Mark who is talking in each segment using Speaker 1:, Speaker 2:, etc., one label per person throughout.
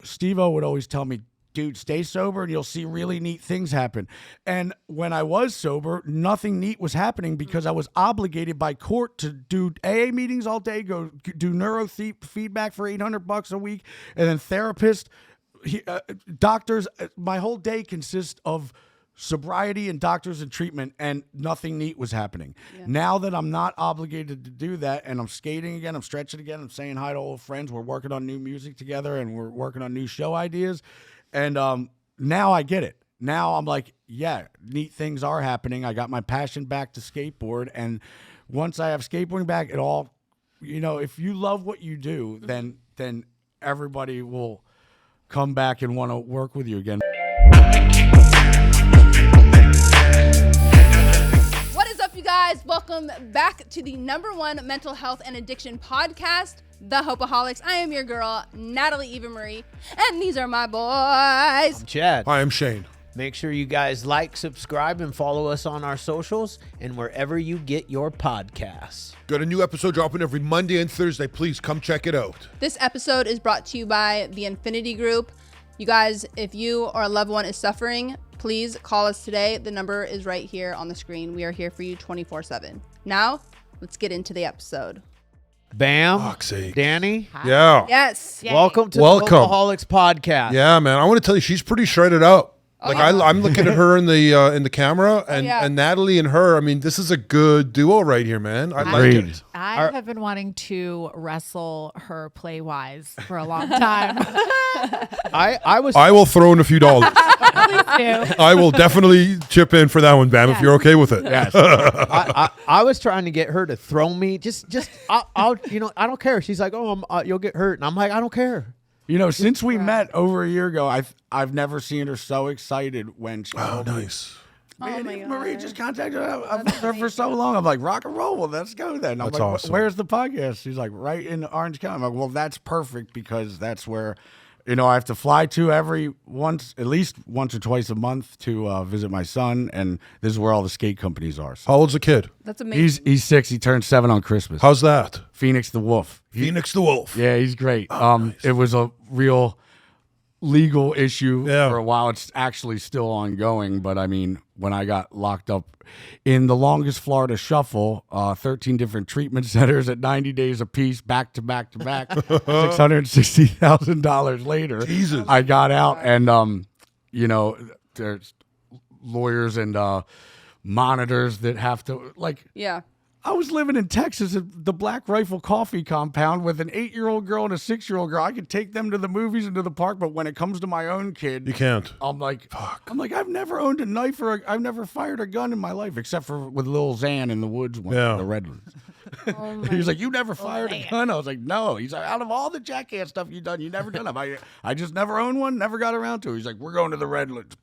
Speaker 1: Steve-O would always tell me, dude, stay sober and you'll see really neat things happen. And when I was sober, nothing neat was happening because I was obligated by court to do AA meetings all day, go do neurofeedback for $800 a week, and then therapist, doctors. My whole day consists of sobriety and doctors and treatment, and nothing neat was happening. Yeah. Now that I'm not obligated to do that and I'm skating again, I'm stretching again, I'm saying hi to old friends, we're working on new music together and we're working on new show ideas. And now I get it. Now I'm like, yeah, neat things are happening. I got my passion back to skateboard. And once I have skateboarding back, it all, if you love what you do, then everybody will come back and want to work with you again.
Speaker 2: Guys, welcome back to the #1 mental health and addiction podcast, the Hopeaholics. I am your girl, Dannii Marie, and these are my boys.
Speaker 3: I'm Chad.
Speaker 4: Hi, I'm Shane.
Speaker 3: Make sure you guys like, subscribe, and follow us on our socials and wherever you get your podcasts.
Speaker 4: Got a new episode dropping every Monday and Thursday. Please come check it out.
Speaker 2: This episode is brought to you by the Infinity Group. You guys, if you or a loved one is suffering, please call us today. The number is right here on the screen. We are here for you 24/7. Now, let's get into the episode.
Speaker 3: Bam, Dannii.
Speaker 4: Hi. Yeah.
Speaker 2: Yes.
Speaker 3: Welcome to the Hopeaholics podcast.
Speaker 4: Yeah, man. I want to tell you, she's pretty shredded up. I'm looking at her in the camera, and Natalie and her. I mean, this is a good duo right here, man. I like it.
Speaker 5: I have been wanting to wrestle her play-wise for a long time.
Speaker 4: I will throw in a few dollars.
Speaker 5: Please do.
Speaker 4: I will definitely chip in for that one, Bam, if you're okay with it.
Speaker 3: Yes. I was trying to get her to throw me. I'll I don't care. She's like, oh, you'll get hurt, and I'm like, I don't care.
Speaker 1: Since we met over a year ago, I've never seen her so excited when she.
Speaker 4: Oh, nice.
Speaker 1: Marie just contacted her. I've known her for so long. I'm like, rock and roll. Well, let's go then. I'm
Speaker 4: that's
Speaker 1: like,
Speaker 4: awesome.
Speaker 1: Where's the podcast? She's like, right in Orange County. I'm like, well, that's perfect because that's where, I have to fly to at least once or twice a month to visit my son, and this is where all the skate companies are. So.
Speaker 4: How old's the kid?
Speaker 2: That's amazing.
Speaker 1: He's 6. He turned 7 on Christmas.
Speaker 4: How's that?
Speaker 1: Phoenix the Wolf.
Speaker 4: Phoenix the Wolf.
Speaker 1: Yeah, he's great.
Speaker 4: Nice.
Speaker 1: It was a real legal issue
Speaker 4: for
Speaker 1: a while. It's actually still ongoing, but I mean, when I got locked up in the longest Florida shuffle, 13 different treatment centers at 90 days apiece, back to back to back, $660,000 later,
Speaker 4: Jesus.
Speaker 1: I got out, and there's lawyers and monitors that have to
Speaker 2: Yeah.
Speaker 1: I was living in Texas at the Black Rifle Coffee Compound with an 8-year-old girl and a 6-year-old girl. I could take them to the movies and to the park, but when it comes to my own kid,
Speaker 4: you can't.
Speaker 1: I'm like, I've never owned a knife I've never fired a gun in my life, except for with Lil Xan in the woods, the Redlands. He was like, you never fired a gun? I was like, no. He's like, out of all the Jackass stuff you've done, you never done it. I just never owned one, never got around to it. He's like, we're going to the Redlands.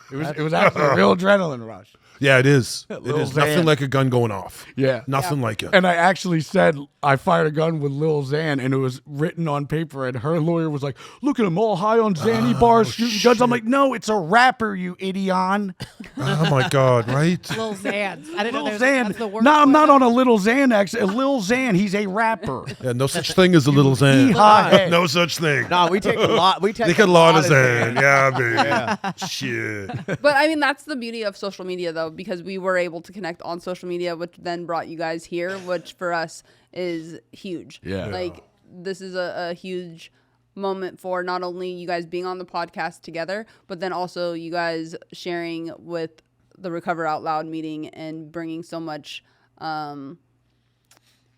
Speaker 1: It was actually a real adrenaline rush.
Speaker 4: Yeah, it is. It is
Speaker 1: Xan.
Speaker 4: nothing like a gun going off.
Speaker 1: Yeah.
Speaker 4: Nothing like it.
Speaker 1: And I actually said I fired a gun with Lil Xan, and it was written on paper, and her lawyer was like, look at him all high on Xanny bars shooting guns. I'm like, no, it's a rapper, you idiot.
Speaker 4: Oh, my God, right?
Speaker 5: Lil Xan. I didn't know
Speaker 1: Xan.
Speaker 5: that's the word.
Speaker 1: No, I'm not on a Lil Xan. Lil Xan, he's a rapper.
Speaker 4: Yeah, no such thing as a little Xan. No such thing.
Speaker 3: No, we take a lot. We take
Speaker 4: a lot of Xan. Yeah, baby. Yeah. Shit.
Speaker 2: But I mean, that's the beauty of social media, though, because we were able to connect on social media, which then brought you guys here, which for us is huge.
Speaker 1: Yeah.
Speaker 2: This is a huge moment for not only you guys being on the podcast together, but then also you guys sharing with the Recover Out Loud meeting and bringing so much, there's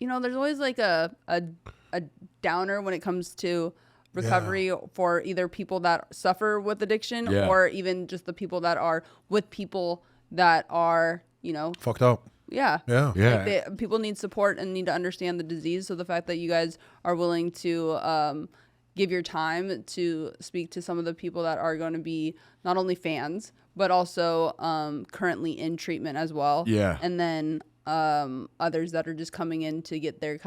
Speaker 2: always like a downer when it comes to recovery for either people that suffer with addiction or even just the people that are with people that are,
Speaker 4: fucked up.
Speaker 2: Yeah.
Speaker 4: Yeah.
Speaker 2: People need support and need to understand the disease. So the fact that you guys are willing to give your time to speak to some of the people that are going to be not only fans, but also currently in treatment as well.
Speaker 1: Yeah.
Speaker 2: And then others that are just coming in to get their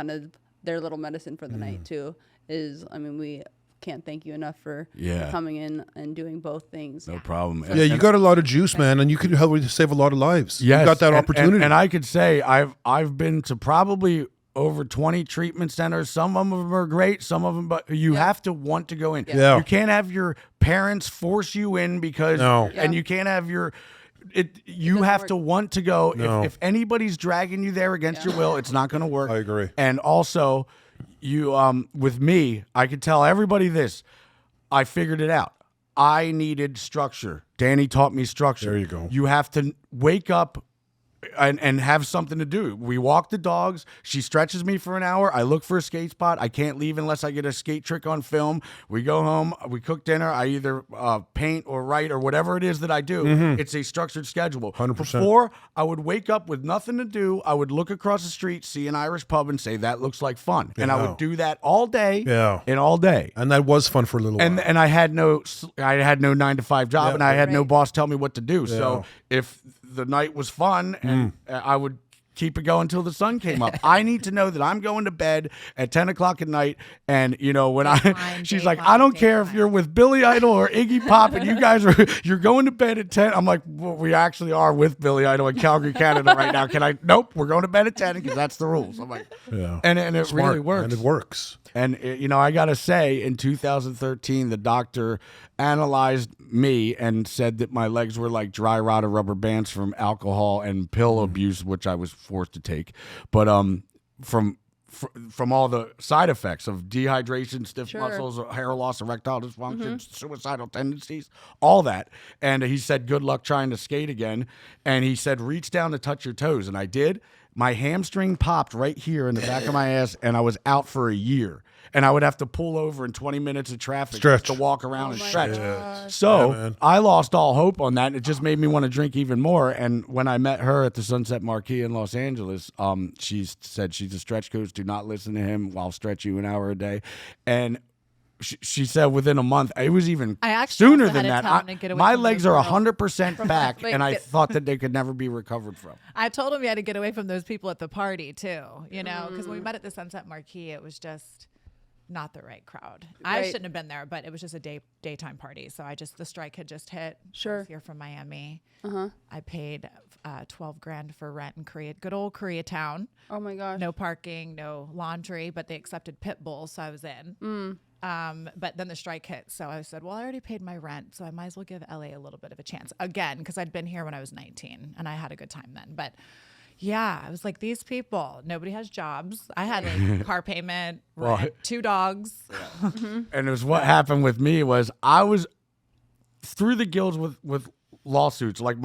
Speaker 2: little medicine for the night too we can't thank you enough for coming in and doing both things.
Speaker 1: No problem.
Speaker 4: Yeah, you got a lot of juice, man, and you could help save a lot of lives.
Speaker 1: Yes,
Speaker 4: you got that opportunity.
Speaker 1: And I could say I've been to probably over 20 treatment centers. Some of them are great, some of them, but you have to want to go in.
Speaker 4: Yeah.
Speaker 1: You can't have your parents force you in because, and you can't have your, you have to want to go.
Speaker 4: No.
Speaker 1: If anybody's dragging you there against your will, it's not going to work.
Speaker 4: I agree.
Speaker 1: And also, you, with me, I could tell everybody this. I figured it out. I needed structure. Dannii taught me structure.
Speaker 4: There you go.
Speaker 1: You have to wake up and have something to do. We walk the dogs. She stretches me for an hour. I look for a skate spot. I can't leave unless I get a skate trick on film. We go home. We cook dinner. I either paint or write or whatever it is that I do. It's a structured schedule.
Speaker 4: 100%.
Speaker 1: Before, I would wake up with nothing to do. I would look across the street, see an Irish pub, and say, that looks like fun. And I would do that all day and all day.
Speaker 4: And that was fun for a little while.
Speaker 1: And I had no 9-to-5 job, and I had no boss tell me what to do. So if the night was fun, and I would keep it going until the sun came up. I need to know that I'm going to bed at 10 o'clock at night. And, you know, when she's like, I don't care if you're with Billy Idol or Iggy Pop and you guys you're going to bed at 10. I'm like, well, we actually are with Billy Idol in Calgary, Canada right now. Nope, we're going to bed at 10 because that's the rules. I'm like, and it
Speaker 4: Smart,
Speaker 1: really works.
Speaker 4: And it works.
Speaker 1: And, you know, I got to say, in 2013, the doctor analyzed me and said that my legs were like dry rotted rubber bands from alcohol and pill abuse, which I was forced to take. But from all the side effects of dehydration, stiff muscles, hair loss, erectile dysfunction, suicidal tendencies, all that. And he said, good luck trying to skate again. And he said, reach down to touch your toes. And I did. My hamstring popped right here in the back of my ass, and I was out for a year. And I would have to pull over in 20 minutes of traffic just to walk around and stretch. So I lost all hope on that, and it just made me want to drink even more. And when I met her at the Sunset Marquee in Los Angeles, she said she's a stretch coach. Do not listen to him. I'll stretch you an hour a day. And she said within a month, it was even sooner than that. My legs are 100% back, and I thought that they could never be recovered from.
Speaker 5: I told him he had to get away from those people at the party too, you know, because when we met at the Sunset Marquee, it was just not the right crowd. I shouldn't have been there, but it was just a daytime party. So the strike had just hit. I was here from Miami. I paid $12,000 for rent in good old Koreatown.
Speaker 2: Oh my gosh.
Speaker 5: No parking, no laundry, but they accepted pit bulls, so I was in. But then the strike hit. So I said, well, I already paid my rent, so I might as well give LA a little bit of a chance again, because I'd been here when I was 19 and I had a good time then. But yeah, I was like, these people, nobody has jobs. I had a car payment, rent, 2 dogs.
Speaker 1: And it was what happened with me was I was through the gills with lawsuits. Like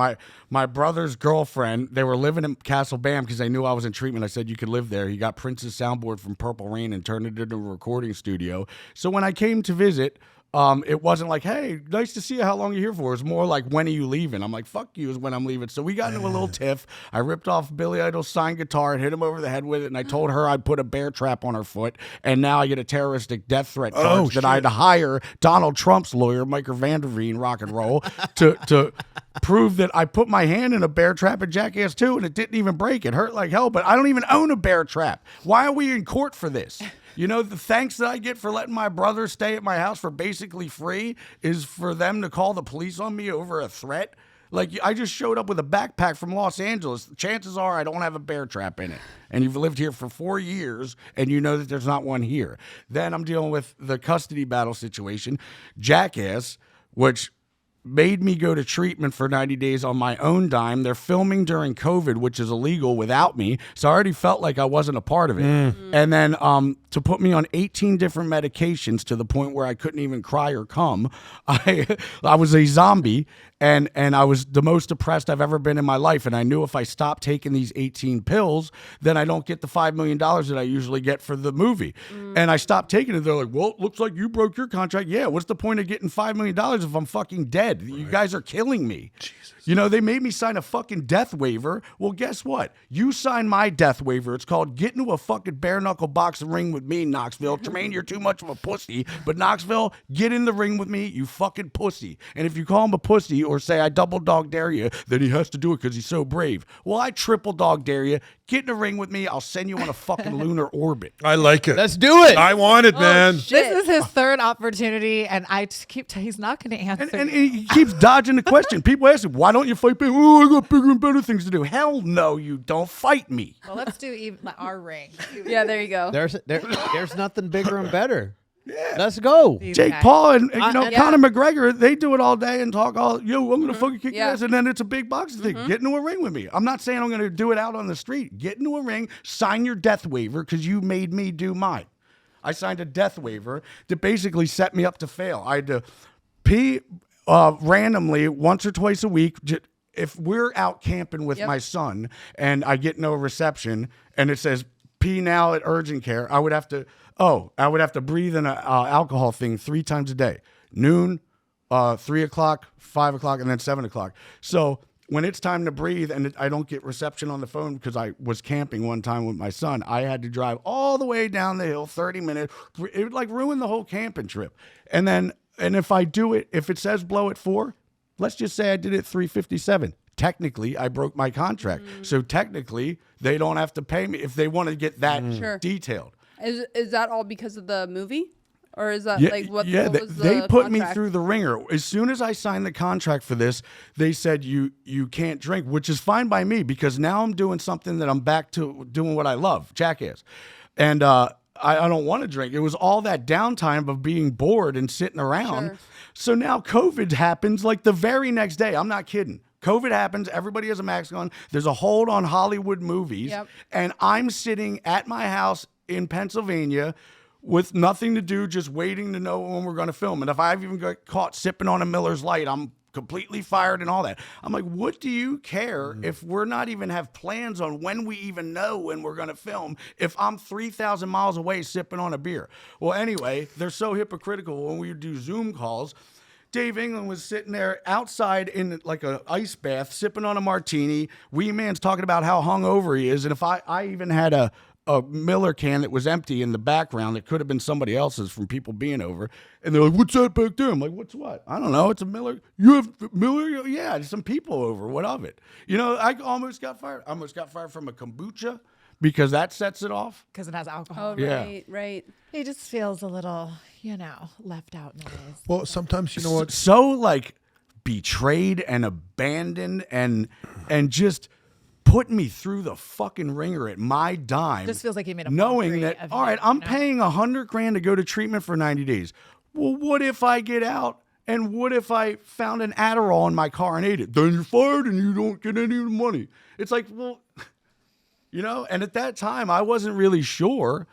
Speaker 1: my brother's girlfriend, they were living in Castle Bam because they knew I was in treatment. I said, you could live there. He got Prince's soundboard from Purple Rain and turned it into a recording studio. So when I came to visit, it wasn't like, hey, nice to see you. How long are you here for? It's more like, when are you leaving? I'm like, fuck you is when I'm leaving. So we got into a little tiff. I ripped off Billy Idol's signed guitar and hit him over the head with it. And I told her I'd put a bear trap on her foot. And now I get a terroristic death threat charge that I had to hire Donald Trump's lawyer, Mike Vanderveen, rock and roll, to prove that I put my hand in a bear trap at Jackass 2 and it didn't even break. It hurt like hell, but I don't even own a bear trap. Why are we in court for this? You know, the thanks that I get for letting my brother stay at my house for basically free is for them to call the police on me over a threat. Like, I just showed up with a backpack from Los Angeles. Chances are I don't have a bear trap in it. And you've lived here for 4 years, and you know that there's not one here. Then I'm dealing with the custody battle situation. Jackass, which made me go to treatment for 90 days on my own dime. They're filming during COVID, which is illegal without me. So I already felt like I wasn't a part of it. And then to put me on 18 different medications to the point where I couldn't even cry or come. I was a zombie. And I was the most depressed I've ever been in my life. And I knew if I stopped taking these 18 pills, then I don't get the $5 million that I usually get for the movie. And I stopped taking it. They're like, well, it looks like you broke your contract. Yeah, what's the point of getting $5 million if I'm fucking dead? You guys are killing me. Jesus. You know, they made me sign a fucking death waiver. Well, guess what? You signed my death waiver. It's called Get Into a Fucking Bare Knuckle Boxing Ring with Me, Knoxville. Tremaine, you're too much of a pussy. But Knoxville, get in the ring with me, you fucking pussy. And if you call him a pussy, or say I double dog dare you, then he has to do it because he's so brave. Well, I triple dog dare you. Get in a ring with me. I'll send you on a fucking lunar orbit.
Speaker 4: I like it.
Speaker 3: Let's do it.
Speaker 4: I want it, man.
Speaker 5: This is his third opportunity, and I just keep he's not going to answer.
Speaker 1: And he keeps dodging the question. People ask him, why don't you fight me? Oh, I got bigger and better things to do. Hell no, you don't. Fight me.
Speaker 5: Well, let's do even our ring.
Speaker 2: Yeah, there you go.
Speaker 3: There's nothing bigger and better. Yeah. Let's go.
Speaker 1: Jake Paul and
Speaker 2: yeah.
Speaker 1: Conor McGregor, they do it all day and talk all, I'm going to fucking kick your ass. And then it's a big boxing thing. Get into a ring with me. I'm not saying I'm going to do it out on the street. Get into a ring, sign your death waiver because you made me do mine. I signed a death waiver that basically set me up to fail. I had to pee randomly once or twice a week. If we're out camping with my son and I get no reception and it says pee now at urgent care, I would have to breathe in an alcohol thing 3 times a day. Noon, 3 o'clock, 5 o'clock, and then 7 o'clock. So when it's time to breathe and I don't get reception on the phone because I was camping one time with my son, I had to drive all the way down the hill, 30 minutes. It would like ruin the whole camping trip. And if I do it, if it says blow at 4, let's just say I did it at 3:57. Technically, I broke my contract. So technically, they don't have to pay me if they want to get that detailed.
Speaker 2: Is that all because of the movie? Or is that what was
Speaker 1: they
Speaker 2: the
Speaker 1: put me
Speaker 2: contract?
Speaker 1: through the ringer. As soon as I signed the contract for this, they said you can't drink, which is fine by me because now I'm doing something that I'm back to doing what I love, Jackass. And I don't want to drink. It was all that downtime of being bored and sitting around.
Speaker 2: Sure.
Speaker 1: So now COVID happens like the very next day. I'm not kidding. COVID happens. Everybody has a mask on. There's a hold on Hollywood movies.
Speaker 2: Yep.
Speaker 1: And I'm sitting at my house in Pennsylvania with nothing to do, just waiting to know when we're going to film. And if I've even got caught sipping on a Miller's Light, I'm completely fired and all that. I'm like, what do you care if we're not even have plans on when we even know when we're going to film if I'm 3,000 miles away sipping on a beer? Well, anyway, they're so hypocritical when we do Zoom calls. Dave England was sitting there outside in like an ice bath, sipping on a martini. Wee Man's talking about how hungover he is. And if I even had a Miller can that was empty in the background that could have been somebody else's from people being over. And they're like, what's that back there? I'm like, what's what? I don't know. It's a Miller. You have Miller? Yeah, there's some people over. What of it? I almost got fired. I almost got fired from a kombucha because that sets it off.
Speaker 5: Because it has alcohol.
Speaker 2: Oh, right.
Speaker 5: He just feels a little, left out in a way.
Speaker 4: Well, sometimes you know what?
Speaker 1: So like betrayed and abandoned and just putting me through the fucking ringer at my dime.
Speaker 5: Just feels like he made a
Speaker 1: knowing
Speaker 5: mockery
Speaker 1: that,
Speaker 5: of
Speaker 1: all
Speaker 5: you,
Speaker 1: right, I'm paying $100,000 to go to treatment for 90 days. Well, what if I get out and what if I found an Adderall in my car and ate it? Then you're fired and you don't get any of the money. It's like, well, and at that time I wasn't really sure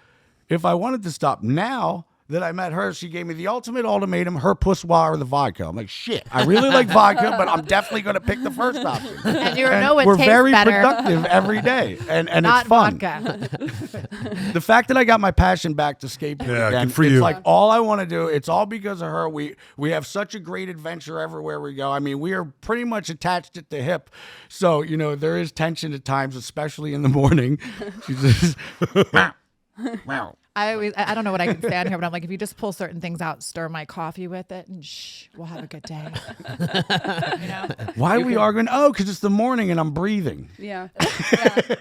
Speaker 1: if I wanted to stop. Now that I met her, she gave me the ultimate ultimatum, her poussoir or the vodka. I'm like, shit, I really like vodka, but I'm definitely going to pick the first option.
Speaker 5: And you know it
Speaker 1: we're
Speaker 5: tastes
Speaker 1: very
Speaker 5: better.
Speaker 1: productive every day, and
Speaker 5: Not
Speaker 1: it's fun.
Speaker 5: vodka.
Speaker 1: The fact that I got my passion back to skateboarding, again,
Speaker 4: good for
Speaker 1: it's
Speaker 4: you.
Speaker 1: like all I want to do. It's all because of her. We have such a great adventure everywhere we go. I mean, we are pretty much attached at the hip, so there is tension at times, especially in the morning. She's just, wow.
Speaker 5: I don't know what I can say on here, but I'm like, if you just pull certain things out, stir my coffee with it, and we'll have a good day.
Speaker 1: Why are we arguing? Oh, because it's the morning and I'm breathing.
Speaker 2: Yeah.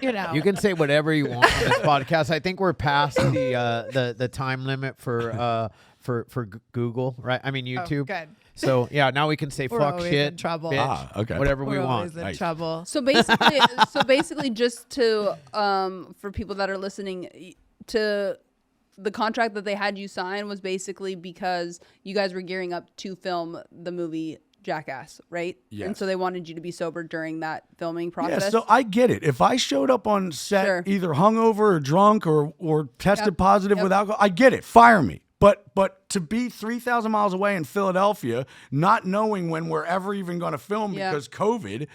Speaker 3: You can say whatever you want on this podcast. I think we're past the time limit for Google, right? I mean YouTube.
Speaker 5: Oh, good.
Speaker 3: So yeah, now we can say
Speaker 5: We're
Speaker 3: fuck
Speaker 5: always
Speaker 3: shit,
Speaker 5: in trouble.
Speaker 3: bitch,
Speaker 1: Okay.
Speaker 3: whatever
Speaker 5: We're
Speaker 3: we
Speaker 5: always
Speaker 3: want.
Speaker 5: in trouble.
Speaker 2: So basically, just to for people that are listening, to the contract that they had you sign was basically because you guys were gearing up to film the movie Jackass, right?
Speaker 1: Yes.
Speaker 2: And so they wanted you to be sober during that filming process.
Speaker 1: Yeah, so I get it. If I showed up on set
Speaker 2: Sure.
Speaker 1: either hungover or drunk or tested
Speaker 2: Yep.
Speaker 1: positive
Speaker 2: Yep.
Speaker 1: with alcohol, I get it. Fire me. But to be 3,000 miles away in Philadelphia, not knowing when we're ever even going to film
Speaker 2: Yeah.
Speaker 1: because COVID,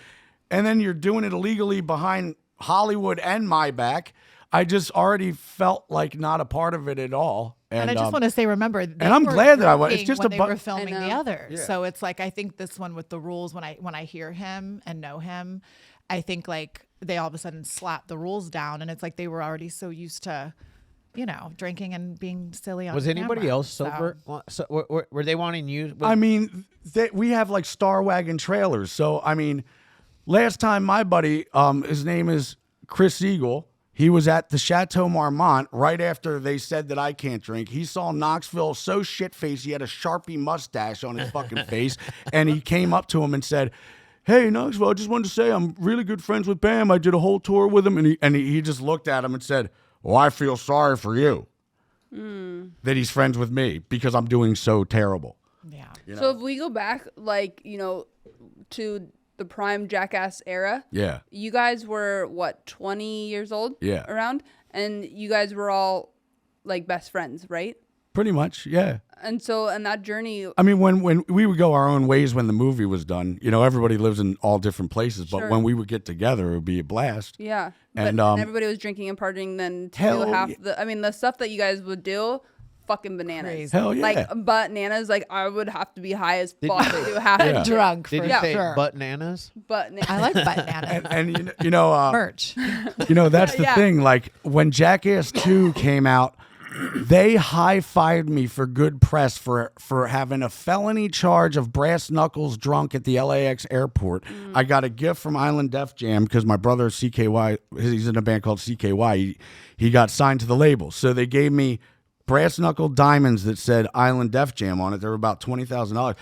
Speaker 1: and then you're doing it illegally behind Hollywood and my back, I just already felt like not a part of it at all.
Speaker 5: And I just want to say, remember, they
Speaker 1: I'm
Speaker 5: were
Speaker 1: glad that I was. It's
Speaker 5: drinking
Speaker 1: just
Speaker 5: when
Speaker 1: a
Speaker 5: they were filming
Speaker 2: I
Speaker 5: the
Speaker 2: know.
Speaker 5: others.
Speaker 1: Yeah.
Speaker 5: So it's like, I think this one with the rules, when I hear him and know him, I think like they all of a sudden slap the rules down, and it's like they were already so used to drinking and being silly on
Speaker 3: Was anybody
Speaker 5: camera.
Speaker 3: else sober? So, were they wanting you?
Speaker 1: I mean, we have like Star Wagon trailers. So, I mean, last time my buddy, his name is Chris Eagle, he was at the Chateau Marmont right after they said that I can't drink. He saw Knoxville so shit-faced, he had a Sharpie mustache on his fucking face, and he came up to him and said, "Hey, Knoxville, I just wanted to say I'm really good friends with Bam. I did a whole tour with him." And he just looked at him and said, "Well, I feel sorry for you that he's friends with me because I'm doing so terrible."
Speaker 5: Yeah.
Speaker 2: So if we go back, like, to the prime Jackass era,
Speaker 1: Yeah.
Speaker 2: you guys were, what, 20 years old?
Speaker 1: Yeah.
Speaker 2: Around? And you guys were all, like, best friends, right?
Speaker 1: Pretty much, yeah.
Speaker 2: And so, and that journey,
Speaker 1: I mean, when we would go our own ways when the movie was done, everybody lives in all different places, but
Speaker 2: Sure.
Speaker 1: when we would get together, it would be a blast.
Speaker 2: yeah.
Speaker 1: And,
Speaker 2: But everybody was drinking and partying then to
Speaker 1: Hell
Speaker 2: do half
Speaker 1: yeah.
Speaker 2: the stuff that you guys would do, fucking bananas.
Speaker 5: Crazy.
Speaker 1: Hell yeah.
Speaker 2: Like, bananas, like, I would have to be high as fuck to do half
Speaker 1: Yeah.
Speaker 2: of it.
Speaker 5: Drunk
Speaker 3: Did
Speaker 5: for
Speaker 3: you say
Speaker 5: sure.
Speaker 3: bananas?
Speaker 2: Bananas.
Speaker 5: I like bananas.
Speaker 1: And
Speaker 5: Merch.
Speaker 1: that's the
Speaker 2: Yeah.
Speaker 1: thing. Like when Jackass 2 came out, they high-fived me for good press for having a felony charge of brass knuckles drunk at the LAX airport. I got a gift from Island Def Jam because my brother CKY, he's in a band called CKY. He got signed to the label, so they gave me brass knuckle diamonds that said Island Def Jam on it. They were about $20,000.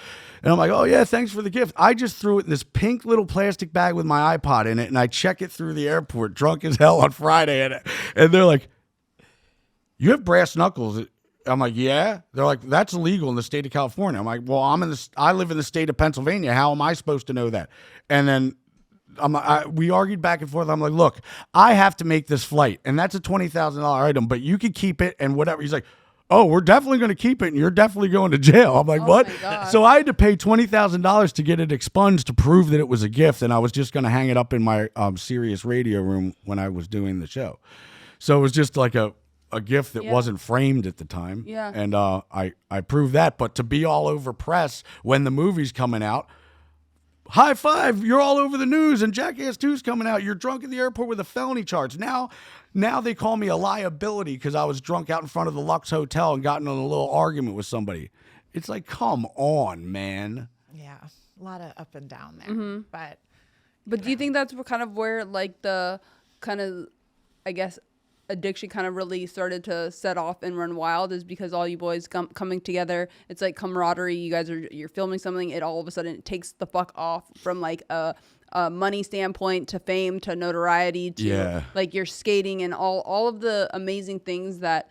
Speaker 1: And I'm like, "Oh yeah, thanks for the gift." I just threw it in this pink little plastic bag with my iPod in it, and I check it through the airport drunk as hell on Friday. And they're like, "You have brass knuckles?" I'm like, "Yeah." They're like, "That's illegal in the state of California." I'm like, "Well, I live in the state of Pennsylvania. How am I supposed to know that?" And then we argued back and forth. I'm like, "Look, I have to make this flight, and that's a $20,000 item, but you can keep it and whatever." He's like, "Oh, we're definitely going to keep it, and you're definitely going to jail." I'm like, "What?"
Speaker 2: my God.
Speaker 1: So I had to pay $20,000 to get it expunged to prove that it was a gift, and I was just going to hang it up in my Sirius radio room when I was doing the show. So it was just like a gift that
Speaker 2: Yeah.
Speaker 1: wasn't framed at the time.
Speaker 2: Yeah.
Speaker 1: And I proved that. But to be all over press when the movie's coming out, high five, you're all over the news, and Jackass 2's coming out. You're drunk at the airport with a felony charge. Now they call me a liability because I was drunk out in front of the Lux Hotel and got in a little argument with somebody. It's like, come on, man.
Speaker 5: Yeah. A lot of up and down there.
Speaker 2: But do you think that's where like the kind of, I guess, addiction kind of really started to set off and run wild, is because all you boys coming together, it's like camaraderie. You're filming something, it all of a sudden it takes the fuck off from like a money standpoint to fame to notoriety to like your skating and all of the amazing things that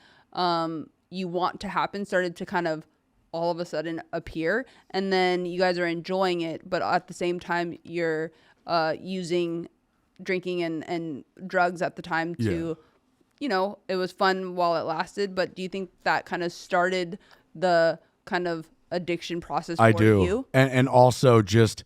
Speaker 2: you want to happen started to kind of all of a sudden appear, and then you guys are enjoying it, but at the same time you're using drinking and drugs at the time to it was fun while it lasted. But do you think that kind of started the kind of addiction process for you?
Speaker 1: And also just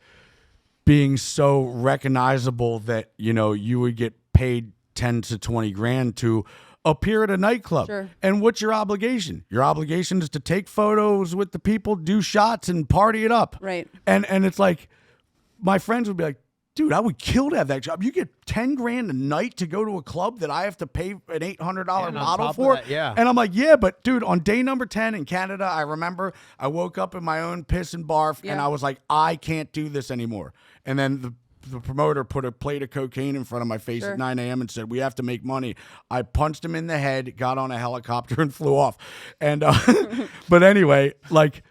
Speaker 1: being so recognizable that you would get paid 10 to 20 grand to appear at a nightclub.
Speaker 2: Sure.
Speaker 1: And what's your obligation? Your obligation is to take photos with the people, do shots, and party it up.
Speaker 2: Right.
Speaker 1: And it's like, my friends would be like, "Dude, I would kill to have that job. You get 10 grand a night to go to a club that I have to pay an $800 bottle for."
Speaker 3: Yeah.
Speaker 1: And I'm like, "Yeah, but dude, on day number 10 in Canada, I remember I woke up in my own piss and barf, and I was like, I can't do this anymore." And then the promoter put a plate of cocaine in front of my face at 9 a.m. and said, "We have to make money." I punched him in the head, got on a helicopter, and flew off. And but anyway, like,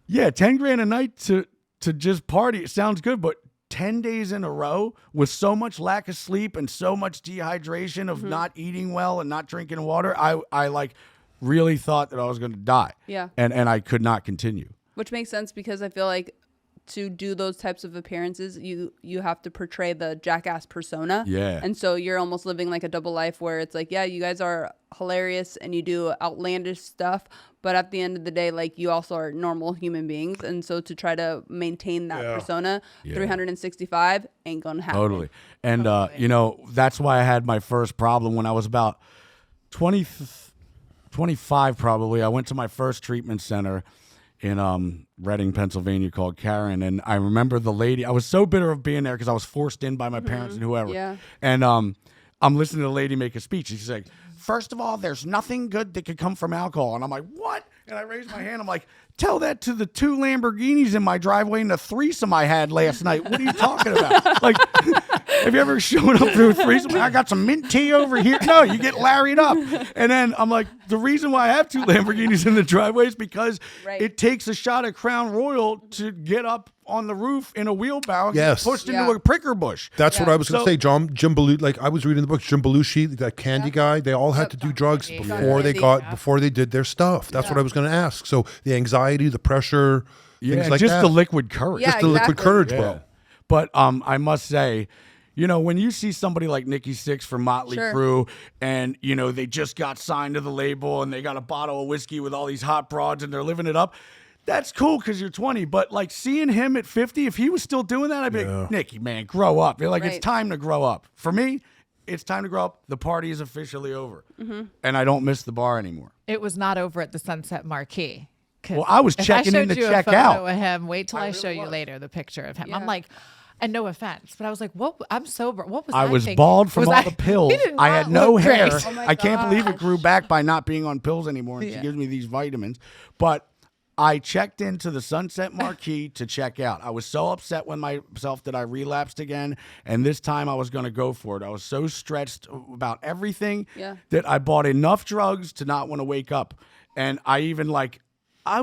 Speaker 1: yeah, 10 grand a night to just party. It sounds good, but 10 days in a row with so much lack of sleep and so much dehydration of not eating well and not drinking water, I like really thought that I was going to die.
Speaker 2: Yeah.
Speaker 1: And I could not continue.
Speaker 2: Which makes sense, because I feel like to do those types of appearances, you have to portray the Jackass persona.
Speaker 1: Yeah.
Speaker 2: And so you're almost living like a double life where it's like, yeah, you guys are hilarious and you do outlandish stuff, but at the end of the day, like, you also are normal human beings. And so to try to maintain that persona 365 ain't gonna happen.
Speaker 1: Totally. And that's why I had my first problem when I was about 25 probably. I went to my first treatment center in Reading, Pennsylvania, called Karen. And I remember the lady, I was so bitter of being there because I was forced in by my parents and whoever.
Speaker 2: Yeah.
Speaker 1: And I'm listening to the lady make a speech. She's like, first of all, there's nothing good that could come from alcohol. And I'm like, what? And I raised my hand. I'm like, tell that to the 2 Lamborghinis in my driveway and the threesome I had last night. What are you talking about? Like, have you ever shown up to a threesome? I got some mint tea over here. No, you get larried up. And then I'm like, the reason why I have 2 Lamborghinis in the driveway is because it takes a shot of Crown Royal to get up on the roof in a wheelbarrow and get pushed into a pricker bush.
Speaker 4: That's what I was going to say, Jim Belushi. Like I was reading the book, Jim Belushi, that candy guy. They all had to do drugs before they did their stuff. That's what I was going to ask. So the anxiety, the pressure, things like
Speaker 1: just
Speaker 4: that.
Speaker 1: the liquid courage.
Speaker 2: Yeah,
Speaker 4: Just the liquid courage, bro.
Speaker 1: But I must say, you know, when you see somebody like Nikki Sixx from Motley Crue and, you know, they just got signed to the label and they got a bottle of whiskey with all these hot broads and they're living it up, that's cool because you're 20. But, like, seeing him at 50, if he was still doing that, I'd be like, Nikki, man, grow up. You're like, it's time to grow up. For me, it's time to grow up. The party is officially over. And I don't miss the bar anymore.
Speaker 5: It was not over at the Sunset Marquee.
Speaker 1: Well, I was checking in to check out.
Speaker 5: With him. Wait till I show you later the picture of him. I'm like, and no offense, but I was like, what? I'm sober. What was I
Speaker 1: was
Speaker 5: thinking?
Speaker 1: bald from all the pills. I had no hair.
Speaker 5: Great.
Speaker 1: I can't believe it grew back by not being on pills anymore. And she gives me these vitamins. But I checked into the Sunset Marquee to check out. I was so upset with myself that I relapsed again. And this time I was going to go for it. I was so stressed about everything that I bought enough drugs to not want to wake up. And I even I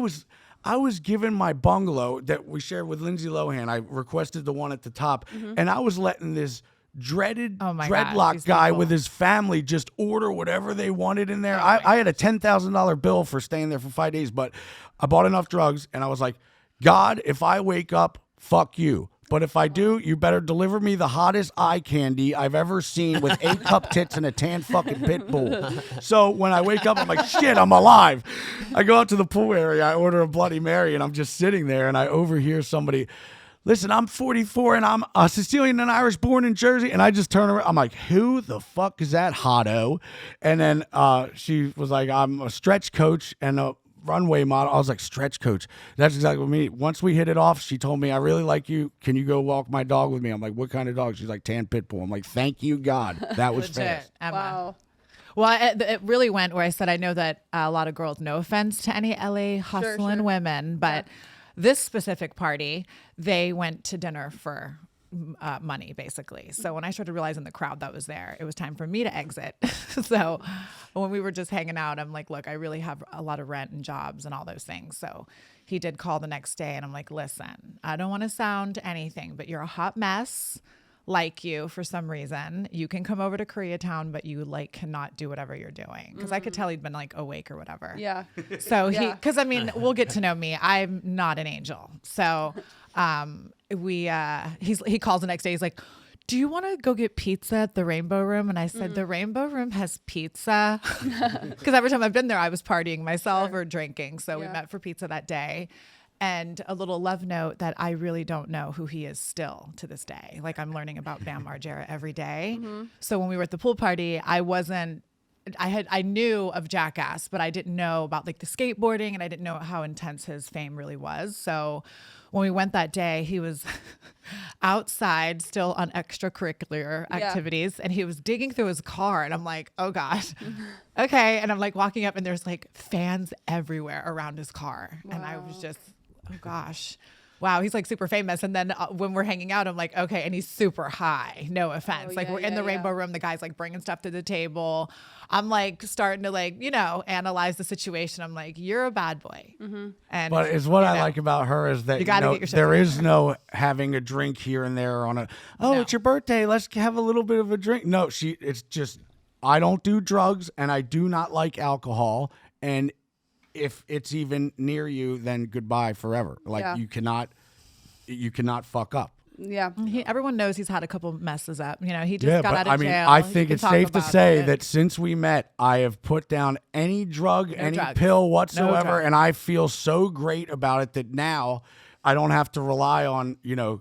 Speaker 1: was given my bungalow that we shared with Lindsay Lohan. I requested the one at the top. And I was letting this dreadlock guy with his family just order whatever they wanted in there. I had a $10,000 bill for staying there for 5 days, but I bought enough drugs and I was like, God, if I wake up, fuck you. But if I do, you better deliver me the hottest eye candy I've ever seen with 8 cup tits and a tan fucking pit bull. So when I wake up, I'm like, shit, I'm alive. I go out to the pool area, I order a Bloody Mary, and I'm just sitting there, and I overhear somebody, listen, I'm 44, and I'm a Sicilian and Irish born in Jersey. And I just turn around. I'm like, who the fuck is that hotto? And then she was like, I'm a stretch coach and a runway model. I was like, stretch coach. That's exactly what me. Once we hit it off, she told me, I really like you. Can you go walk my dog with me? I'm like, what kind of dog? She's like, tan pit bull. I'm like, thank you, God. That was fast.
Speaker 5: Wow. Well, it really went where I said, I know that a lot of girls, no offense to any LA hustling women, but this specific party, they went to dinner for money, basically. So when I started realizing the crowd that was there, it was time for me to exit. So when we were just hanging out, I'm like, look, I really have a lot of rent and jobs and all those things. So he did call the next day and I'm like, listen, I don't want to sound anything, but you're a hot mess. Like you for some reason, you can come over to Koreatown, but you cannot do whatever you're doing. Because I could tell he'd been awake or whatever. Yeah. So because I mean, we'll get to know me. I'm not an angel. So he calls the next day. He's like, do you want to go get pizza at the Rainbow Room? And I said, the Rainbow Room has pizza. Because every time I've been there, I was partying myself or drinking. So we met for pizza that day. And a little love note that I really don't know who he is still to this day. I'm learning about Bam Margera every day. So when we were at the pool party, I knew of Jackass, but I didn't know about the skateboarding and I didn't know how intense his fame really was. So when we went that day, he was outside still on extracurricular activities and he was digging through his car and I'm like, oh gosh. Okay. And I'm walking up and there's fans everywhere around his car. Wow. And I was just, oh gosh. Wow, he's super famous. And then when we're hanging out, I'm like, okay, and he's super high. No offense. We're in the Rainbow Room. The guy's bringing stuff to the table. I'm starting to analyze the situation. I'm like, you're a bad boy. And
Speaker 1: but it's what I like about her is that there is no having a drink here and there on it's your birthday. Let's have a little bit of a drink. No, it's just, I don't do drugs and I do not like alcohol. And if it's even near you, then goodbye forever. You cannot fuck up.
Speaker 2: Yeah.
Speaker 5: Everyone knows he's had a couple messes up. He just got out of jail.
Speaker 1: I think it's safe to say that since we met, I have put down any drug, any pill whatsoever, and I feel so great about it that now I don't have to rely on,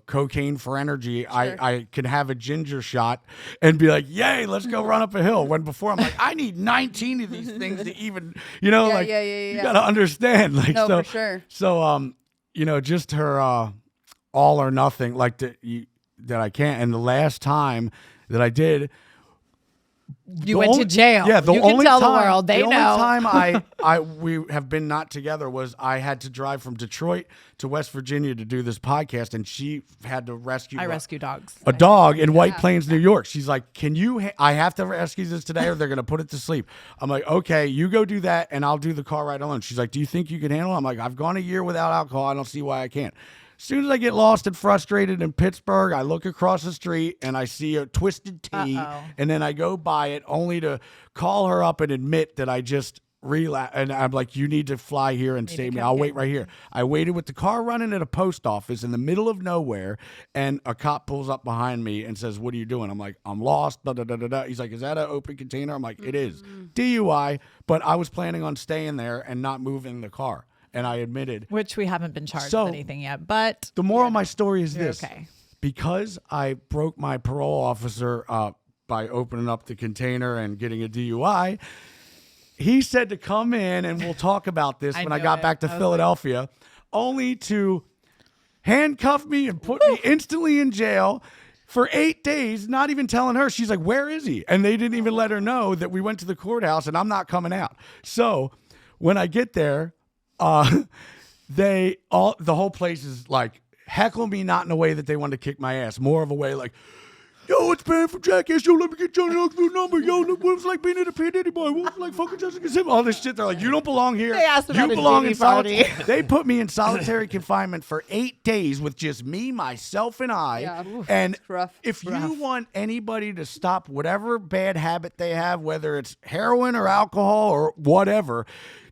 Speaker 1: cocaine for energy. Sure. I can have a ginger shot and be like, yay, let's go run up a hill. When before I'm like, I need 19 of these things to even, you got to understand.
Speaker 2: For sure.
Speaker 1: So, just her all or nothing, that I can't. And the last time that I did,
Speaker 5: You went to jail.
Speaker 1: Yeah, the
Speaker 5: you can
Speaker 1: only
Speaker 5: tell
Speaker 1: time,
Speaker 5: the world. They
Speaker 1: the
Speaker 5: know.
Speaker 1: only time we have been not together was I had to drive from Detroit to West Virginia to do this podcast, and she had to rescue.
Speaker 5: I rescue dogs.
Speaker 1: a dog in White Plains, New York. She's like, "Can you? I have to rescue this today, or they're gonna put it to sleep." I'm like, "Okay, you go do that, and I'll do the car ride alone." She's like, "Do you think you can handle it?" I'm like, "I've gone a year without alcohol. I don't see why I can't." As soon as I get lost and frustrated in Pittsburgh, I look across the street and I see a Twisted Tea, and then I go buy it only to call her up and admit that I just relapsed. And I'm like, "You need to fly here and save me. I'll wait right here." I waited with the car running at a post office in the middle of nowhere, and a cop pulls up behind me and says, "What are you doing?" I'm like, "I'm lost." Da, da, da, da, da. He's like, "Is that an open container?" I'm like, "It is." DUI, but I was planning on staying there and not moving the car. And I admitted.
Speaker 5: Which we haven't been charged
Speaker 1: So,
Speaker 5: with anything yet. But
Speaker 1: The moral of my story is this.
Speaker 5: okay.
Speaker 1: Because I broke my parole officer by opening up the container and getting a DUI, he said to come in and we'll talk about this when I
Speaker 5: knew
Speaker 1: got
Speaker 5: it.
Speaker 1: back to
Speaker 5: I was
Speaker 1: Philadelphia, only to handcuff me and put me instantly in jail for 8 days, not even telling her. She's like, "Where is he?" And they didn't even let her know that we went to the courthouse and I'm not coming out. So when I get there, the whole place is like heckle me, not in a way that they wanted to kick my ass, more of a way like, "Yo, it's Bam from Jackass. Yo, let me get Johnny Knoxville number. Yo, look what it was like being in a P. Diddy boy. What was it like fucking Jessica Simpson?" All this shit. They're like, "You don't belong here.
Speaker 5: They asked
Speaker 1: you
Speaker 5: about his
Speaker 1: belong
Speaker 5: Diddy
Speaker 1: in
Speaker 5: party."
Speaker 1: solitary." They put me in solitary confinement for 8 days with just me, myself, and I.
Speaker 2: Yeah. Oof,
Speaker 1: And
Speaker 2: it's rough.
Speaker 1: if you want anybody to stop whatever bad habit they have, whether it's heroin or alcohol or whatever,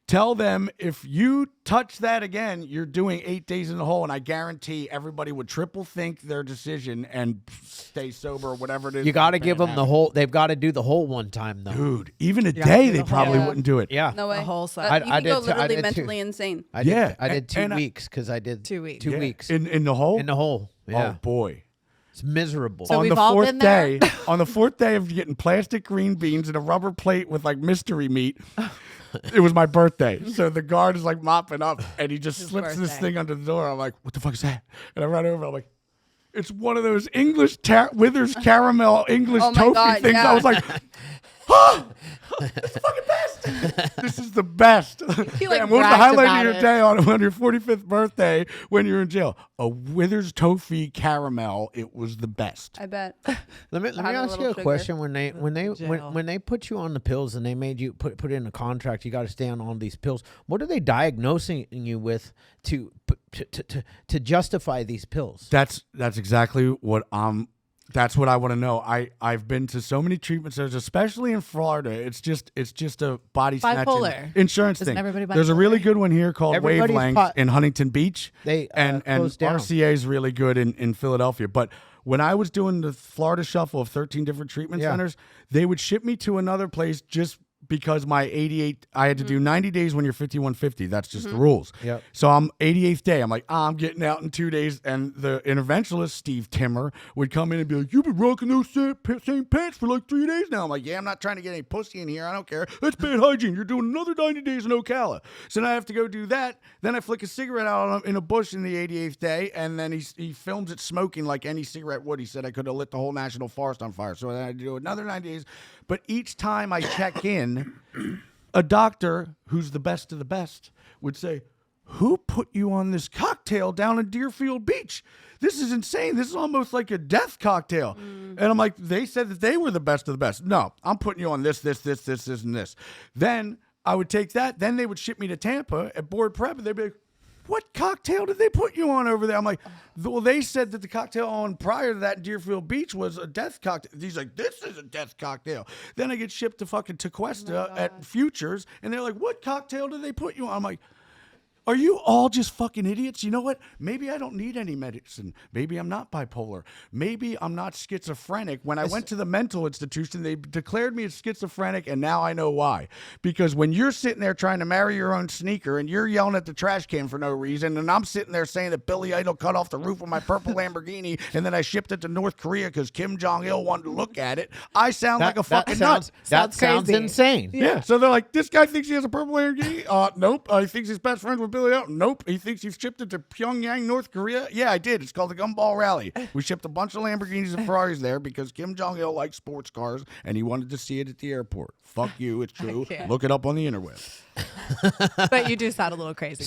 Speaker 1: tell them if you touch that again, you're doing 8 days in the hole, and I guarantee everybody would triple think their decision and stay sober or whatever it is.
Speaker 3: You got to give them the whole. They've got to do the whole one time though.
Speaker 1: Dude, even a day, they probably
Speaker 2: whole-
Speaker 1: wouldn't do it.
Speaker 3: Yeah.
Speaker 2: No way.
Speaker 5: The whole set.
Speaker 2: You can go
Speaker 3: I
Speaker 2: literally
Speaker 3: did too.
Speaker 2: mentally insane.
Speaker 3: I did,
Speaker 1: Yeah,
Speaker 3: I did 2
Speaker 1: and
Speaker 3: weeks because I did
Speaker 5: 2 weeks.
Speaker 3: 2
Speaker 1: Yeah.
Speaker 3: weeks
Speaker 1: In the hole?
Speaker 3: in the hole. Yeah.
Speaker 1: Oh, boy.
Speaker 3: It's miserable.
Speaker 5: So
Speaker 1: on
Speaker 5: we've
Speaker 1: the
Speaker 5: all
Speaker 1: fourth
Speaker 5: been there.
Speaker 1: day, on the fourth day of getting plastic green beans and a rubber plate with like mystery meat, it was my birthday. So the guard is like mopping up and he just slips this
Speaker 5: birthday.
Speaker 1: thing under the door. I'm like, "What the fuck is that?" And I run over. I'm like, "It's one of those English Withers caramel English
Speaker 2: Oh my
Speaker 1: tofu
Speaker 2: God,
Speaker 1: things."
Speaker 2: yeah.
Speaker 1: I was like, "Oh, it's the fucking best. This is the best."
Speaker 5: He, like,
Speaker 1: And what was the
Speaker 5: bragged
Speaker 1: highlight
Speaker 5: about
Speaker 1: of your
Speaker 5: it.
Speaker 1: day on your 45th birthday when you're in jail? A Withers tofu caramel. It was the best.
Speaker 2: I bet.
Speaker 3: Let me
Speaker 2: Have a
Speaker 3: ask you
Speaker 2: little
Speaker 3: a
Speaker 2: sugar.
Speaker 3: question. When
Speaker 5: jail.
Speaker 3: they put you on the pills and they made you put in a contract, you got to stay on all these pills. What are they diagnosing you with to justify these pills?
Speaker 1: That's exactly what that's what I want to know. I've been to so many treatment centers, especially in Florida. It's just a body snatching
Speaker 5: Bipolar.
Speaker 1: insurance
Speaker 5: Isn't
Speaker 1: thing.
Speaker 5: everybody
Speaker 1: There's a really
Speaker 5: bipolar?
Speaker 1: good one here called
Speaker 3: Everybody's
Speaker 1: Wavelength in Huntington Beach.
Speaker 3: They,
Speaker 1: and
Speaker 3: closed down.
Speaker 1: RCA is really good in Philadelphia. But when I was doing the Florida shuffle of 13 different treatment
Speaker 3: Yeah.
Speaker 1: centers, they would ship me to another place just because my 88, I had to do 90 days when you're 5150. That's just the rules.
Speaker 3: Yep.
Speaker 1: So I'm 88th day. I'm like, I'm getting out in 2 days. And the interventionalist, Steve Timmer, would come in and be like, "You've been rocking those same pants for like 3 days now." I'm like, "Yeah, I'm not trying to get any pussy in here. I don't care. That's bad hygiene. You're doing another 90 days in Ocala." So now I have to go do that. Then I flick a cigarette out on him in a bush in the 88th day. And then he films it smoking like any cigarette would. He said I could have lit the whole national forest on fire. So then I had to do another 90 days. But each time I check in, a doctor who's the best of the best would say, "Who put you on this cocktail down in Deerfield Beach? This is insane. This is almost like a death cocktail." And I'm like, "They said that they were the best of the best." "No, I'm putting you on this, and this." Then I would take that. Then they would ship me to Tampa at board prep, and they'd be like, "What cocktail did they put you on over there?" I'm like, "Well, they said that the cocktail on prior to that in Deerfield Beach was a death cocktail." He's like, "This is a death cocktail." Then I get shipped to fucking Tequesta at Futures, and they're like, "What cocktail did they put you on?" I'm like, Are you all just fucking idiots? You know what? Maybe I don't need any medicine. Maybe I'm not bipolar. Maybe I'm not schizophrenic. When I went to the mental institution, they declared me as schizophrenic, and now I know why. Because when you're sitting there trying to marry your own sneaker and you're yelling at the trash can for no reason, and I'm sitting there saying that Billy Idol cut off the roof of my purple Lamborghini and then I shipped it to North Korea because Kim Jong-il wanted to look at it, I sound like a fucking nut.
Speaker 3: That sounds
Speaker 5: crazy.
Speaker 3: insane.
Speaker 1: Yeah. So they're like, this guy thinks he has a purple Lamborghini? Nope. He thinks he's best friends with Billy out? Nope. He thinks you've shipped it to Pyongyang, North Korea. Yeah, I did. It's called the Gumball Rally. We shipped a bunch of Lamborghinis and Ferraris there because Kim Jong-il likes sports cars and he wanted to see it at the airport. Fuck you. It's true. Look it up on the interweb.
Speaker 5: But you do sound a little crazy.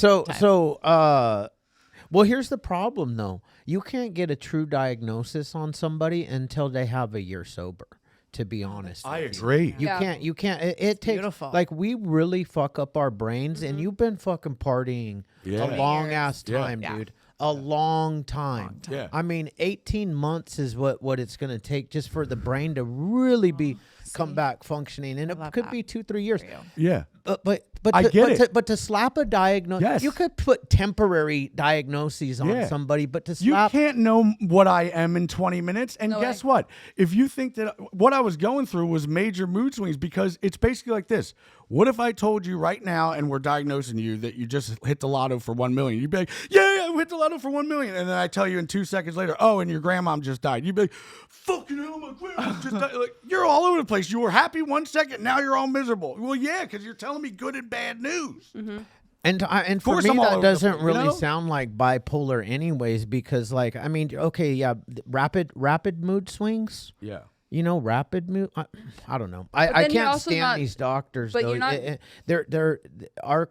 Speaker 3: Well, here's the problem, though. You can't get a true diagnosis on somebody until they have a year sober, to be honest.
Speaker 1: I agree.
Speaker 3: You can't. It takes,
Speaker 5: beautiful.
Speaker 3: like, we really fuck up our brains, and you've been fucking partying a long-ass time, dude. A long time.
Speaker 1: Yeah.
Speaker 3: I mean, 18 months is what it's going to take just for the brain to really come back functioning, and it could be 2-3 years.
Speaker 1: Yeah.
Speaker 3: But
Speaker 1: I get it.
Speaker 3: But to slap a diagnosis, you could put temporary diagnoses on somebody, but to slap,
Speaker 1: you can't know what I am in 20 minutes. And guess what? If you think that what I was going through was major mood swings, because it's basically like this. What if I told you right now, and we're diagnosing you, that you just hit the lotto for 1 million? You'd be like, yeah, I hit the lotto for 1 million. And then I tell you in 2 seconds later, oh, and your grandmom just died. You'd be like, fucking hell, my grandma just died. Like, you're all over the place. You were happy 1 second, now you're all miserable. Well, yeah, because you're telling me good and bad news.
Speaker 2: Mm-hmm.
Speaker 3: And for me, that doesn't really sound like bipolar anyways, because, like, I mean, okay, yeah, rapid mood swings.
Speaker 1: Yeah.
Speaker 3: You know, rapid mood. I don't know. I can't stand these doctors.
Speaker 2: But
Speaker 3: though.
Speaker 2: You're not,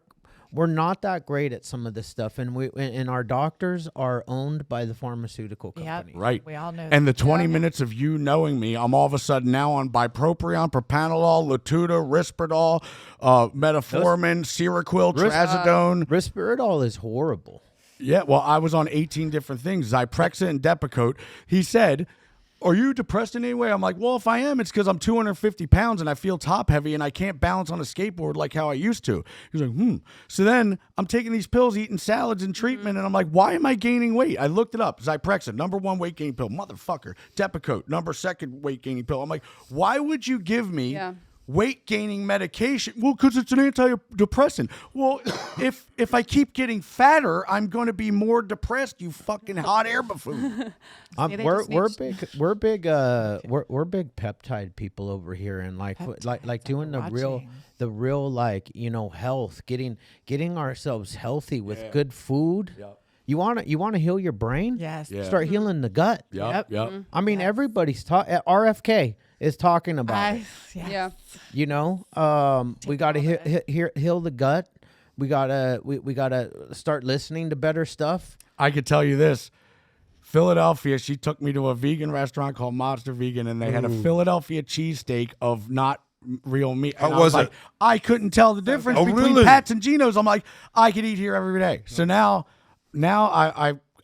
Speaker 3: we're not that great at some of this stuff, and our doctors are owned by the pharmaceutical company.
Speaker 5: Yep.
Speaker 1: Right.
Speaker 5: We all know.
Speaker 1: And the 20 minutes of you knowing me, I'm all of a sudden now on bupropion, propanolol, Latuda, Risperdal, metformin, Seroquel, Trazodone.
Speaker 3: Risperdal is horrible.
Speaker 1: Yeah, well, I was on 18 different things, Zyprexa and Depakote. He said, are you depressed in any way? I'm like, well, if I am, it's because I'm 250 pounds and I feel top heavy and I can't balance on a skateboard like how I used to. He's like, So then I'm taking these pills, eating salads and treatment, and I'm like, why am I gaining weight? I looked it up. Zyprexa, #1 weight gain pill. Motherfucker. Depakote, #2 weight gaining pill. I'm like, why would you give me weight gaining medication? Well, because it's an antidepressant. Well, if I keep getting fatter, I'm going to be more depressed, you fucking hot air buffoon.
Speaker 3: We're big peptide people over here, and like doing the real like, you know, health, getting ourselves healthy with good food. Yep. You want to heal your brain?
Speaker 5: Yes.
Speaker 3: Yeah. Start healing the gut.
Speaker 1: Yep.
Speaker 3: I mean, everybody's RFK is talking about it.
Speaker 2: Yeah.
Speaker 3: You know, we got to heal the gut. We gotta start listening to better stuff.
Speaker 1: I could tell you this. Philadelphia, she took me to a vegan restaurant called Monster Vegan, and they had a Philadelphia cheesesteak of not real meat.
Speaker 4: How was it?
Speaker 1: I couldn't tell the difference between Pat's and Geno's. I'm like, I could eat here every day. So now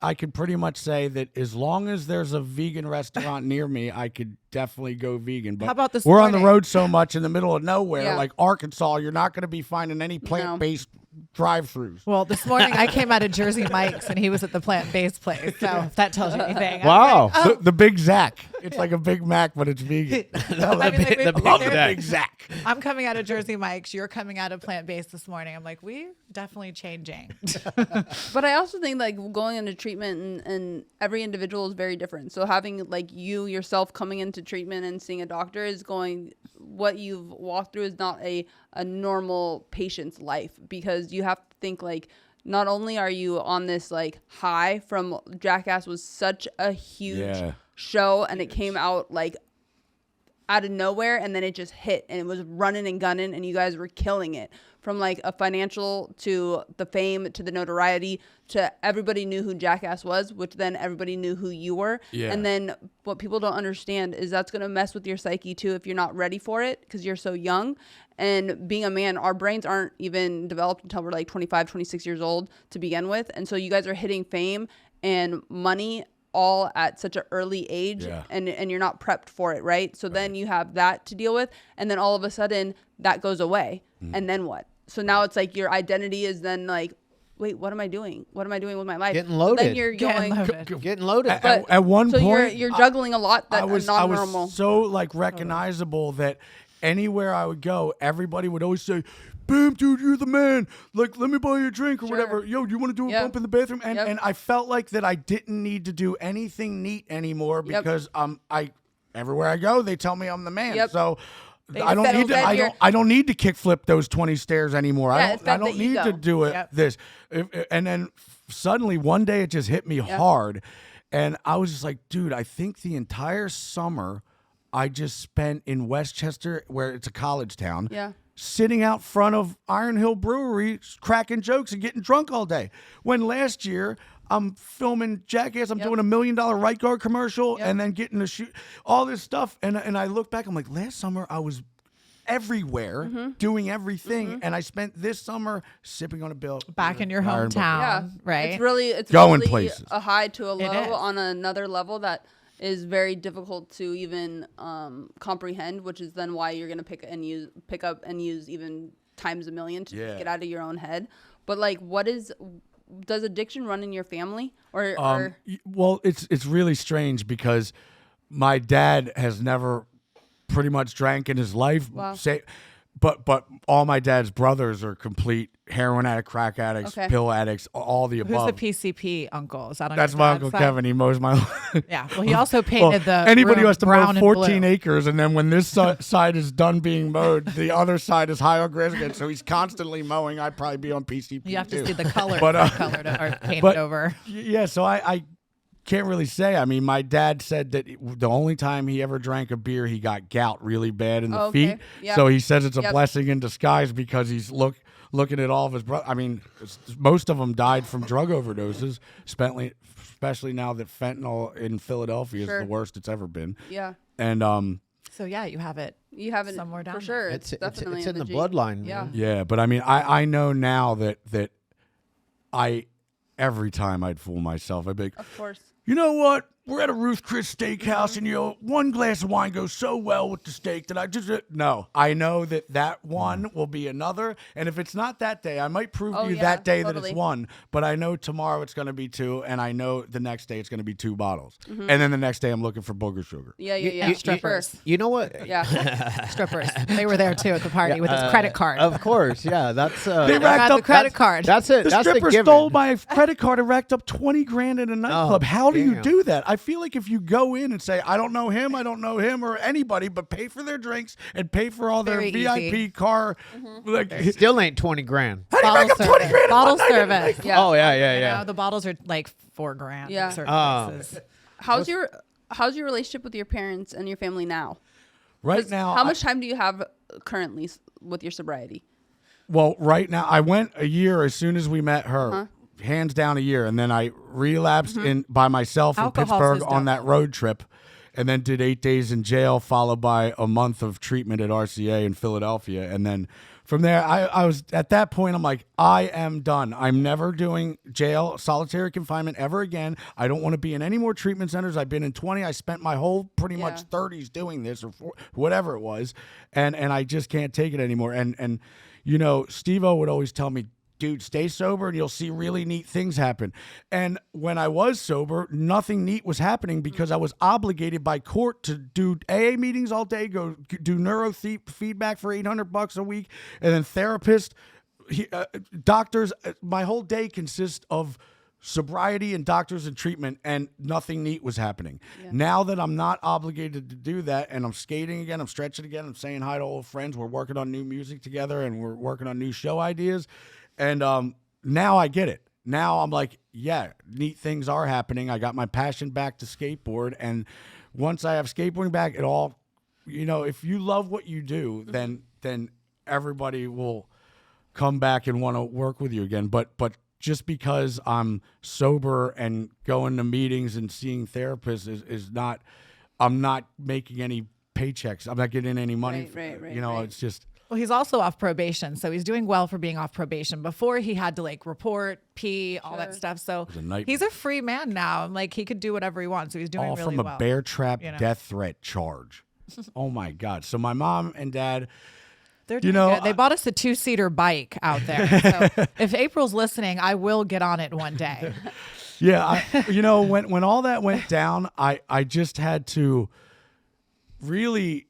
Speaker 1: I could pretty much say that as long as there's a vegan restaurant near me, I could definitely go vegan. But
Speaker 5: how about this
Speaker 1: we're on
Speaker 5: morning?
Speaker 1: the road so much in the middle of nowhere, like Arkansas, you're not going to be finding any plant-based drive-thrus.
Speaker 5: Well, this morning I came out of Jersey Mike's and he was at the plant-based place. So if that tells you anything.
Speaker 3: Wow.
Speaker 5: Like,
Speaker 1: The Big Zack. It's like a Big Mac, but it's vegan.
Speaker 5: the
Speaker 1: Big Zack.
Speaker 5: I'm coming out of Jersey Mike's. You're coming out of plant-based this morning. I'm like, we definitely changing.
Speaker 2: But I also think like going into treatment and every individual is very different. So having like you yourself coming into treatment and seeing a doctor is what you've walked through is not a normal patient's life, because you have to think like, not only are you on this like high from Jackass was such a huge show, and it came out like out of nowhere, and then it just hit and it was running and gunning, and you guys were killing it, from like a financial to the fame to the notoriety to everybody knew who Jackass was, which then everybody knew who you were. And then what people don't understand is that's going to mess with your psyche too if you're not ready for it, because you're so young. And being a man, our brains aren't even developed until we're like 25, 26 years old to begin with. And so you guys are hitting fame and money all at such an early age, and you're not prepped for it, right? So then you have that to deal with, and then all of a sudden that goes away. And then what? So now it's like your identity is then like, wait, what am I doing? What am I doing with my life?
Speaker 3: Getting loaded.
Speaker 2: Then you're going
Speaker 3: Getting loaded.
Speaker 1: At one point,
Speaker 2: you're juggling a lot that
Speaker 1: I was
Speaker 2: not normal.
Speaker 1: So like recognizable that anywhere I would go, everybody would always say, Bam, dude, you're the man. Like, let me buy you a drink or whatever. Yo, you want to do a bump in the bathroom? And I felt like that I didn't need to do anything neat anymore because everywhere I go, they tell me I'm the man. So I don't need to. I don't need to kickflip those 20 stairs anymore.
Speaker 2: Yeah,
Speaker 1: I don't need to do it.
Speaker 5: Yep.
Speaker 1: This, and then suddenly one day it just hit me hard, and I was just like, dude, I think the entire summer I just spent in Westchester, where it's a college town.
Speaker 2: Yeah.
Speaker 1: Sitting out front of Iron Hill Brewery, cracking jokes and getting drunk all day. When last year I'm filming Jackass, I'm doing $1 million right guard commercial, and then getting to shoot all this stuff. And I look back, I'm like, last summer I was everywhere doing everything, and I spent this summer sipping on a bill
Speaker 5: Back in your
Speaker 1: Iron Bar.
Speaker 5: hometown, right?
Speaker 2: It's
Speaker 1: Going
Speaker 2: really
Speaker 1: places.
Speaker 2: a high to a
Speaker 5: It
Speaker 2: low
Speaker 5: is.
Speaker 2: on another level that is very difficult to even comprehend, which is then why you're going to pick up and use even times a million to just get out of your own head. But like, does addiction run in your family or
Speaker 1: Well, it's really strange because my dad has never pretty much drank in his life.
Speaker 2: Wow.
Speaker 1: But all my dad's brothers are complete heroin addict, crack addicts, pill addicts, all the
Speaker 5: Who's
Speaker 1: above.
Speaker 5: the PCP uncle? Is that on
Speaker 1: That's
Speaker 5: your
Speaker 1: my
Speaker 5: dad's
Speaker 1: Uncle
Speaker 5: side?
Speaker 1: Kevin. He mows my
Speaker 5: Yeah. Well, he also painted the
Speaker 1: anybody
Speaker 5: room
Speaker 1: who has to mow
Speaker 5: brown and
Speaker 1: 14
Speaker 5: blue.
Speaker 1: acres, and then when this side is done being mowed, the other side is high on grass again. So he's constantly mowing. I'd probably be on PCP.
Speaker 5: You have to
Speaker 1: too.
Speaker 5: see the color,
Speaker 1: But,
Speaker 5: or painted
Speaker 1: but-
Speaker 5: over.
Speaker 1: Yeah, so I can't really say. I mean, my dad said that the only time he ever drank a beer, he got gout really bad in the
Speaker 2: okay.
Speaker 1: feet.
Speaker 2: Yep.
Speaker 1: So he says it's a
Speaker 2: Yep.
Speaker 1: blessing in disguise because he's looking at all of his brothers. I mean, most of them died from drug overdoses, especially now that fentanyl in Philadelphia is
Speaker 2: Sure.
Speaker 1: the worst it's ever been.
Speaker 2: yeah,
Speaker 1: And
Speaker 5: So yeah, you have it.
Speaker 2: you have it
Speaker 5: Somewhere down
Speaker 2: for
Speaker 5: there.
Speaker 2: sure.
Speaker 3: It's
Speaker 2: definitely
Speaker 3: in the
Speaker 2: gene.
Speaker 3: bloodline.
Speaker 2: Yeah.
Speaker 1: yeah, but I mean, I know now that I every time I'd fool myself, I'd be like,
Speaker 2: Of course.
Speaker 1: you know what? We're at a Ruth Chris Steakhouse, and one glass of wine goes so well with the steak that I just no. I know that one will be another, and if it's not that day, I might prove to you
Speaker 2: yeah,
Speaker 1: that day that
Speaker 2: totally.
Speaker 1: it's one. But I know tomorrow it's going to be two, and I know the next day it's going to be 2 bottles, and then the next day I'm looking for booger sugar.
Speaker 2: Yeah.
Speaker 5: strippers.
Speaker 3: You know what?
Speaker 2: Yeah.
Speaker 5: Strippers. They were there too at the party with his credit card.
Speaker 3: Of course, yeah. That's
Speaker 1: They
Speaker 5: Got
Speaker 1: racked
Speaker 5: the
Speaker 1: up
Speaker 5: credit card.
Speaker 3: That's it.
Speaker 1: The
Speaker 3: That's a
Speaker 1: stripper
Speaker 3: given.
Speaker 1: stole my credit card and racked up $20,000 in a nightclub. How do you
Speaker 3: damn.
Speaker 1: do that? I feel like if you go in and say, I don't know him, or anybody, but pay for their drinks and pay for all their
Speaker 5: Very
Speaker 1: VIP
Speaker 5: easy.
Speaker 1: car. Like,
Speaker 3: Still ain't 20 grand.
Speaker 1: how do you
Speaker 5: Bottle
Speaker 1: rack up 20
Speaker 5: service.
Speaker 1: grand in
Speaker 5: Bottle
Speaker 1: one night?
Speaker 5: service.
Speaker 2: Yeah.
Speaker 3: Oh yeah,
Speaker 5: You
Speaker 3: yeah.
Speaker 5: know, the bottles are like $4,000.
Speaker 2: Yeah.
Speaker 5: at certain places.
Speaker 2: How's your relationship with your parents and your family now?
Speaker 1: Right now,
Speaker 2: How much time do you have currently with your sobriety?
Speaker 1: well, right now, I went a year as soon as we met her. Hands down a year, and then I relapsed in by myself in
Speaker 5: Alcohol's
Speaker 1: Pittsburgh
Speaker 5: his
Speaker 1: on that
Speaker 5: downfall.
Speaker 1: road trip, and then did 8 days in jail, followed by a month of treatment at RCA in Philadelphia, and then from there, I was at that point. I'm like, I am done. I'm never doing jail, solitary confinement ever again. I don't want to be in any more treatment centers. I've been in 20. I spent my whole pretty much 30s doing this or whatever it was, and I just can't take it anymore. And Steve-O would always tell me, dude, stay sober and you'll see really neat things happen. And when I was sober, nothing neat was happening because I was obligated by court to do AA meetings all day, go do neurofeedback for $800 a week, and then therapists, doctors. My whole day consists of sobriety and doctors and treatment, and nothing neat was happening. Now that I'm not obligated to do that and I'm skating again, I'm stretching again, I'm saying hi to old friends, we're working on new music together and we're working on new show ideas. And now I get it. Now I'm like, yeah, neat things are happening. I got my passion back to skateboard. And once I have skateboarding back, it all, if you love what you do, then everybody will come back and want to work with you again. But just because I'm sober and going to meetings and seeing therapists is not, I'm not making any paychecks. I'm not getting any money.
Speaker 2: Right,
Speaker 1: It's just.
Speaker 5: Well, he's also off probation, so he's doing well for being off probation. Before he had to report, pee, all that stuff. So
Speaker 1: a nightmare.
Speaker 5: he's a free man now. Like he could do whatever he wants. So he's doing
Speaker 1: all
Speaker 5: really
Speaker 1: from a
Speaker 5: well.
Speaker 1: bear trap death threat charge. Oh my God. So my mom and dad,
Speaker 5: They're doing good. They bought us a 2-seater bike out there. So if April's listening, I will get on it one day.
Speaker 1: yeah, when all that went down, I just had to really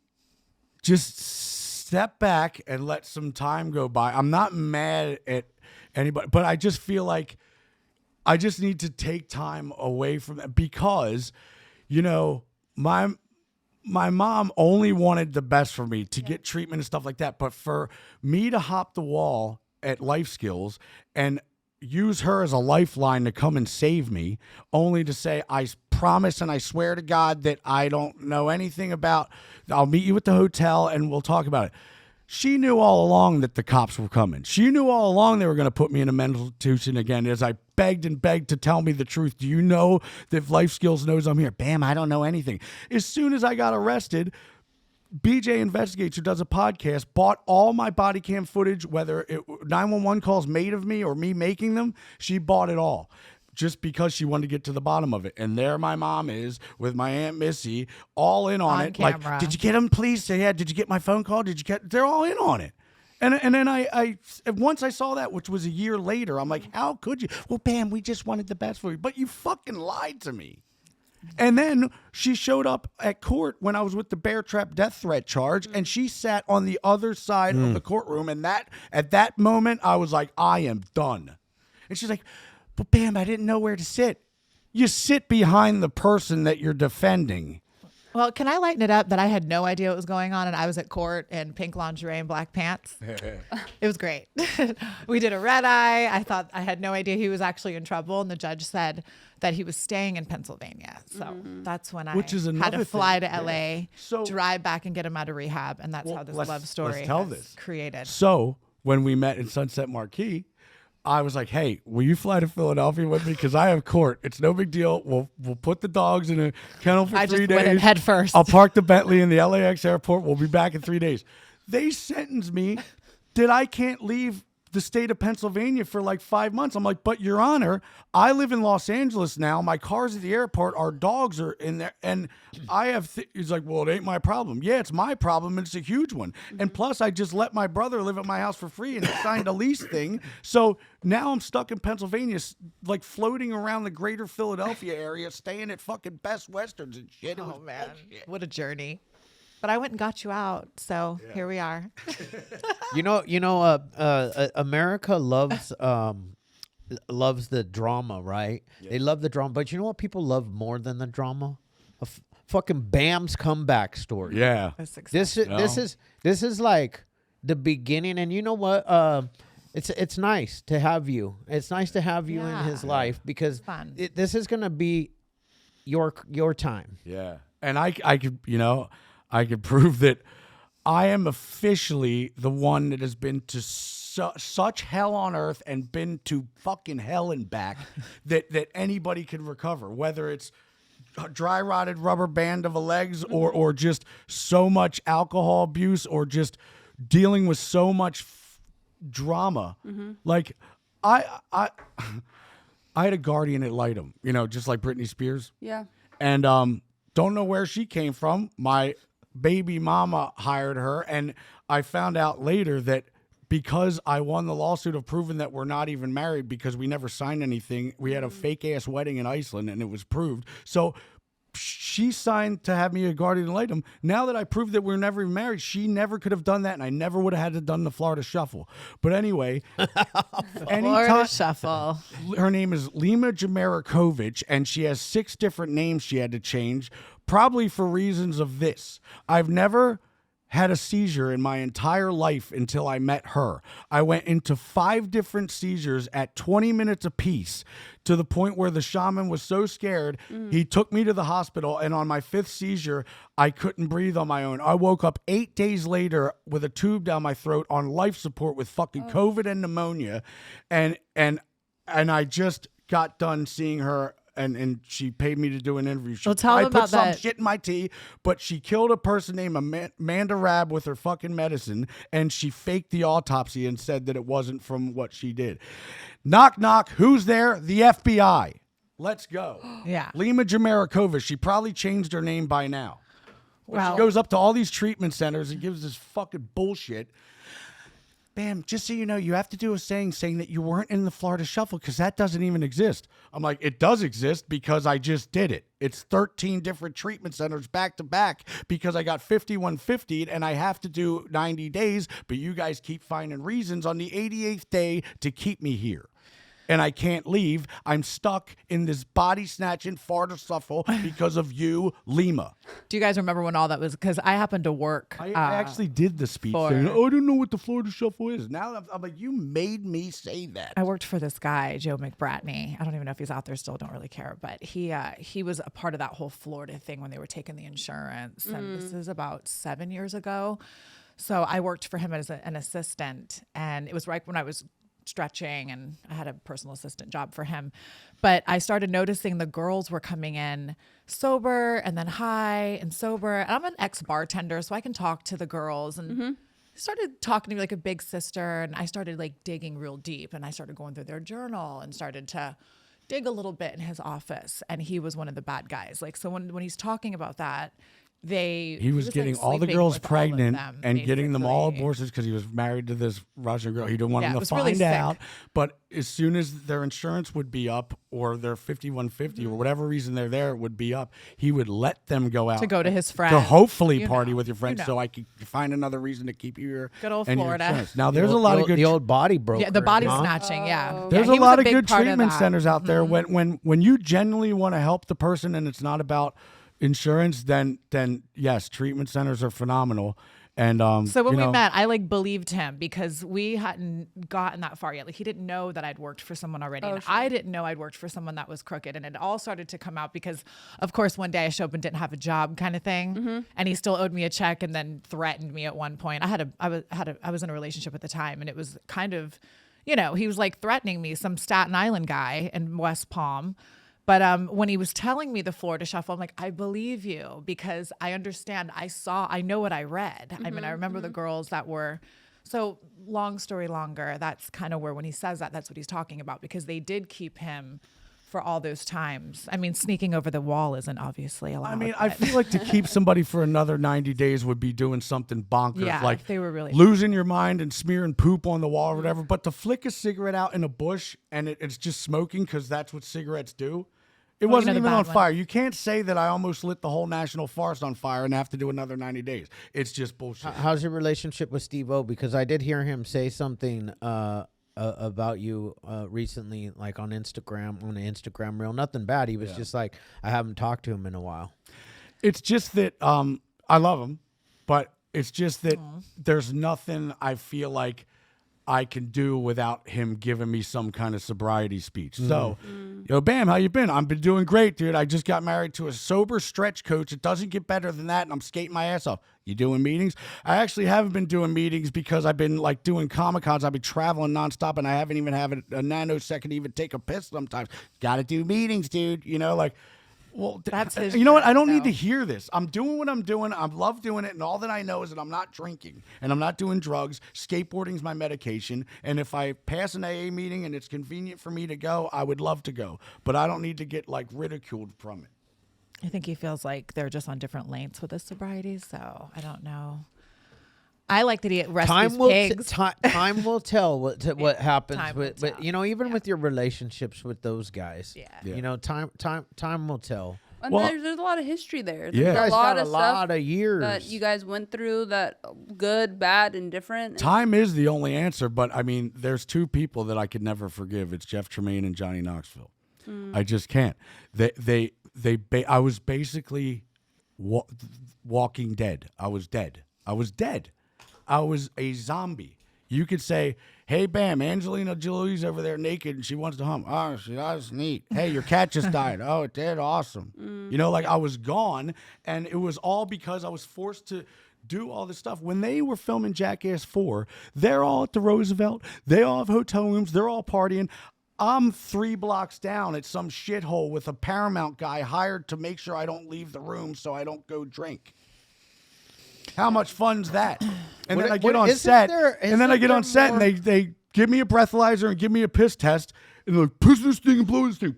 Speaker 1: just step back and let some time go by. I'm not mad at anybody, but I just feel like I just need to take time away from that because, my my mom only wanted the best for me to get treatment and stuff like that. But for me to hop the wall at Life Skills and use her as a lifeline to come and save me, only to say, I promise and I swear to God that I don't know anything about, I'll meet you at the hotel and we'll talk about it. She knew all along that the cops were coming. She knew all along they were going to put me in a mental institution again as I begged and begged to tell me the truth. Do you know that Life Skills knows I'm here? Bam, I don't know anything. As soon as I got arrested, BJ Investigates, who does a podcast, bought all my body cam footage, whether 911 calls made of me or me making them. She bought it all just because she wanted to get to the bottom of it. And there my mom is with my Aunt Missy, all in on it.
Speaker 5: Camera.
Speaker 1: Like, did you get him, please? Say, yeah. Did you get my phone call? Did you get? They're all in on it. And then I once I saw that, which was a year later, I'm like, how could you? Well, Bam, we just wanted the best for you, but you fucking lied to me. And then she showed up at court when I was with the bear trap death threat charge, and she sat on the other side of the courtroom. And at that moment, I was like, I am done. And she's like, but Bam, I didn't know where to sit. You sit behind the person that you're defending.
Speaker 5: Well, can I lighten it up that I had no idea what was going on and I was at court in pink lingerie and black pants? It was great. We did a red eye. I thought I had no idea he was actually in trouble. And the judge said that he was staying in Pennsylvania. So that's when I had to fly to LA, drive back and get him out of rehab. And that's how this love story was created.
Speaker 1: So when we met in Sunset Marquee, I was like, hey, will you fly to Philadelphia with me? Because I have court. It's no big deal. We'll put the dogs in a kennel for 3 days.
Speaker 5: I just went in head first.
Speaker 1: I'll park the Bentley in the LAX airport. We'll be back in 3 days. They sentenced me that I can't leave the state of Pennsylvania for like 5 months. I'm like, but Your Honor, I live in Los Angeles now. My car's at the airport. Our dogs are in there. And I have, he's like, well, it ain't my problem. Yeah, it's my problem. And it's a huge one. And plus, I just let my brother live at my house for free and signed a lease thing. So now I'm stuck in Pennsylvania, like floating around the greater Philadelphia area, staying at fucking Best Westerns and shit.
Speaker 5: Oh, man. What a journey. But I went and got you out, so here we are.
Speaker 3: America loves the drama, right? Yeah. They love the drama, but you know what people love more than the drama? Fucking Bam's comeback story.
Speaker 1: Yeah,
Speaker 3: this is like the beginning, and you know what? It's nice to have you. It's nice to have you in his life because this is gonna be your time.
Speaker 1: Yeah, and I could I could prove that I am officially the one that has been to such hell on earth and been to fucking hell and back that anybody can recover, whether it's a dry rotted rubber band of a legs or just so much alcohol abuse or just dealing with so much drama. Like I had a guardian ad litem, just like Britney Spears.
Speaker 2: Yeah.
Speaker 1: And don't know where she came from. My baby mama hired her, and I found out later that because I won the lawsuit of proving that we're not even married because we never signed anything, we had a fake ass wedding in Iceland and it was proved. So she signed to have me a guardian ad litem. Now that I proved that we're never even married, she never could have done that, and I never would have had to done the Florida Shuffle. But anyway,
Speaker 5: Florida Shuffle.
Speaker 1: Her name is Lima Jamarakovich, and she has 6 different names she had to change, probably for reasons of this. I've never had a seizure in my entire life until I met her. I went into 5 different seizures at 20 minutes apiece, to the point where the shaman was so scared, he took me to the hospital, and on my 5th seizure, I couldn't breathe on my own. I woke up 8 days later with a tube down my throat on life support with fucking COVID and pneumonia, and I just got done seeing her. And she paid me to do an interview.
Speaker 5: Tell them about that.
Speaker 1: I put some shit in my tea, but she killed a person named Amanda Rabb with her fucking medicine, and she faked the autopsy and said that it wasn't from what she did. Knock, knock. Who's there? The FBI. Let's go.
Speaker 5: Yeah.
Speaker 1: Lima Jamarakovich. She probably changed her name by now.
Speaker 5: Wow.
Speaker 1: She goes up to all these treatment centers and gives this fucking bullshit. Bam, just so you know, you have to do a saying that you weren't in the Florida Shuffle because that doesn't even exist. I'm like, it does exist because I just did it. It's 13 different treatment centers back to back because I got 5150'd and I have to do 90 days, but you guys keep finding reasons on the 88th day to keep me here. and I can't leave. I'm stuck in this body snatching Florida shuffle because of you, Lima.
Speaker 5: Do you guys remember when all that was? Because I happened to work.
Speaker 1: I actually did the speech
Speaker 5: for-
Speaker 1: saying, "Oh, I don't know what the Florida shuffle is." Now I'm like, you made me say that.
Speaker 5: I worked for this guy, Joe McBratney. I don't even know if he's out there still. Don't really care. But he was a part of that whole Florida thing when they were taking the insurance. And this is about 7 years ago. So I worked for him as an assistant. And it was right when I was stretching, and I had a personal assistant job for him. But I started noticing the girls were coming in sober and then high and sober. And I'm an ex-bartender, so I can talk to the girls. And started talking to me like a big sister, and I started like digging real deep, and I started going through their journal and started to dig a little bit in his office. And he was one of the bad guys. Like, so when he's talking about that, he
Speaker 1: was getting
Speaker 5: like
Speaker 1: all the
Speaker 5: sleeping
Speaker 1: girls
Speaker 5: with all of
Speaker 1: pregnant
Speaker 5: them,
Speaker 1: and getting them all
Speaker 5: basically.
Speaker 1: abortions because he was married to this Russian girl. He didn't want
Speaker 5: Yeah,
Speaker 1: them
Speaker 5: it
Speaker 1: to
Speaker 5: was really
Speaker 1: find out.
Speaker 5: sick.
Speaker 1: But as soon as their insurance would be up, or their 5150 or whatever reason they're there would be up, he would let them go out
Speaker 5: To go to his friends.
Speaker 1: to hopefully
Speaker 5: You
Speaker 1: party
Speaker 5: know,
Speaker 1: with your friends,
Speaker 5: you
Speaker 1: so
Speaker 5: know.
Speaker 1: I could find another reason to keep you here.
Speaker 5: Good old
Speaker 1: and your
Speaker 5: Florida.
Speaker 1: insurance. Now there's a lot of good.
Speaker 3: the old body broker.
Speaker 5: Yeah, the body
Speaker 3: huh?
Speaker 5: snatching. Yeah,
Speaker 1: There's
Speaker 5: Yeah,
Speaker 1: a
Speaker 5: he was
Speaker 1: lot of
Speaker 5: big
Speaker 1: good
Speaker 5: part
Speaker 1: treatment
Speaker 5: that.
Speaker 1: centers out there. When you genuinely want to help the person and it's not about insurance, then yes, treatment centers are phenomenal. And
Speaker 5: So when
Speaker 1: you know,
Speaker 5: we met, I like believed him because we hadn't gotten that far yet. Like, he didn't know that I'd worked for someone already, and I didn't know I'd worked for someone that was crooked. And it all started to come out because, of course, one day I showed up and didn't have a job, kind of thing, and he still owed me a check, and then threatened me at one point. I was in a relationship at the time, and it was kind of, you know, he was like threatening me, some Staten Island guy in West Palm. But when he was telling me the Florida Shuffle, I'm like, I believe you because I understand. I know what I read. I mean, I remember the girls that were. So long story longer, that's kind of where when he says that, that's what he's talking about because they did keep him for all those times. I mean, sneaking over the wall isn't obviously allowed.
Speaker 1: I mean, I feel like to keep somebody for another 90 days would be doing something bonkers,
Speaker 5: Yeah,
Speaker 1: like
Speaker 5: they were really-
Speaker 1: losing your mind and smearing poop on the wall or whatever. But to flick a cigarette out in a bush and it's just smoking because that's what cigarettes do. It
Speaker 5: Well, you
Speaker 1: wasn't
Speaker 5: know the
Speaker 1: even
Speaker 5: bad
Speaker 1: on
Speaker 5: one.
Speaker 1: fire. You can't say that I almost lit the whole national forest on fire and have to do another 90 days. It's just bullshit.
Speaker 3: How's your relationship with Steve-O? Because I did hear him say something about you recently, like on an Instagram reel. Nothing bad. He was just like, I haven't talked to him in a while.
Speaker 1: It's just that I love him, but it's just that there's nothing I feel like I can do without him giving me some kind of sobriety speech. So, yo, Bam, how you been? I've been doing great, dude. I just got married to a sober stretch coach. It doesn't get better than that, and I'm skating my ass off. You doing meetings? I actually haven't been doing meetings because I've been like doing Comic-Cons. I've been traveling nonstop, and I haven't even had a nanosecond to even take a piss sometimes. Got to do meetings, dude. You know, like... Well,
Speaker 5: That's his
Speaker 1: you know what? I don't
Speaker 5: journey,
Speaker 1: need to
Speaker 5: though.
Speaker 1: hear this. I'm doing what I'm doing. I love doing it. And all that I know is that I'm not drinking and I'm not doing drugs. Skateboarding's my medication. And if I pass an AA meeting and it's convenient for me to go, I would love to go. But I don't need to get like ridiculed from it.
Speaker 5: I think he feels like they're just on different lengths with his sobriety. So I don't know. I like that he rescues pigs.
Speaker 3: Time will tell what happens
Speaker 5: time will
Speaker 3: with,
Speaker 5: tell.
Speaker 3: but you know, even with your relationships with those guys,
Speaker 5: Yeah.
Speaker 3: you know, time will tell.
Speaker 2: And
Speaker 1: Well-
Speaker 2: there's a lot of history there. There's
Speaker 1: Yeah.
Speaker 3: You
Speaker 2: a
Speaker 3: guys
Speaker 2: lot
Speaker 3: got
Speaker 2: of
Speaker 3: a
Speaker 2: stuff
Speaker 3: lot of years
Speaker 2: that you guys went through, that good, bad, and different.
Speaker 1: Time is the only answer. But I mean, there's two people that I could never forgive. It's Jeff Tremaine and Johnny Knoxville. I just can't. I was basically walking dead. I was dead. I was a zombie. You could say, hey, Bam, Angelina Jolie's over there naked and she wants to hump. Oh, that's neat. Hey, your cat just died. Oh, it did? Awesome. You know, like I was gone, and it was all because I was forced to do all this stuff. When they were filming Jackass 4, they're all at the Roosevelt. They all have hotel rooms. They're all partying. I'm 3 blocks down at some shithole with a Paramount guy hired to make sure I don't leave the room so I don't go drink. How much fun's that? And then I get on set, and they give me a breathalyzer and give me a piss test, and they're like, piss this thing and blow this thing.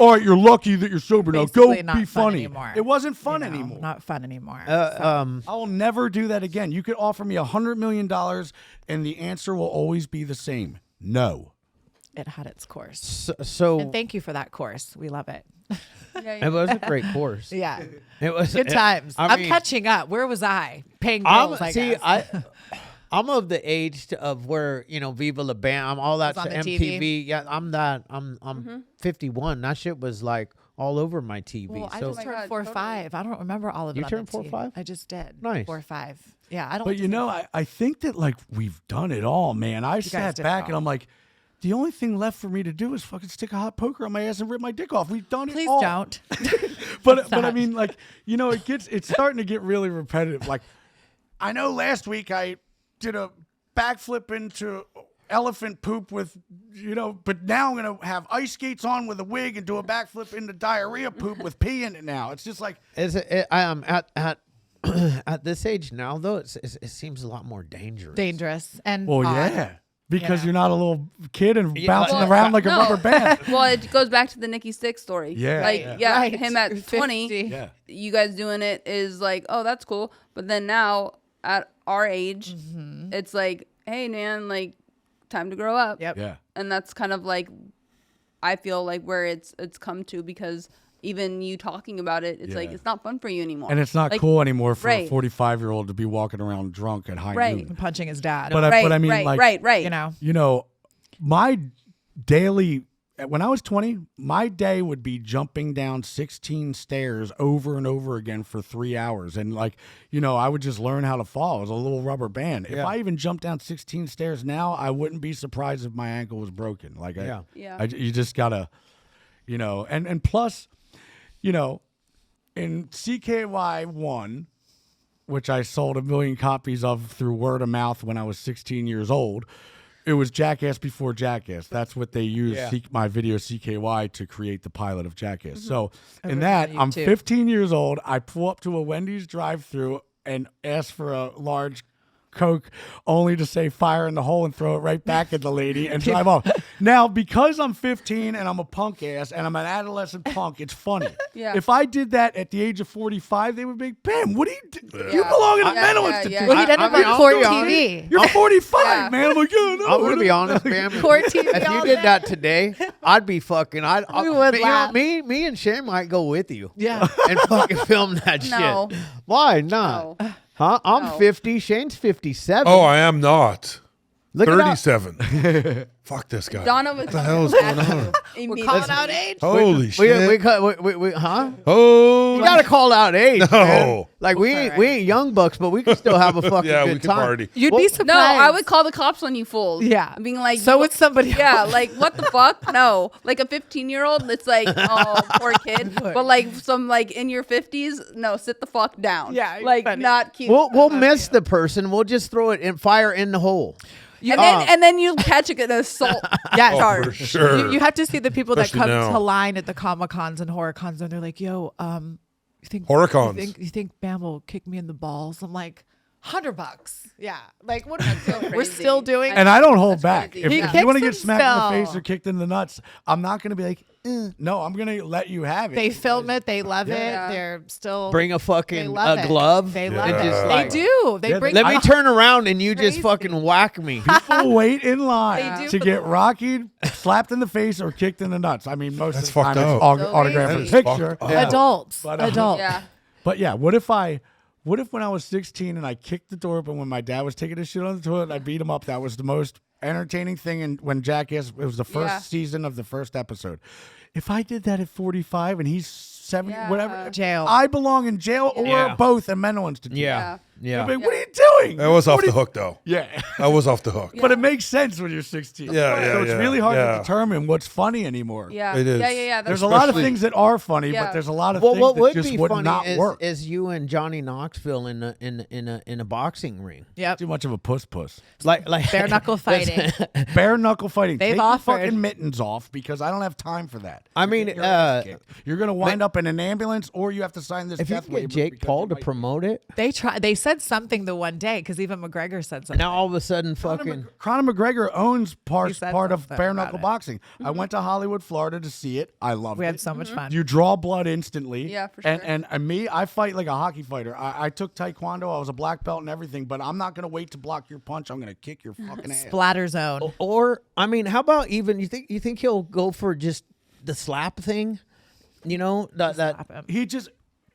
Speaker 1: All right, you're lucky that you're sober now. Go
Speaker 5: Basically not
Speaker 1: be
Speaker 5: fun
Speaker 1: funny.
Speaker 5: anymore.
Speaker 1: It wasn't fun
Speaker 5: You know,
Speaker 1: anymore.
Speaker 5: Not fun anymore.
Speaker 1: I will never do that again. You could offer me $100 million, and the answer will always be the same: no.
Speaker 5: It had its course.
Speaker 3: So
Speaker 5: And thank you for that course. We love it.
Speaker 3: it was a great course.
Speaker 5: Yeah.
Speaker 3: It was
Speaker 5: Good times.
Speaker 3: I
Speaker 5: I'm
Speaker 3: mean,
Speaker 5: catching up. Where was I? Paying bills, I guess.
Speaker 3: I'm of the age of where, Viva La Bam, all that
Speaker 5: on the
Speaker 3: MTV.
Speaker 5: TV.
Speaker 3: Yeah, I'm that. I'm 51. That shit was like all over my TV.
Speaker 5: Well, I
Speaker 3: so
Speaker 5: just turned
Speaker 2: God,
Speaker 5: 4 or
Speaker 2: totally.
Speaker 5: 5. I don't remember all of it.
Speaker 3: You
Speaker 5: on
Speaker 3: turned
Speaker 5: MTV.
Speaker 3: 4 or 5?
Speaker 5: I just did.
Speaker 3: Nice.
Speaker 5: 4 or 5. Yeah, I don't.
Speaker 1: But I think that like we've done it all, man. I sat
Speaker 5: did it
Speaker 1: back
Speaker 5: all.
Speaker 1: and I'm like, the only thing left for me to do is fucking stick a hot poker on my ass and rip my dick off. We've done
Speaker 5: Please
Speaker 1: it all.
Speaker 5: don't.
Speaker 1: But I mean, like, it's starting to get really repetitive. Like, I know last week I did a backflip into elephant poop with, but now I'm gonna have ice skates on with a wig and do a backflip into diarrhea poop with pee in it. Now it's just like,
Speaker 3: at this age now though, it seems a lot more dangerous.
Speaker 5: Dangerous and
Speaker 1: well,
Speaker 5: odd.
Speaker 1: yeah, because
Speaker 5: Yeah.
Speaker 1: you're not a little kid and
Speaker 3: Yeah,
Speaker 1: bouncing
Speaker 3: well,
Speaker 1: around like a
Speaker 2: no.
Speaker 1: rubber band.
Speaker 2: Well, it goes back to the Nikki Sixx story.
Speaker 1: Yeah.
Speaker 2: Like,
Speaker 1: Yeah.
Speaker 2: yeah,
Speaker 5: Right.
Speaker 2: him at
Speaker 5: You're
Speaker 2: 20,
Speaker 5: 50.
Speaker 1: Yeah.
Speaker 2: you guys doing it is like, oh, that's cool. But then now at our age, it's like, hey, man, like, time to grow up.
Speaker 5: Yep.
Speaker 1: Yeah.
Speaker 2: And that's kind of like, I feel like where it's come to, because even you talking about it, it's like,
Speaker 1: Yeah.
Speaker 2: it's not fun for you anymore.
Speaker 1: And it's not
Speaker 2: Like,
Speaker 1: cool anymore for a
Speaker 2: right.
Speaker 1: 45-year-old to be walking around drunk at high
Speaker 2: Right.
Speaker 1: noon.
Speaker 5: Punching his dad.
Speaker 1: But I mean,
Speaker 2: right,
Speaker 1: like,
Speaker 2: right.
Speaker 5: you know.
Speaker 1: My daily, when I was 20, my day would be jumping down 16 stairs over and over again for 3 hours. And like, I would just learn how to fall. It was a little rubber band. If
Speaker 3: Yeah.
Speaker 1: I even jumped down 16 stairs now, I wouldn't be surprised if my ankle was broken. Like,
Speaker 3: Yeah.
Speaker 2: Yeah.
Speaker 1: you just gotta, and plus, in CKY 1, which I sold 1 million copies of through word of mouth when I was 16 years old, it was Jackass before Jackass. That's what they used my video CKY to create the pilot of Jackass. So in that, I'm 15 years old. I pull up to a Wendy's drive-thru and ask for a large Coke, only to say fire in the hole and throw it right back at the lady and drive off. Now, because I'm 15 and I'm a punk ass and I'm an adolescent punk, it's funny.
Speaker 2: Yeah.
Speaker 1: If I did that at the age of 45, they would be, Bam, what do you do? You belong in a mental institute.
Speaker 5: Well, he'd end up on court
Speaker 3: I'll be
Speaker 5: TV.
Speaker 1: You're 45,
Speaker 2: Yeah.
Speaker 1: man. I'm like, yeah, no.
Speaker 3: I'm gonna be honest, Bam.
Speaker 5: Court TV
Speaker 3: If you
Speaker 5: all
Speaker 3: did
Speaker 5: day.
Speaker 3: that today, I'd be fucking.
Speaker 5: We would laugh.
Speaker 3: Me and Shane might go with you.
Speaker 5: Yeah.
Speaker 3: And fucking film that
Speaker 2: No.
Speaker 3: shit. Why not?
Speaker 2: No.
Speaker 3: Huh? I'm
Speaker 2: No.
Speaker 3: 50. Shane's 57.
Speaker 4: Oh, I am not.
Speaker 3: Look it up.
Speaker 4: 37. Fuck this guy.
Speaker 2: Donna was
Speaker 4: What the hell is going on?
Speaker 5: We're calling out age.
Speaker 4: Holy shit.
Speaker 3: Huh?
Speaker 4: Oh,
Speaker 3: You gotta call out age.
Speaker 4: No.
Speaker 3: Man. Like we ain't young bucks, but we can still have a fucking
Speaker 4: yeah,
Speaker 3: good
Speaker 4: we can
Speaker 3: time.
Speaker 4: party.
Speaker 5: You'd
Speaker 3: Well,
Speaker 5: be surprised.
Speaker 2: No, I would call the cops on you fools.
Speaker 5: Yeah.
Speaker 2: Being like,
Speaker 5: So would somebody
Speaker 2: Yeah,
Speaker 5: else.
Speaker 2: like, what the fuck? No. Like a 15-year-old, it's like, oh, poor kid. But like some like in your 50s, no, sit the fuck down.
Speaker 5: Yeah, you're
Speaker 2: Like
Speaker 5: funny.
Speaker 2: not cute.
Speaker 3: We'll miss the person. We'll just throw it in fire in the hole.
Speaker 2: And then you catch an assault
Speaker 5: Yes.
Speaker 2: charge.
Speaker 4: For sure.
Speaker 5: You have to see the people
Speaker 4: Especially
Speaker 5: that come
Speaker 4: now.
Speaker 5: to line at the Comic Cons and Horror Cons, and they're like, "Yo, you think
Speaker 4: Horror-cons.
Speaker 5: You think Bam will kick me in the balls?" I'm like, $100. Yeah, like what are we doing? We're
Speaker 2: crazy.
Speaker 5: still doing.
Speaker 1: And I don't hold
Speaker 2: That's
Speaker 1: back.
Speaker 2: crazy.
Speaker 1: If,
Speaker 2: He
Speaker 1: if you want to
Speaker 5: kicks
Speaker 1: get smacked in the
Speaker 5: himself.
Speaker 1: face or kicked in the nuts, I'm not going to be like, no, I'm going to let you have it.
Speaker 5: They film it. They love
Speaker 2: Yeah.
Speaker 5: it. They're still
Speaker 3: Bring a
Speaker 5: They
Speaker 3: fucking
Speaker 5: love it.
Speaker 3: glove.
Speaker 5: They
Speaker 4: Yeah.
Speaker 5: love
Speaker 4: And
Speaker 5: it.
Speaker 4: just
Speaker 5: They
Speaker 3: like-
Speaker 5: do. They
Speaker 1: Yeah,
Speaker 5: bring.
Speaker 3: Let me turn around and you just
Speaker 5: Crazy.
Speaker 3: fucking whack me.
Speaker 1: People wait in line
Speaker 2: They do
Speaker 1: to
Speaker 2: for
Speaker 1: get
Speaker 2: the-
Speaker 1: rockied, slapped in the face, or kicked in the nuts. I mean, most
Speaker 4: That's
Speaker 1: of the time
Speaker 4: fucked
Speaker 1: it's
Speaker 4: up.
Speaker 2: So
Speaker 1: autograph
Speaker 2: crazy.
Speaker 1: a
Speaker 4: That is
Speaker 1: picture.
Speaker 4: fucked up.
Speaker 3: Yeah.
Speaker 5: Adults.
Speaker 1: But,
Speaker 5: Adults.
Speaker 2: Yeah.
Speaker 1: But yeah, what if when I was 16 and I kicked the door open when my dad was taking his shit on the toilet and I beat him up? That was the most entertaining thing. And when Jackass, it was the first
Speaker 2: Yeah.
Speaker 1: season of the first episode. If I did that at 45 and he's 70,
Speaker 2: Yeah.
Speaker 1: whatever,
Speaker 5: Jail.
Speaker 1: I belong in jail or
Speaker 3: Yeah.
Speaker 1: both a mental institute.
Speaker 3: Yeah. Yeah.
Speaker 1: But what are you doing?
Speaker 4: That was off
Speaker 1: What are
Speaker 4: the
Speaker 1: you-
Speaker 4: hook, though.
Speaker 1: Yeah.
Speaker 4: That was off the hook.
Speaker 1: But it makes sense when you're 16.
Speaker 4: Yeah, yeah,
Speaker 1: So it's
Speaker 4: yeah,
Speaker 1: really hard
Speaker 4: yeah.
Speaker 1: to determine what's funny anymore.
Speaker 2: Yeah.
Speaker 4: It is.
Speaker 2: Yeah. That's
Speaker 1: There's a lot of
Speaker 4: Especially-
Speaker 1: things that are funny,
Speaker 2: Yeah.
Speaker 1: but there's a lot of
Speaker 3: Well,
Speaker 1: things
Speaker 3: what
Speaker 1: that
Speaker 3: would
Speaker 1: just
Speaker 3: be
Speaker 1: would
Speaker 3: funny
Speaker 1: not work.
Speaker 3: is you and Johnny Knoxville in a boxing ring.
Speaker 5: Yep.
Speaker 1: Too much of a puss.
Speaker 3: Like
Speaker 5: Bare knuckle fighting.
Speaker 1: Bare knuckle fighting.
Speaker 5: They've
Speaker 1: Take your
Speaker 5: offered.
Speaker 1: fucking mittens off because I don't have time for that.
Speaker 3: I mean,
Speaker 1: Get your ass kicked. You're gonna wind up in an ambulance, or you have to sign this
Speaker 3: if you
Speaker 1: death
Speaker 3: could
Speaker 1: waiver.
Speaker 3: get Jake
Speaker 1: because
Speaker 3: Paul
Speaker 1: you
Speaker 3: to
Speaker 1: might-
Speaker 3: promote it,
Speaker 5: They said something the one day because even McGregor said something.
Speaker 3: now all of a sudden fucking
Speaker 1: Conor McGregor owns part
Speaker 5: said
Speaker 1: of
Speaker 5: something
Speaker 1: bare
Speaker 5: about
Speaker 1: knuckle
Speaker 5: it.
Speaker 1: boxing. I went to Hollywood, Florida to see it. I loved
Speaker 5: we
Speaker 1: it.
Speaker 5: had so much fun.
Speaker 1: You draw blood instantly.
Speaker 2: Yeah, for
Speaker 1: and,
Speaker 2: sure.
Speaker 1: and me, I fight like a hockey fighter. I took Taekwondo. I was a black belt and everything, but I'm not going to wait to block your punch. I'm going to kick your fucking ass.
Speaker 5: Splatter zone.
Speaker 3: or I mean, how about even you think he'll go for just the slap thing? You know that
Speaker 5: Slap him.
Speaker 1: He just,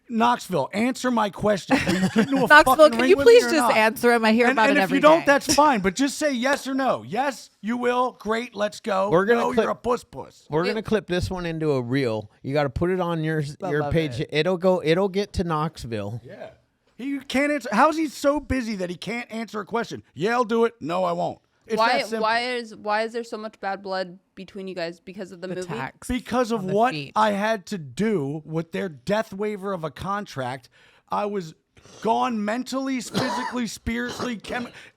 Speaker 1: Knoxville, answer my question. Will you get into a
Speaker 5: Knoxville,
Speaker 1: fucking
Speaker 5: can
Speaker 1: ring
Speaker 5: you
Speaker 1: with me
Speaker 5: please
Speaker 1: or
Speaker 5: just
Speaker 1: not?
Speaker 5: answer him? I hear about
Speaker 1: And
Speaker 5: it
Speaker 1: if
Speaker 5: every
Speaker 1: you don't,
Speaker 5: day.
Speaker 1: that's fine. But just say yes or no. Yes, you will. Great, let's go.
Speaker 3: We're gonna
Speaker 1: no,
Speaker 3: clip-
Speaker 1: you're a puss.
Speaker 3: We're gonna clip this one into a reel. You got to put it on your
Speaker 5: love
Speaker 3: page.
Speaker 5: it.
Speaker 3: It'll get to Knoxville.
Speaker 1: Yeah. He can't answer. How's he so busy that he can't answer a question? Yeah, I'll do it. No, I won't. It's that simple.
Speaker 2: Why is there so much bad blood between you guys because of the movie?
Speaker 5: Tax
Speaker 1: Because of
Speaker 5: on the
Speaker 1: what
Speaker 5: feet.
Speaker 1: I had to do with their death waiver of a contract. I was gone mentally, physically, spiritually,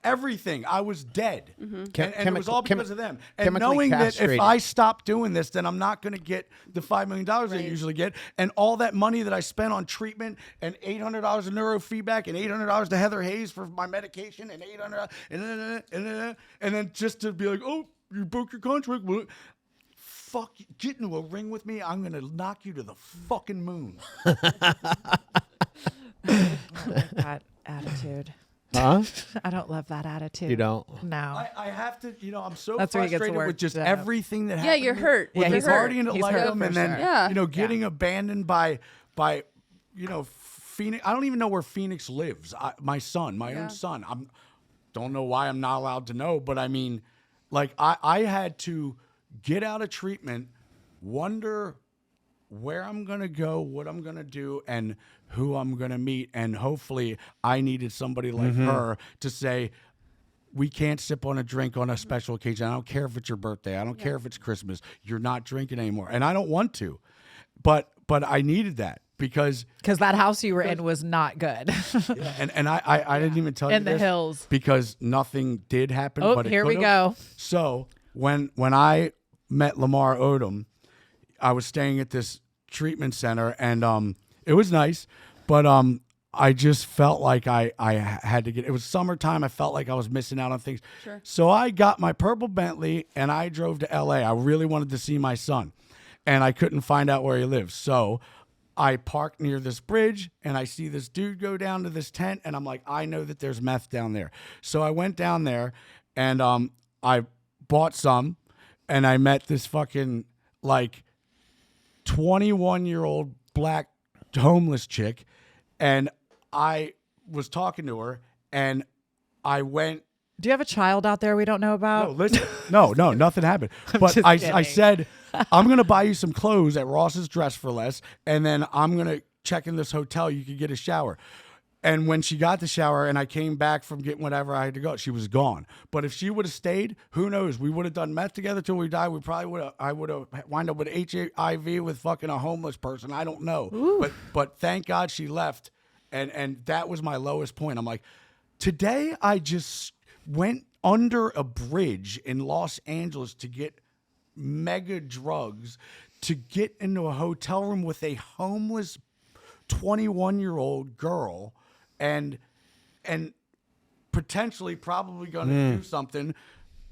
Speaker 1: everything. I was dead. And it was all because of them. And knowing that if
Speaker 3: castrated.
Speaker 1: I stop doing this, then I'm not going to get the $5 million I usually get. And all that money that I spent on treatment and $800 in neurofeedback and $800 to Heather Hayes for my medication and $800 and then just to be like, oh, you broke your contract. Well, fuck, get into a ring with me. I'm going to knock you to the fucking moon.
Speaker 5: That attitude.
Speaker 3: Huh?
Speaker 5: I don't love that attitude.
Speaker 3: You don't?
Speaker 5: No.
Speaker 1: I have to, I'm so
Speaker 5: That's where he gets
Speaker 1: frustrated with
Speaker 5: worked
Speaker 1: just
Speaker 5: up.
Speaker 1: everything that
Speaker 2: Yeah,
Speaker 1: happened.
Speaker 2: you're
Speaker 1: to me,
Speaker 2: hurt.
Speaker 1: With
Speaker 5: Yeah,
Speaker 1: the
Speaker 5: he's hurt.
Speaker 1: guardian ad
Speaker 5: He's hurt
Speaker 1: litem
Speaker 5: for
Speaker 1: and then,
Speaker 5: sure.
Speaker 2: Yeah.
Speaker 1: getting abandoned by, Phoenix. I don't even know where Phoenix lives. My son, my own son. Don't know why I'm not allowed to know, but I mean, like I had to get out of treatment, wonder where I'm going to go, what I'm going to do, and who I'm going to meet. And hopefully I needed somebody like her to say, we can't sip on a drink on a special occasion. I don't care if it's your birthday. I don't care if it's Christmas. You're not drinking anymore. And I don't want to. But I needed that because
Speaker 5: Because that house you were in was not good.
Speaker 1: and I didn't even tell you
Speaker 5: In the
Speaker 1: this
Speaker 5: hills.
Speaker 1: because nothing did happen.
Speaker 5: Oh,
Speaker 1: but it
Speaker 5: here we
Speaker 1: could've.
Speaker 5: go.
Speaker 1: So when I met Lamar Odom, I was staying at this treatment center and it was nice, but I just felt like I had to get. It was summertime. I felt like I was missing out on things.
Speaker 2: Sure.
Speaker 1: So I got my purple Bentley and I drove to L.A. I really wanted to see my son, and I couldn't find out where he lives. So I parked near this bridge and I see this dude go down to this tent and I'm like, I know that there's meth down there. So I went down there and I bought some and I met this fucking like 21-year-old black homeless chick and I was talking to her and I went.
Speaker 5: Do you have a child out there we don't know about?
Speaker 1: No, listen. No, nothing happened. But
Speaker 5: just
Speaker 1: I
Speaker 5: kidding.
Speaker 1: said, I'm going to buy you some clothes at Ross's Dress for Less, and then I'm going to check in this hotel. You could get a shower. And when she got the shower and I came back from getting whatever I had to go, she was gone. But if she would have stayed, who knows? We would have done meth together till we died. We probably would have. I would have wound up with HIV with fucking a homeless person. I don't know. But thank God she left. And that was my lowest point. I'm like, today I just went under a bridge in Los Angeles to get mega drugs, to get into a hotel room with a homeless 21-year-old girl and potentially probably going to do something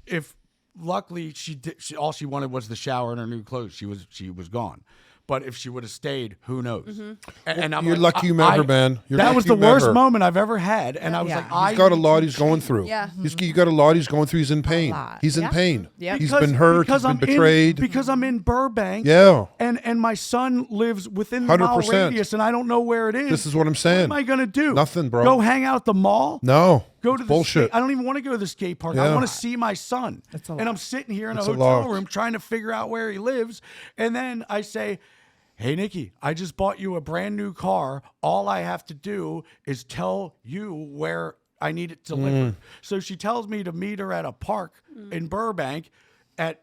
Speaker 1: if luckily she all she wanted was the shower and her new clothes. She was gone. But if she would have stayed, who knows? And I'm
Speaker 4: You're
Speaker 1: like,
Speaker 4: lucky you met her, man. You're
Speaker 1: that
Speaker 4: lucky
Speaker 1: was
Speaker 4: you
Speaker 1: the
Speaker 4: met
Speaker 1: worst
Speaker 4: her.
Speaker 1: moment I've ever had. And I was
Speaker 5: Yeah.
Speaker 1: like,
Speaker 4: He's got a
Speaker 1: need
Speaker 4: lot
Speaker 1: to
Speaker 4: he's going through.
Speaker 2: Yeah.
Speaker 4: You got a lot he's going through. He's in pain.
Speaker 5: lot.
Speaker 4: He's in
Speaker 5: Yeah.
Speaker 4: pain.
Speaker 5: Yep.
Speaker 4: He's been hurt. He's been betrayed.
Speaker 1: Because I'm in Burbank.
Speaker 4: Yeah.
Speaker 1: And my son lives within the mile
Speaker 4: 100%.
Speaker 1: radius, and I don't know where it is.
Speaker 4: This is what I'm saying.
Speaker 1: What am I gonna do?
Speaker 4: Nothing, bro.
Speaker 1: Go hang out at the mall?
Speaker 4: No.
Speaker 1: Go to
Speaker 4: It's
Speaker 1: the
Speaker 4: bullshit.
Speaker 1: skate. I don't even want to go to the skate park. I
Speaker 4: Yeah.
Speaker 1: want to see my son.
Speaker 5: It's a
Speaker 1: And
Speaker 5: lot.
Speaker 1: I'm sitting here in
Speaker 4: It's
Speaker 1: a
Speaker 4: a
Speaker 1: hotel
Speaker 4: lot.
Speaker 1: room trying to figure out where he lives. And then I say, hey, Nikki, I just bought you a brand new car. All I have to do is tell you where I need it delivered. So she tells me to meet her at a park in Burbank at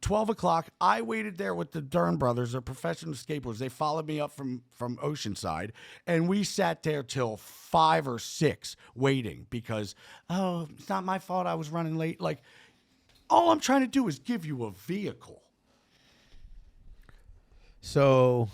Speaker 1: 12 o'clock. I waited there with the Dern brothers. They're professional skateboarders. They followed me up from Oceanside, and we sat there till 5 or 6 waiting because, oh, it's not my fault I was running late. Like, all I'm trying to do is give you a vehicle.
Speaker 3: So,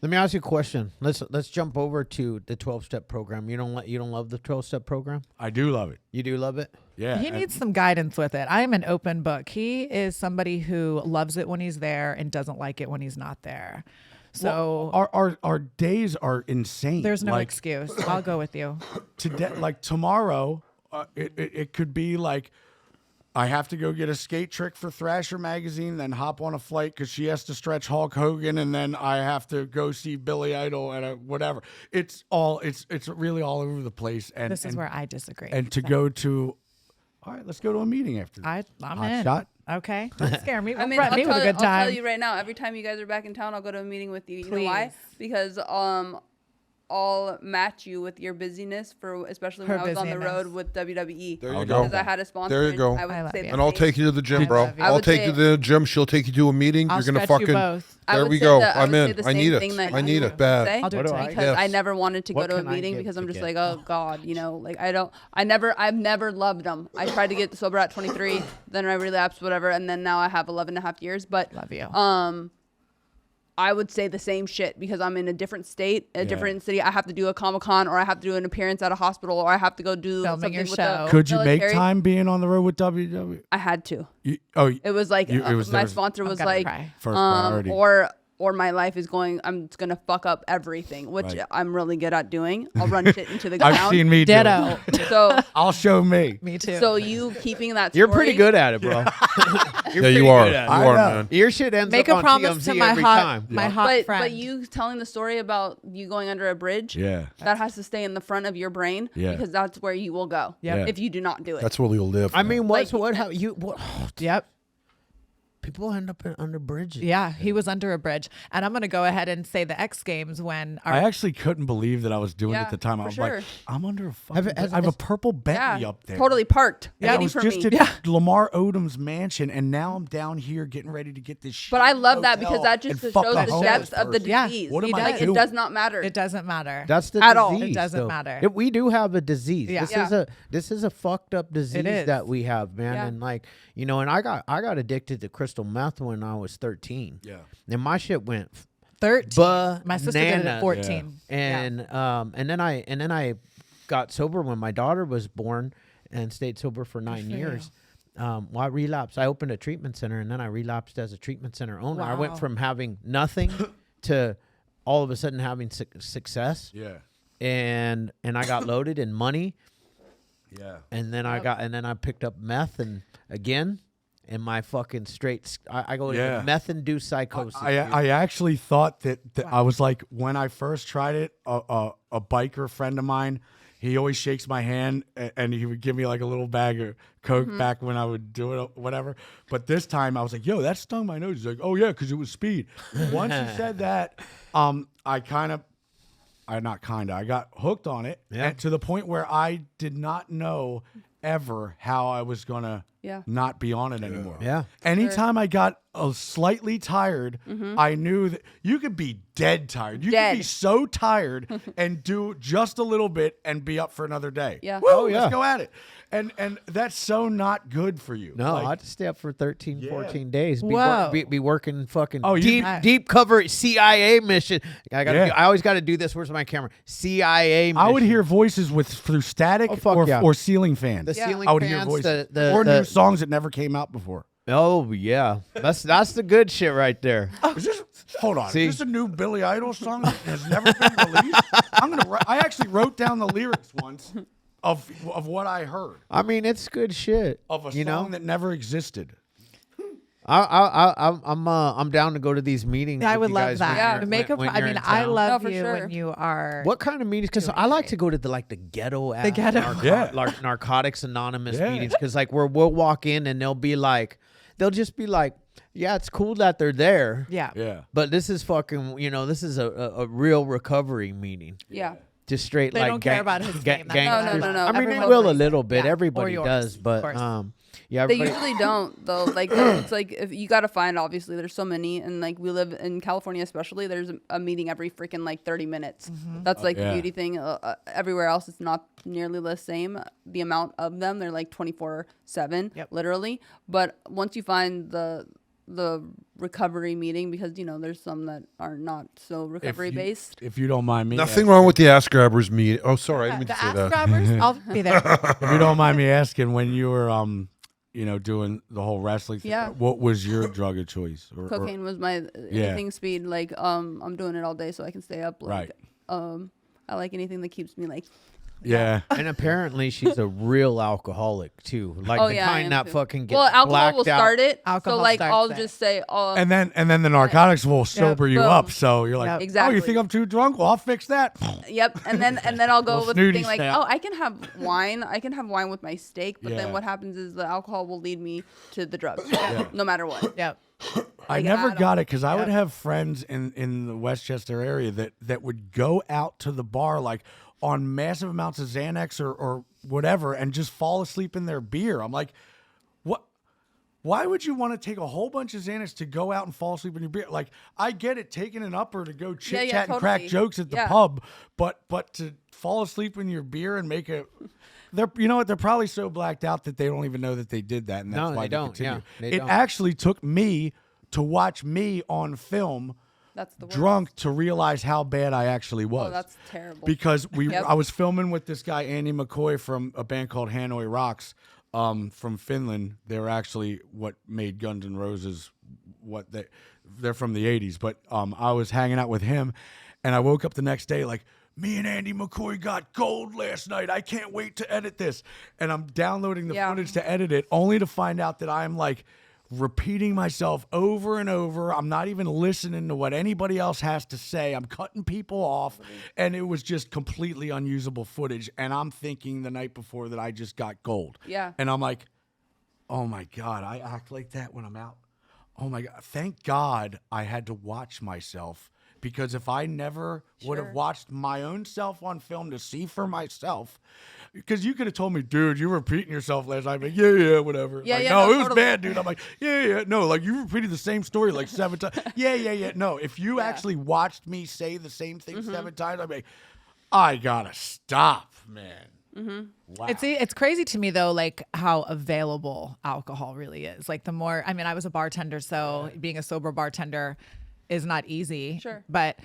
Speaker 3: let me ask you a question. Let's jump over to the 12-step program. You don't love the 12-step program?
Speaker 1: I do love it.
Speaker 3: You do love it?
Speaker 1: Yeah.
Speaker 5: He needs some guidance with it. I am an open book. He is somebody who loves it when he's there and doesn't like it when he's not there. So
Speaker 1: our days are insane.
Speaker 5: there's no
Speaker 1: like,
Speaker 5: excuse. I'll go with you.
Speaker 1: Today, like tomorrow, it could be like I have to go get a skate trick for Thrasher magazine, then hop on a flight because she has to stretch Hulk Hogan, and then I have to go see Billy Idol at a whatever. It's really all over the place. And
Speaker 5: This is where I disagree.
Speaker 1: And to go to, all right, let's go to a meeting after.
Speaker 5: I'm
Speaker 1: Hot
Speaker 5: in.
Speaker 1: shot.
Speaker 5: Okay. Don't scare me.
Speaker 2: I mean,
Speaker 5: Threaten me with a good
Speaker 2: I'll
Speaker 5: time.
Speaker 2: tell you right now, every time you guys are back in town, I'll go to a meeting with you. You know why?
Speaker 5: Please.
Speaker 2: Because I'll match you with your busyness for, especially when
Speaker 5: Her
Speaker 2: I was on the
Speaker 5: busyness.
Speaker 2: road with WWE.
Speaker 4: There you go.
Speaker 2: Because I had a sponsor.
Speaker 4: There you
Speaker 2: and
Speaker 4: go.
Speaker 2: I would
Speaker 5: I love
Speaker 2: say
Speaker 5: you.
Speaker 2: the
Speaker 4: And I'll
Speaker 2: same.
Speaker 4: take you to the gym, bro.
Speaker 5: love you.
Speaker 2: I
Speaker 4: I'll
Speaker 2: would
Speaker 4: take
Speaker 2: say-
Speaker 4: you to the gym. She'll take you to a meeting.
Speaker 5: I'll
Speaker 4: You're gonna
Speaker 5: stretch you
Speaker 4: fucking.
Speaker 5: both.
Speaker 2: I
Speaker 4: There
Speaker 2: would
Speaker 4: we
Speaker 2: say
Speaker 4: go.
Speaker 2: that- I
Speaker 4: I'm
Speaker 2: would say
Speaker 4: in.
Speaker 2: the
Speaker 4: I
Speaker 2: same
Speaker 4: need
Speaker 2: thing
Speaker 4: it.
Speaker 2: that
Speaker 4: I need
Speaker 2: you
Speaker 4: it bad.
Speaker 2: say,
Speaker 5: I'll do it
Speaker 3: What do
Speaker 5: tonight.
Speaker 3: I-
Speaker 2: because
Speaker 4: Yes.
Speaker 2: I never wanted to go
Speaker 3: What
Speaker 2: to a
Speaker 3: can I
Speaker 2: meeting
Speaker 3: get
Speaker 2: because I'm
Speaker 3: to
Speaker 2: just
Speaker 3: get?
Speaker 2: like, oh God, you know, like I've never loved them. I tried to get sober at 23, then I relapsed, whatever, and then now I have 11 and a half years. But
Speaker 5: Love you.
Speaker 2: I would say the same shit because I'm in a different state, a different city. I have to do a Comic-Con, or I have to do an appearance at a hospital, or I have to go do
Speaker 5: Filming
Speaker 2: something
Speaker 5: your
Speaker 2: with
Speaker 5: show.
Speaker 2: the
Speaker 1: Could you make
Speaker 2: military.
Speaker 1: time being on the road with WWE?
Speaker 2: I had to.
Speaker 1: It
Speaker 2: It was like
Speaker 1: it was
Speaker 2: my
Speaker 1: there was
Speaker 2: sponsor was
Speaker 5: gonna
Speaker 2: like,
Speaker 5: cry.
Speaker 1: first priority.
Speaker 2: or my life is going. I'm just gonna fuck up everything, which
Speaker 1: Right.
Speaker 2: I'm really good at doing. I'll run shit into the ground.
Speaker 1: I've seen me do it.
Speaker 5: Ditto.
Speaker 2: So,
Speaker 1: I'll show me.
Speaker 5: Me too.
Speaker 2: so you keeping that.
Speaker 3: You're
Speaker 2: story,
Speaker 3: pretty good at it, bro.
Speaker 4: Yeah, you are. You
Speaker 1: I
Speaker 4: are,
Speaker 1: know.
Speaker 4: man.
Speaker 3: Your shit ends
Speaker 5: Make
Speaker 3: up
Speaker 5: a
Speaker 3: on
Speaker 5: promise
Speaker 3: TMZ
Speaker 5: to my
Speaker 3: every
Speaker 5: hot,
Speaker 3: time.
Speaker 5: my hot friend.
Speaker 2: But you telling the story about you going under a bridge.
Speaker 1: Yeah.
Speaker 2: That has to stay in the front of your brain.
Speaker 1: Yeah.
Speaker 2: Because that's where you will go.
Speaker 5: Yep.
Speaker 2: If you do not do it.
Speaker 4: That's where you'll live.
Speaker 3: I mean,
Speaker 2: Like-
Speaker 3: what have you? What,
Speaker 5: Yep.
Speaker 3: people end up under bridges.
Speaker 5: Yeah, he was under a bridge. And I'm going to go ahead and say the X Games when our
Speaker 1: I actually couldn't believe that I was doing it
Speaker 2: Yeah,
Speaker 1: at the time. I
Speaker 2: for
Speaker 1: was
Speaker 2: sure.
Speaker 1: like, I'm under a fucking
Speaker 3: Have-
Speaker 1: I have a purple Bentley
Speaker 2: yeah.
Speaker 1: up there.
Speaker 2: Totally parked.
Speaker 1: And I
Speaker 2: waiting
Speaker 1: was
Speaker 2: for
Speaker 1: just
Speaker 2: me.
Speaker 1: at Lamar Odom's mansion, and now I'm down here getting ready to get this shit.
Speaker 2: But I love that because that just
Speaker 1: and
Speaker 2: shows
Speaker 1: fuck
Speaker 2: the
Speaker 1: a
Speaker 2: depth
Speaker 1: homeless
Speaker 2: of the
Speaker 1: person.
Speaker 5: Yeah.
Speaker 2: disease.
Speaker 1: What am I
Speaker 2: Like,
Speaker 1: doing?
Speaker 2: it does not matter.
Speaker 5: it doesn't matter.
Speaker 3: That's the
Speaker 2: At all.
Speaker 3: disease.
Speaker 5: It doesn't
Speaker 3: though.
Speaker 5: matter.
Speaker 3: We do have a disease.
Speaker 5: Yeah.
Speaker 3: This is a fucked up disease
Speaker 5: is.
Speaker 3: that we have, man.
Speaker 2: Yeah.
Speaker 3: And like, you know, and I got addicted to crystal meth when I was 13.
Speaker 1: Yeah.
Speaker 3: And my shit went
Speaker 5: 13. My sister did it at
Speaker 3: bananas.
Speaker 5: 14.
Speaker 3: and then I got sober when my daughter was born and stayed sober for 9
Speaker 5: for
Speaker 3: years. Well, I relapsed. I opened a treatment center, and then I relapsed as a treatment center owner. I went
Speaker 5: Wow.
Speaker 3: from having nothing to all of a sudden having success,
Speaker 1: Yeah.
Speaker 3: and I got loaded in money,
Speaker 1: Yeah.
Speaker 3: and then I picked up meth and again. And my fucking I go
Speaker 1: Yeah.
Speaker 3: into meth-induced psychosis.
Speaker 1: I actually thought that I was like, when I first tried it, a biker friend of mine, he always shakes my hand and he would give me like a little bag of Coke back when I would do it, whatever. But this time I was like, yo, that stung my nose. He's like, oh yeah, because it was speed. Once he said that, I got hooked on it and to the point where I did not know ever how I was going to not be on it anymore.
Speaker 3: Yeah.
Speaker 1: Anytime I got slightly tired, I knew that you could be dead tired. You could be so tired and do just a little bit and be up for another day.
Speaker 2: Yeah.
Speaker 1: Woo,
Speaker 3: Oh, yeah.
Speaker 1: Let's go at it. And that's so not good for you.
Speaker 3: No,
Speaker 1: Like,
Speaker 3: I had to stay up for 13, 14 days.
Speaker 5: Whoa.
Speaker 3: Be working fucking
Speaker 1: Oh, you-
Speaker 3: deep cover CIA mission.
Speaker 1: Yeah.
Speaker 3: I always got to do this. Where's my camera? CIA mission.
Speaker 1: I would hear voices through static
Speaker 3: Oh, fuck yeah.
Speaker 1: or ceiling fans.
Speaker 3: the ceiling
Speaker 1: I would
Speaker 3: fans,
Speaker 1: hear voices.
Speaker 3: the
Speaker 1: New songs that never came out before.
Speaker 3: Oh yeah, that's the good shit right there.
Speaker 1: Is this, hold on.
Speaker 3: See?
Speaker 1: Is this a new Billy Idol song that has never been released? I actually wrote down the lyrics once of what I heard
Speaker 3: I mean, it's good shit.
Speaker 1: of a
Speaker 3: you know,
Speaker 1: song that never existed.
Speaker 3: I'm down to go to these meetings.
Speaker 5: I
Speaker 3: with
Speaker 5: would
Speaker 3: you
Speaker 5: love
Speaker 3: guys
Speaker 5: that.
Speaker 3: when
Speaker 2: Yeah.
Speaker 3: you're-
Speaker 5: Make a.
Speaker 3: when
Speaker 5: I
Speaker 3: you're
Speaker 5: mean,
Speaker 3: in
Speaker 5: I
Speaker 3: town.
Speaker 5: love
Speaker 2: No, for
Speaker 5: you
Speaker 2: sure.
Speaker 5: when you are.
Speaker 3: What kind of meetings? Because I like to go to the ghetto,
Speaker 5: The ghetto.
Speaker 3: Narcotics Anonymous
Speaker 1: Yeah.
Speaker 3: meetings. Because like we'll walk in and they'll just be like, yeah, it's cool that they're there.
Speaker 5: Yeah.
Speaker 1: Yeah.
Speaker 3: But this is fucking, this is a real recovery meeting.
Speaker 2: Yeah.
Speaker 3: Just straight
Speaker 5: They
Speaker 3: like
Speaker 5: don't care about his game. That's
Speaker 3: gangsters.
Speaker 2: No.
Speaker 3: I mean, they
Speaker 2: Everyone
Speaker 3: will a
Speaker 2: likes
Speaker 3: little bit.
Speaker 5: Yeah.
Speaker 3: Everybody
Speaker 5: Or yours,
Speaker 3: does,
Speaker 5: of
Speaker 3: but
Speaker 5: course.
Speaker 3: yeah.
Speaker 2: They
Speaker 3: everybody-
Speaker 2: usually don't though. Like it's like if you got to find, obviously there's so many, and like we live in California especially, there's a meeting every freaking like 30 minutes. That's like the
Speaker 1: yeah.
Speaker 2: beauty thing. Everywhere else it's not nearly the same, the amount of them. They're like 24/7
Speaker 5: Yep.
Speaker 2: literally. But once you find the recovery meeting, because there's some that are not so recovery based.
Speaker 1: If you don't mind me,
Speaker 4: Nothing wrong with the ass grabbers meet. Oh, sorry, I didn't mean
Speaker 5: The
Speaker 4: to say
Speaker 5: ass
Speaker 4: that.
Speaker 5: grabbers, I'll be there.
Speaker 1: if you don't mind me asking, when you were doing the whole wrestling thing,
Speaker 2: Yeah.
Speaker 1: what was your drug of choice? Or-
Speaker 2: Cocaine was my anything speed. Like I'm doing it all day so I can stay up. Like,
Speaker 1: Right.
Speaker 2: I like anything that keeps me like
Speaker 1: Yeah.
Speaker 3: And apparently she's a real alcoholic too. Like
Speaker 2: Oh,
Speaker 3: the
Speaker 2: yeah, I
Speaker 3: kind
Speaker 2: am
Speaker 3: that
Speaker 2: too.
Speaker 3: fucking gets
Speaker 2: Well, alcohol
Speaker 3: blacked
Speaker 2: will
Speaker 3: out.
Speaker 2: start it.
Speaker 5: Alcohol
Speaker 2: so like
Speaker 5: starts
Speaker 2: I'll
Speaker 5: it.
Speaker 2: just say, oh,
Speaker 1: And then the narcotics will sober you
Speaker 2: Boom.
Speaker 1: up. So you're like,
Speaker 5: Yep.
Speaker 1: oh,
Speaker 2: Exactly.
Speaker 1: you think I'm too drunk? Well, I'll fix that.
Speaker 2: yep. And then I'll go
Speaker 1: Little
Speaker 2: with the
Speaker 1: snooty
Speaker 2: thing like,
Speaker 1: snap.
Speaker 2: oh, I can have wine. I can have wine with my steak. But
Speaker 1: Yeah.
Speaker 2: then what happens is the alcohol will lead me to the drugs, no matter what.
Speaker 5: Yep.
Speaker 1: I
Speaker 2: Like,
Speaker 1: never
Speaker 2: I don't-
Speaker 1: got it because I would have friends in the Westchester area that would go out to the bar like on massive amounts of Xanax or whatever and just fall asleep in their beer. I'm like, what? Why would you want to take a whole bunch of Xanax to go out and fall asleep in your beer? Like, I get it, taking an upper to go chit chat and crack
Speaker 2: totally.
Speaker 1: jokes at the
Speaker 2: Yeah.
Speaker 1: pub, but to fall asleep in your beer and make a you know what? They're probably so blacked out that they don't even know that they did that, and that's
Speaker 3: No,
Speaker 1: why
Speaker 3: they don't.
Speaker 1: continue.
Speaker 3: Yeah, they
Speaker 1: it
Speaker 3: don't.
Speaker 1: actually took me to watch me on film
Speaker 2: That's the worst.
Speaker 1: drunk to realize how bad I actually was.
Speaker 2: Oh, that's terrible.
Speaker 1: Because
Speaker 2: Yep.
Speaker 1: I was filming with this guy Andy McCoy from a band called Hanoi Rocks from Finland. They were actually what made Guns N' Roses they're from the 80s. But I was hanging out with him, and I woke up the next day like, me and Andy McCoy got gold last night. I can't wait to edit this. And I'm downloading the
Speaker 2: Yeah.
Speaker 1: footage to edit it, only to find out that I'm like repeating myself over and over. I'm not even listening to what anybody else has to say. I'm cutting people off, and it was just completely unusable footage. And I'm thinking the night before that I just got gold.
Speaker 2: Yeah.
Speaker 1: And I'm like, oh my God, I act like that when I'm out. Oh my God. Thank God I had to watch myself, because if I never would have
Speaker 2: Sure.
Speaker 1: watched my own self on film to see for myself, because you could have told me, dude, you were repeating yourself last night. I'm like, yeah, whatever.
Speaker 2: Yeah,
Speaker 1: like,
Speaker 2: yeah,
Speaker 1: no,
Speaker 2: no,
Speaker 1: it was
Speaker 2: totally.
Speaker 1: bad, dude. I'm like, yeah. No, like you repeated the same story like 7 times. Yeah. No, if you
Speaker 2: Yeah.
Speaker 1: actually watched me say the same thing
Speaker 2: Mm-hmm.
Speaker 1: 7 times, I'd be like, I gotta stop, man. Wow.
Speaker 5: It's crazy to me though, like how available alcohol really is. Like the more, I mean, I was a bartender, so being a sober bartender is not easy.
Speaker 2: Sure.
Speaker 5: But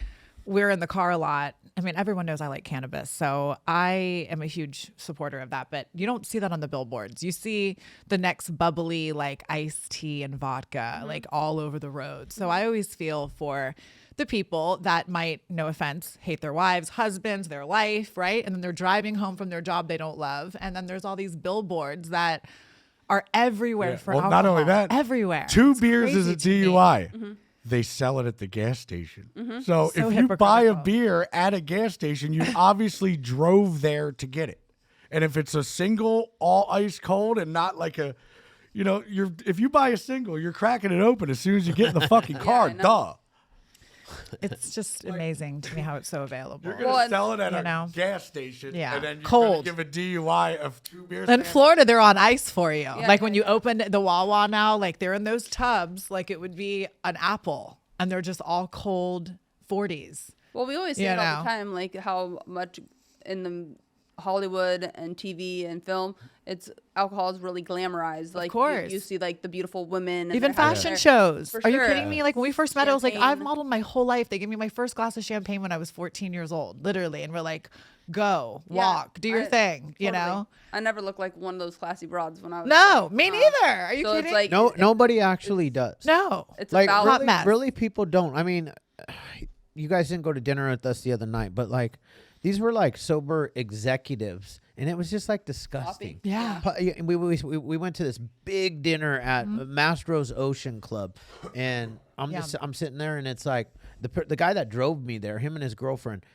Speaker 5: we're in the car a lot. I mean, everyone knows I like cannabis, so I am a huge supporter of that. But you don't see that on the billboards. You see the next bubbly like iced tea and vodka like all over the road. So I always feel for the people that might, no offense, hate their wives, husbands, their life, right? And then they're driving home from their job they don't love. And then there's all these billboards that are everywhere
Speaker 1: Yeah.
Speaker 5: for
Speaker 1: Well,
Speaker 5: alcohol.
Speaker 1: not only that,
Speaker 5: everywhere.
Speaker 1: 2
Speaker 5: It's
Speaker 1: beers is a
Speaker 5: crazy to me.
Speaker 1: DUI. They sell it at the gas station. So
Speaker 5: So
Speaker 1: if you buy a
Speaker 5: hypocritical.
Speaker 1: beer at a gas station, you obviously drove there to get it. And if it's a single, all ice cold, and not like a, if you buy a single, you're cracking it open as soon as you get in the fucking car.
Speaker 2: I know.
Speaker 1: Duh.
Speaker 5: It's just amazing to me how it's so available.
Speaker 1: You're gonna
Speaker 2: Well, and-
Speaker 1: sell it at
Speaker 5: you
Speaker 1: a
Speaker 5: know.
Speaker 1: gas station,
Speaker 5: Yeah.
Speaker 1: and then you're
Speaker 5: Cold.
Speaker 1: gonna give a DUI of 2 beers.
Speaker 5: In Florida, they're on ice for you. Like when
Speaker 2: yeah,
Speaker 5: you open the Wawa now, like they're in those tubs, like it would be an apple, and they're just all cold 40s.
Speaker 2: Well, we always say
Speaker 5: You
Speaker 2: it all
Speaker 5: know.
Speaker 2: the time, like how much in the Hollywood and TV and film, it's alcohol is really glamorized. Like
Speaker 5: course.
Speaker 2: you see like the beautiful women, and
Speaker 5: Even
Speaker 2: they're having
Speaker 5: fashion
Speaker 2: their-
Speaker 5: shows.
Speaker 2: For
Speaker 5: Are you
Speaker 2: sure.
Speaker 5: kidding me? Like when we first met, I was like, I've
Speaker 2: Champagne.
Speaker 5: modeled my whole life. They gave me my first glass of champagne when I was 14 years old, literally. And we're like, go,
Speaker 2: Yeah,
Speaker 5: walk, do your thing, you
Speaker 2: totally.
Speaker 5: know?
Speaker 2: I never looked like one of those classy broads when I was
Speaker 5: No, me neither. Are you
Speaker 2: So
Speaker 5: kidding?
Speaker 2: it's like
Speaker 3: No, nobody actually does.
Speaker 5: no.
Speaker 2: it's
Speaker 3: Like
Speaker 2: about
Speaker 5: hot
Speaker 3: really,
Speaker 5: mess.
Speaker 3: really, people don't. I mean, you guys didn't go to dinner with us the other night, but like these were like sober executives, and it was just like disgusting.
Speaker 5: Yeah.
Speaker 3: We went to this big dinner at Mastro's Ocean Club, and I'm sitting there, and it's like the guy that drove me there, him and his girlfriend,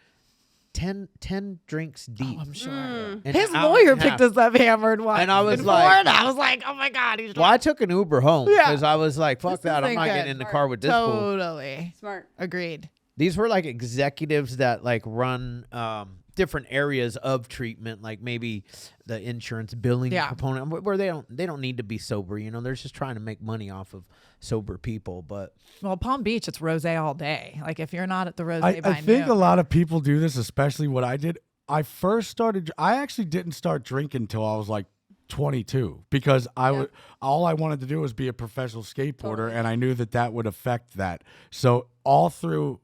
Speaker 3: 10 drinks deep.
Speaker 5: I'm sure.
Speaker 3: in
Speaker 5: His
Speaker 3: an hour
Speaker 5: lawyer
Speaker 3: and a half.
Speaker 5: picked us up hammered once.
Speaker 3: And I was
Speaker 5: in
Speaker 3: like-
Speaker 5: Florida. I was like, oh my God. He's
Speaker 3: Well, I took an Uber home
Speaker 5: Yeah.
Speaker 3: because I was like, fuck
Speaker 5: This
Speaker 3: that. I'm
Speaker 5: isn't
Speaker 3: not
Speaker 5: good.
Speaker 3: getting in the car with this fool.
Speaker 5: totally.
Speaker 2: smart.
Speaker 5: Agreed.
Speaker 3: These were like executives that like run different areas of treatment, like maybe the insurance billing
Speaker 5: Yeah.
Speaker 3: component, where they don't need to be sober. You know, they're just trying to make money off of sober people. But
Speaker 5: Well, Palm Beach, it's rosé all day. Like if you're not at the rosé
Speaker 1: I
Speaker 5: by
Speaker 1: think
Speaker 5: noon.
Speaker 1: a lot of people do this, especially what I did. I actually didn't start drinking until I was like 22, because all I wanted to do was be a professional skateboarder, and I knew that would affect that. So all through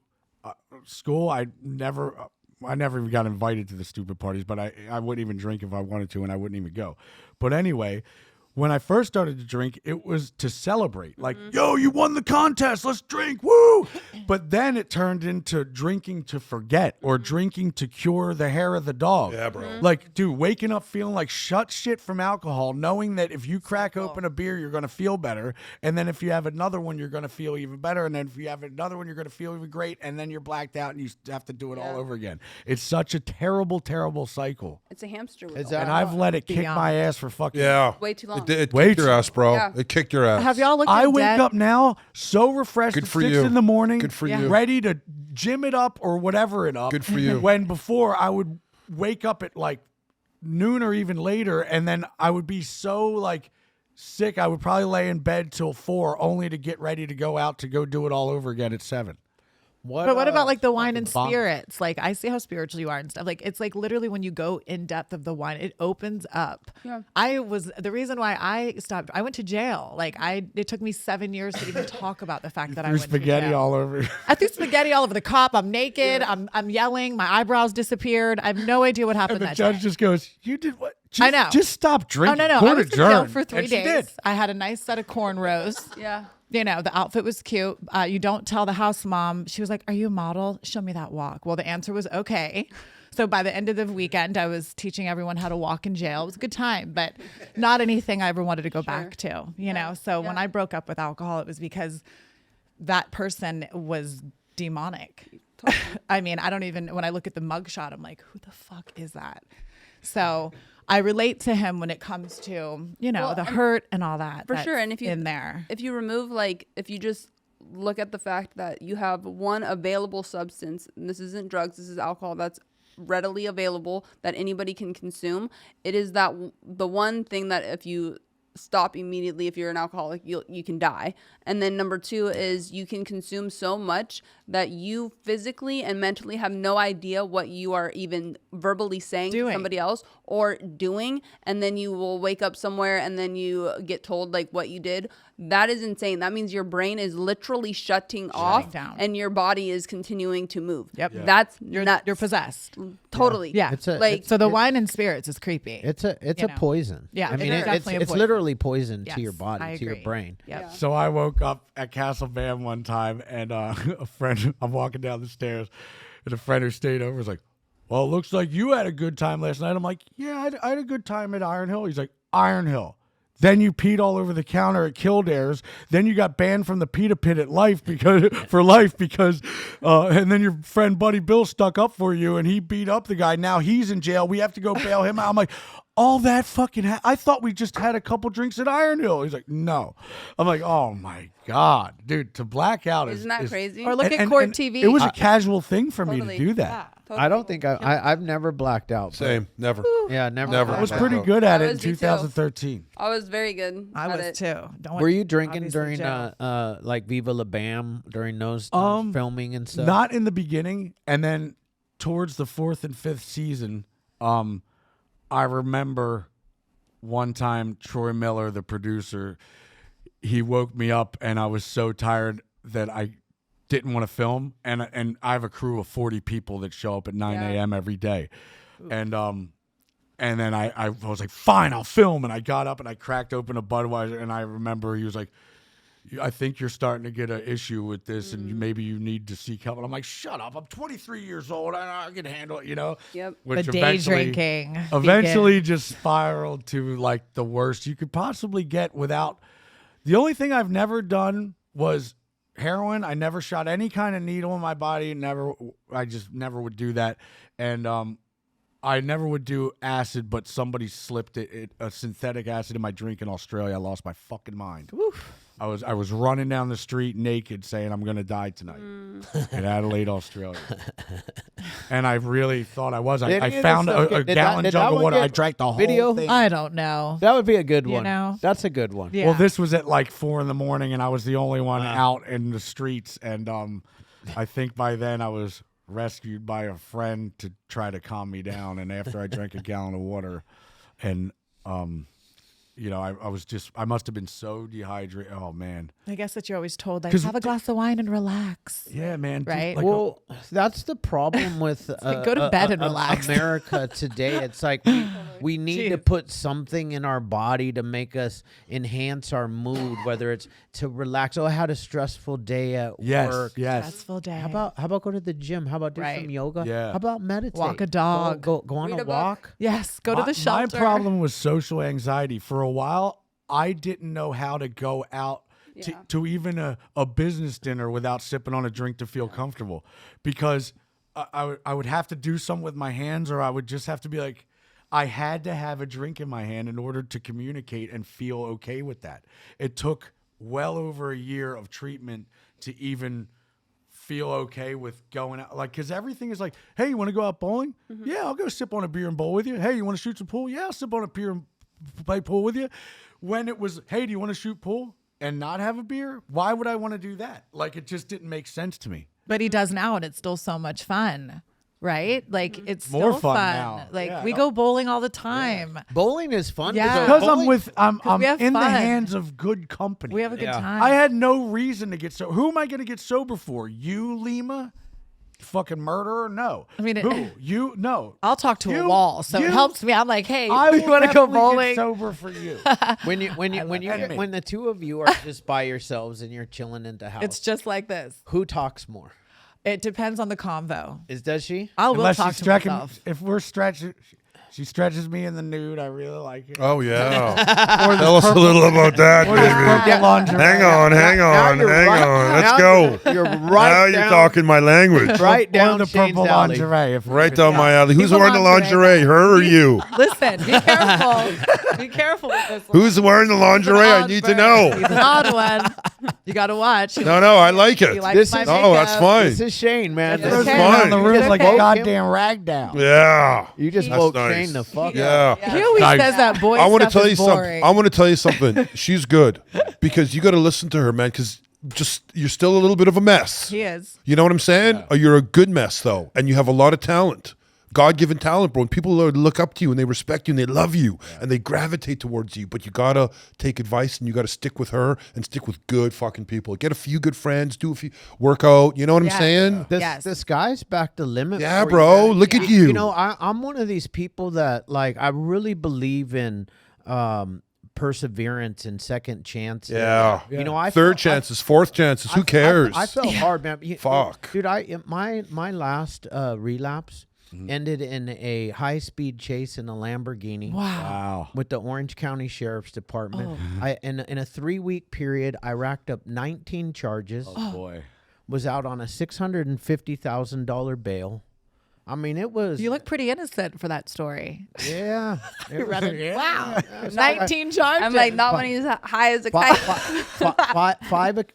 Speaker 1: school, I never even got invited to the stupid parties, but I wouldn't even drink if I wanted to, and I wouldn't even go. But anyway, when I first started to drink, it was to celebrate. Like, yo, you won the contest. Let's drink. Woo. But then it turned into drinking to forget or drinking to cure the hair of the dog.
Speaker 4: Yeah, bro.
Speaker 1: Like, dude, waking up feeling like shut shit from alcohol, knowing that if you crack open a beer, you're going to feel better. And then if you have another one, you're going to feel even better. And then if you have another one, you're going to feel even great. And then you're blacked out and you have to do it all over again. It's such a terrible, terrible cycle.
Speaker 2: It's a hamster wheel.
Speaker 3: Exactly.
Speaker 1: And I've let it kick
Speaker 5: Beyond.
Speaker 1: my ass for fucking
Speaker 2: Way too long.
Speaker 4: It
Speaker 1: Way
Speaker 4: kicked your
Speaker 1: too-
Speaker 4: ass, bro.
Speaker 2: Yeah.
Speaker 4: It kicked your ass.
Speaker 5: Have y'all looked
Speaker 1: I
Speaker 5: at
Speaker 1: wake
Speaker 5: debt?
Speaker 1: up now so refreshed
Speaker 4: Good
Speaker 1: at
Speaker 4: for
Speaker 1: 6
Speaker 4: you.
Speaker 1: in the morning.
Speaker 4: Good for
Speaker 5: Yeah.
Speaker 4: you.
Speaker 1: Ready to gym it up or whatever it up.
Speaker 4: Good for you.
Speaker 1: When before I would wake up at like noon or even later, and then I would be so like sick I would probably lay in bed till 4 only to get ready to go out to go do it all over again at 7.
Speaker 5: But what about like the wine and
Speaker 1: bomb.
Speaker 5: spirits? Like I see how spiritual you are and stuff. Like it's like literally when you go in depth of the wine, it opens up.
Speaker 2: Yeah.
Speaker 5: The reason why I stopped. I went to jail. Like it took me 7 years to even talk about the fact that I
Speaker 1: Threw
Speaker 5: went
Speaker 1: spaghetti
Speaker 5: to jail.
Speaker 1: all over.
Speaker 5: I threw spaghetti all over the cop. I'm naked. I'm yelling. My eyebrows disappeared. I have no idea what happened
Speaker 1: And the
Speaker 5: that
Speaker 1: judge
Speaker 5: day.
Speaker 1: just goes, "You did what?
Speaker 5: I know.
Speaker 1: Just stop
Speaker 5: Oh
Speaker 1: drinking.
Speaker 5: no! I
Speaker 1: Court
Speaker 5: was in jail
Speaker 1: adjourned."
Speaker 5: for 3
Speaker 1: And she
Speaker 5: days.
Speaker 1: did.
Speaker 5: I had a nice set of cornrows.
Speaker 2: Yeah.
Speaker 5: You know, the outfit was cute. You don't tell the house mom. She was like, "Are you a model? Show me that walk." Well, the answer was okay. So by the end of the weekend, I was teaching everyone how to walk in jail. It was a good time, but not anything I ever wanted to go back to, you know? So when I broke up with alcohol, it was because that person was demonic. I mean, when I look at the mugshot, I'm like, who the fuck is that? So I relate to him when it comes to, you know,
Speaker 2: Well,
Speaker 5: the
Speaker 2: and-
Speaker 5: hurt and all that.
Speaker 2: For sure.
Speaker 5: that's
Speaker 2: And if you
Speaker 5: in there.
Speaker 2: if you remove if you just look at the fact that you have one available substance, and this isn't drugs, this is alcohol that's readily available that anybody can consume. It is the one thing that if you stop immediately, if you're an alcoholic, you can die. And then number 2 is you can consume so much that you physically and mentally have no idea what you are even verbally saying to somebody else or doing, and then you will wake up somewhere and then you get told like what you did. That is insane. That means your brain is literally shutting off
Speaker 5: down.
Speaker 2: and your body is continuing to move.
Speaker 5: Yep. Yeah.
Speaker 2: That's
Speaker 5: You're possessed.
Speaker 2: totally.
Speaker 5: Yeah. So the wine and spirits is creepy.
Speaker 3: It's a poison.
Speaker 5: Yeah,
Speaker 3: I mean
Speaker 5: it's definitely a
Speaker 3: it's
Speaker 5: poison.
Speaker 3: literally poison
Speaker 5: Yes,
Speaker 3: to your body,
Speaker 5: I
Speaker 3: to your
Speaker 5: agree.
Speaker 3: brain.
Speaker 5: Yep.
Speaker 1: So I woke up at Castle Bam one time, and a friend, I'm walking down the stairs, and a friend who stayed over was like, "Well, it looks like you had a good time last night." I'm like, "Yeah, I had a good time at Iron Hill." He's like, "Iron Hill. Then you peed all over the counter at Kildare's. Then you got banned from the pita pit at life because and then your friend Buddy Bill stuck up for you and he beat up the guy. Now he's in jail. We have to go bail him out." I'm like, all that fucking I thought we just had a couple drinks at Iron Hill. He's like, "No." I'm like, oh my God, dude, to black out
Speaker 2: Isn't that
Speaker 1: is
Speaker 2: crazy?
Speaker 5: Or look at
Speaker 1: and
Speaker 5: court TV.
Speaker 1: It was a casual thing for me
Speaker 2: Totally.
Speaker 1: to do that.
Speaker 3: I don't think I've never blacked out. but-
Speaker 4: Same. Never.
Speaker 3: Yeah, never.
Speaker 4: Never.
Speaker 1: I was
Speaker 3: blacked
Speaker 1: pretty
Speaker 3: out.
Speaker 1: good at
Speaker 2: I
Speaker 1: it in
Speaker 2: was me too.
Speaker 1: 2013.
Speaker 2: I was very good.
Speaker 5: I
Speaker 2: at
Speaker 5: was
Speaker 2: it.
Speaker 5: too. Don't
Speaker 3: Were you drinking
Speaker 5: obviously
Speaker 3: during
Speaker 5: jail.
Speaker 3: like Viva La Bam during those filming and stuff?
Speaker 1: Not in the beginning, and then towards the 4th and 5th season, I remember one time Troy Miller, the producer, he woke me up and I was so tired that I didn't want to film, and I have a crew of 40 people that show up at 9 a.m. every day, and then I was like, fine, I'll film, and I got up and I cracked open a Budweiser, and I remember he was like, "I think you're starting to get an issue with this, and maybe you need to seek help." And I'm like, "Shut up! I'm 23 years old. I can handle it, you know."
Speaker 2: Yep.
Speaker 1: Which
Speaker 5: The day drinking.
Speaker 1: eventually just spiraled to like the worst you could possibly get without. The only thing I've never done was heroin. I never shot any kind of needle in my body. I just never would do that, and I never would do acid. But somebody slipped a synthetic acid in my drink in Australia. I lost my fucking mind. I was running down the street naked saying I'm going to die tonight in Adelaide, Australia. And I really thought I was. I found a gallon
Speaker 3: did
Speaker 1: jug
Speaker 3: that
Speaker 1: of
Speaker 3: one
Speaker 1: water.
Speaker 3: get
Speaker 1: I drank the whole
Speaker 3: video?
Speaker 1: thing.
Speaker 5: I don't know.
Speaker 3: That would be a good
Speaker 5: You
Speaker 3: one.
Speaker 5: know?
Speaker 3: That's a good one.
Speaker 5: Yeah.
Speaker 1: Well, this was at like 4 a.m, and I was the only one out in the streets. And I think by then I was rescued by a friend to try to calm me down. And after I drank a gallon of water, and I must have been so dehydrated. Oh man.
Speaker 5: I guess that you're always told, like,
Speaker 1: 'Cause
Speaker 5: have a glass of wine and relax.
Speaker 1: Yeah, man. dude,
Speaker 5: Right?
Speaker 1: like,
Speaker 3: Well, that's the problem with
Speaker 5: like, go to bed and relax.
Speaker 3: America today. It's like we need to
Speaker 5: Jeez.
Speaker 3: put something in our body to make us enhance our mood, whether it's to relax. Oh, I had a stressful day at
Speaker 1: yes,
Speaker 3: work.
Speaker 1: yes.
Speaker 5: Stressful day.
Speaker 3: How about go to the gym? How about do
Speaker 5: Right.
Speaker 3: some yoga?
Speaker 1: Yeah.
Speaker 3: How about meditate?
Speaker 5: Walk a dog.
Speaker 3: Go on
Speaker 2: Read
Speaker 3: a
Speaker 2: a book.
Speaker 3: walk.
Speaker 5: Yes, go to the shelter.
Speaker 1: My problem was social anxiety. For a while, I didn't know how to go out
Speaker 2: Yeah.
Speaker 1: to even a business dinner without sipping on a drink to feel comfortable, because I would have to do something with my hands, or I would just have to be like, I had to have a drink in my hand in order to communicate and feel okay with that. It took well over a year of treatment to even feel okay with going out, like, because everything is like, hey, you want to go out bowling? Yeah, I'll go sip on a beer and bowl with you. Hey, you want to shoot some pool? Yeah, I'll sip on a beer and play pool with you. When it was, hey, do you want to shoot pool and not have a beer? Why would I want to do that? Like, it just didn't make sense to me.
Speaker 5: But he does now, and it's still so much fun, right? Like, it's
Speaker 1: More
Speaker 5: still
Speaker 1: fun
Speaker 5: fun.
Speaker 1: now.
Speaker 5: Like,
Speaker 1: Yeah.
Speaker 5: we go bowling all the time.
Speaker 3: Bowling is fun.
Speaker 5: Yeah.
Speaker 1: Because
Speaker 3: bowling-
Speaker 1: I'm
Speaker 5: we have
Speaker 1: in the
Speaker 5: fun.
Speaker 1: hands of good company.
Speaker 5: We have a good
Speaker 3: Yeah.
Speaker 5: time.
Speaker 1: I had no reason to get sober. Who am I going to get sober for? You, Lima? Fucking murderer? No.
Speaker 5: I mean,
Speaker 1: who? You? No.
Speaker 5: I'll talk to a
Speaker 1: You-
Speaker 5: wall, so
Speaker 1: you-
Speaker 5: it helps me. I'm like, hey,
Speaker 1: I
Speaker 5: you
Speaker 1: will
Speaker 5: want to go
Speaker 1: definitely
Speaker 5: bowling?
Speaker 1: get sober for you.
Speaker 3: when
Speaker 1: me.
Speaker 3: when the two of you are just by yourselves and you're chilling in the house,
Speaker 5: It's just like this.
Speaker 3: who talks more?
Speaker 5: It depends on the convo.
Speaker 3: Does she?
Speaker 5: I will
Speaker 1: Unless
Speaker 5: talk
Speaker 1: she's
Speaker 5: to
Speaker 1: stretching,
Speaker 5: myself.
Speaker 1: if we're stretching, she stretches me in the nude. I really like it.
Speaker 4: Oh yeah.
Speaker 1: Or
Speaker 4: Tell us a little about that,
Speaker 1: or this
Speaker 4: baby.
Speaker 1: purple lingerie.
Speaker 4: Hang on.
Speaker 3: Now you're right-
Speaker 4: Let's
Speaker 3: now
Speaker 4: go.
Speaker 3: You're right.
Speaker 4: Now you're
Speaker 3: down-
Speaker 4: talking my language.
Speaker 3: right
Speaker 1: Or
Speaker 3: down
Speaker 1: the
Speaker 3: Shane's
Speaker 1: purple
Speaker 3: alley.
Speaker 1: lingerie. If
Speaker 4: Right down my alley. Who's
Speaker 5: People
Speaker 4: wearing the
Speaker 5: lingerie.
Speaker 4: lingerie? Her or you?
Speaker 5: Listen, be careful. Be careful with this one.
Speaker 4: Who's wearing the lingerie? I need to
Speaker 5: He's
Speaker 4: know.
Speaker 5: an odd one. You got to watch.
Speaker 4: No, I like
Speaker 5: He
Speaker 4: it.
Speaker 5: likes
Speaker 3: This
Speaker 5: my
Speaker 3: is-
Speaker 4: Oh, that's
Speaker 5: makeup.
Speaker 4: fine.
Speaker 3: This is Shane, man.
Speaker 5: That's
Speaker 1: Throws
Speaker 5: okay.
Speaker 1: me around the
Speaker 4: Fine.
Speaker 1: room
Speaker 5: It's
Speaker 1: like
Speaker 5: okay.
Speaker 1: a goddamn rag down.
Speaker 4: Yeah.
Speaker 3: You just
Speaker 4: That's
Speaker 3: woke
Speaker 4: nice.
Speaker 3: Shane the fuck up.
Speaker 4: Yeah.
Speaker 5: He always
Speaker 1: Nice.
Speaker 5: says that boy
Speaker 4: I want to
Speaker 5: stuff
Speaker 4: tell you
Speaker 5: is
Speaker 4: something.
Speaker 5: boring.
Speaker 4: I want to tell you something. She's good because you got to listen to her, man. Because you're still a little bit of a mess.
Speaker 5: He is.
Speaker 4: You know what I'm saying? You're a good mess though, and you have a lot of talent, God-given talent, bro. And people look up to you and they respect you and they love you and they gravitate towards you. But you gotta take advice and you gotta stick with her and stick with good fucking people. Get a few good friends, do a few workout. You know what I'm
Speaker 5: Yes.
Speaker 4: saying?
Speaker 5: Yes.
Speaker 3: The sky's back to limit.
Speaker 4: Yeah,
Speaker 3: for you,
Speaker 4: bro.
Speaker 3: man.
Speaker 4: Look at you.
Speaker 3: You know, I'm one of these people that like I really believe in perseverance and second chances.
Speaker 4: Yeah.
Speaker 3: You know, I
Speaker 4: Third
Speaker 3: felt-
Speaker 4: chances, fourth chances. Who cares?
Speaker 3: I felt hard, man.
Speaker 4: Fuck.
Speaker 3: dude. My last relapse ended in a high-speed chase in a Lamborghini.
Speaker 5: Wow.
Speaker 1: Wow.
Speaker 3: With the Orange County Sheriff's Department.
Speaker 5: Oh.
Speaker 3: In a 3-week period, I racked up 19 charges.
Speaker 1: Oh boy.
Speaker 3: Was out on a $650,000 bail. I mean, it was.
Speaker 5: You look pretty innocent for that story.
Speaker 3: Yeah. It was-
Speaker 5: Wow. 19 charges.
Speaker 2: I'm like, not when he's high as a
Speaker 3: fi-
Speaker 2: kite.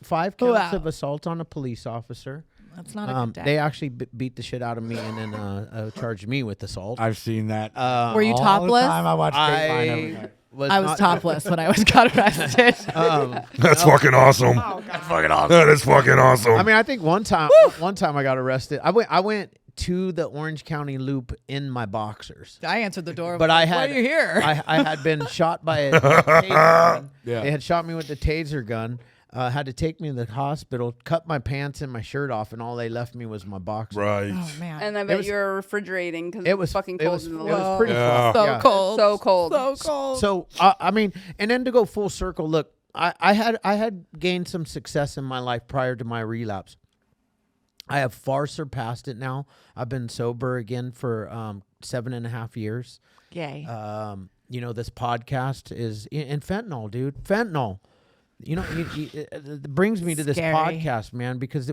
Speaker 3: five counts
Speaker 5: Wow.
Speaker 3: of assault on a police officer.
Speaker 5: That's not a good day.
Speaker 3: They actually beat the shit out of me and then charged me with assault.
Speaker 1: I've seen that.
Speaker 5: Were you
Speaker 1: all
Speaker 5: topless?
Speaker 1: the time. I watch Dateline every night.
Speaker 5: I was
Speaker 3: not-
Speaker 5: topless when I was got arrested.
Speaker 4: That's fucking awesome. That's fucking awesome. That is fucking awesome.
Speaker 3: I mean, I think one time I got arrested. I went to the Orange County Loop in my boxers.
Speaker 5: I answered the door.
Speaker 3: But
Speaker 5: like,
Speaker 3: I had
Speaker 5: why are you here?
Speaker 3: I had been shot by a taser gun.
Speaker 1: Yeah.
Speaker 3: They had shot me with the taser gun. Had to take me to the hospital, cut my pants and my shirt off, and all they left me was my boxers.
Speaker 4: right.
Speaker 5: oh man.
Speaker 2: And I bet
Speaker 3: was-
Speaker 2: you were refrigerating because
Speaker 3: It was
Speaker 2: fucking
Speaker 3: it
Speaker 2: cold
Speaker 3: was,
Speaker 2: in the
Speaker 3: it was
Speaker 2: loop.
Speaker 3: pretty
Speaker 4: Yeah.
Speaker 3: fucked,
Speaker 5: so
Speaker 3: yeah.
Speaker 5: cold.
Speaker 2: So cold.
Speaker 5: So cold.
Speaker 3: So I mean, and then to go full circle, look, I had gained some success in my life prior to my relapse. I have far surpassed it now. I've been sober again for 7.5 years.
Speaker 5: Yay.
Speaker 3: You know, this podcast is and fentanyl, dude. Fentanyl. You know, it brings me to this
Speaker 5: Scary.
Speaker 3: podcast, man, because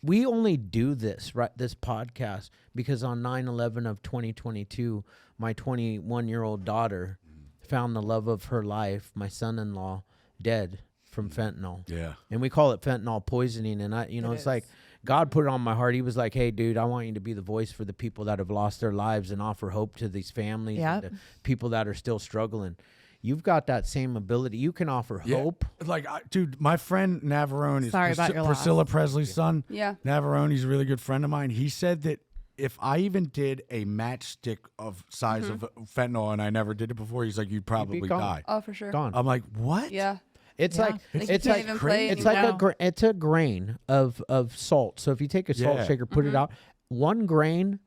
Speaker 3: we only do this, right? This podcast because on 9/11 of 2022, my 21-year-old daughter found the love of her life, my son-in-law, dead from fentanyl.
Speaker 1: Yeah.
Speaker 3: And we call it fentanyl poisoning. And it's like God put it on my heart. He was like, hey, dude, I want you to be the voice for the people that have lost their lives and offer hope to these families
Speaker 5: Yep.
Speaker 3: and the people that are still struggling. You've got that same ability. You can offer hope.
Speaker 1: Like, dude, my friend Navarone is
Speaker 5: Sorry about your loss.
Speaker 1: Priscilla Presley's son.
Speaker 2: Yeah.
Speaker 1: Navarone, he's a really good friend of mine. He said that if I even did a matchstick of size of fentanyl and I never did it before, he's like, you'd probably
Speaker 3: gone.
Speaker 1: die.
Speaker 2: Oh, for sure.
Speaker 3: Gone.
Speaker 1: I'm like, what?
Speaker 2: Yeah.
Speaker 3: It's
Speaker 5: Yeah.
Speaker 3: like
Speaker 2: Like, you
Speaker 3: it's
Speaker 2: can't
Speaker 3: like
Speaker 2: even play
Speaker 3: it's like
Speaker 2: anymore.
Speaker 3: it's a grain of salt. So if you take a salt
Speaker 1: Yeah.
Speaker 3: shaker, put it out, 1 grain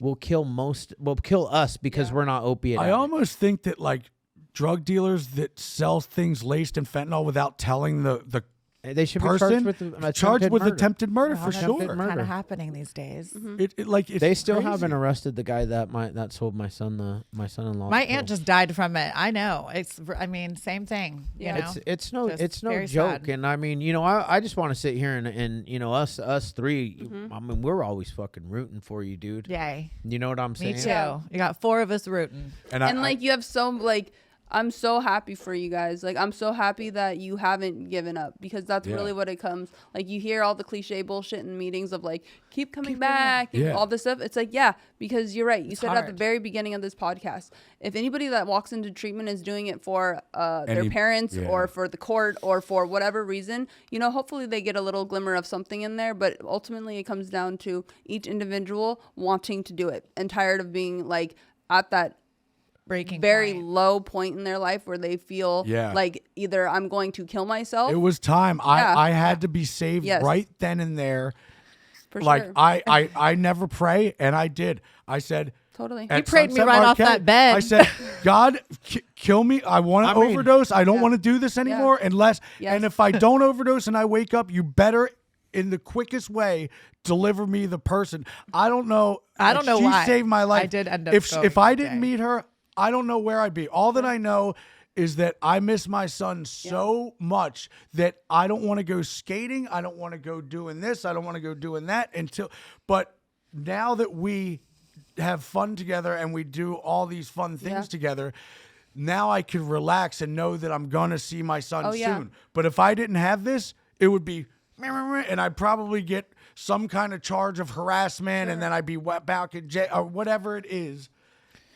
Speaker 3: will kill us because we're not opiate.
Speaker 1: I
Speaker 3: addicts.
Speaker 1: almost think that like drug dealers that sell things laced in fentanyl without telling the
Speaker 3: They should be
Speaker 1: person
Speaker 3: charged with
Speaker 1: attempted murder
Speaker 5: Well,
Speaker 1: for
Speaker 5: that's
Speaker 1: sure.
Speaker 5: kind
Speaker 3: murder.
Speaker 5: of happening these days.
Speaker 1: It's
Speaker 3: They still
Speaker 1: crazy.
Speaker 3: haven't arrested the guy that sold my son-in-law.
Speaker 5: My
Speaker 3: the pill.
Speaker 5: aunt just died from it. I know. I mean, same thing.
Speaker 2: Yeah.
Speaker 5: You know?
Speaker 3: It's no
Speaker 5: Just
Speaker 3: no
Speaker 5: very
Speaker 3: joke.
Speaker 5: sad.
Speaker 3: And I mean, I just want to sit here and us three. I mean, we're always fucking rooting for you, dude.
Speaker 5: Yay.
Speaker 3: You know what I'm
Speaker 5: Me
Speaker 3: saying?
Speaker 5: too.
Speaker 2: Yeah.
Speaker 5: You got 4 of us rooting.
Speaker 2: And like you have so like I'm so happy for you guys. Like I'm so happy that you haven't given up because that's really what it comes. Like you hear all the cliche bullshit in meetings of like keep coming back, all this stuff. It's like because you're right. You said it at the very beginning of this podcast. If anybody that walks into treatment is doing it for their parents or for the court or for whatever reason, hopefully they get a little glimmer of something in there. But ultimately, it comes down to each individual wanting to do it and tired of being like at that
Speaker 5: Breaking
Speaker 2: very
Speaker 5: point.
Speaker 2: low point in their life where they feel like either I'm going to kill myself.
Speaker 1: It was time. I had to be saved right then and there.
Speaker 2: For
Speaker 1: Like
Speaker 2: sure.
Speaker 1: I never pray, and I did. I said
Speaker 2: Totally.
Speaker 1: at
Speaker 5: You prayed me
Speaker 1: Sunset
Speaker 5: right off
Speaker 1: Marquette,
Speaker 5: that bed.
Speaker 1: I said, God, kill me. I want to overdose. I don't want to do this anymore unless.
Speaker 2: Yes.
Speaker 1: And if I don't overdose and I wake up, you better, in the quickest way, deliver me the person. I don't know.
Speaker 5: I don't know
Speaker 1: she
Speaker 5: why.
Speaker 1: saved my life.
Speaker 5: I did end up
Speaker 1: If
Speaker 5: going
Speaker 1: I didn't
Speaker 5: today.
Speaker 1: meet her, I don't know where I'd be. All that I know is that I miss my son so much that I don't want to go skating. I don't want to go doing this. I don't want to go doing that but now that we have fun together and we do all these fun things together, now I can relax and know that I'm going to see my son soon. But if I didn't have this, it would be, and I'd probably get some kind of charge of harassment and then I'd be back in jail or whatever it is.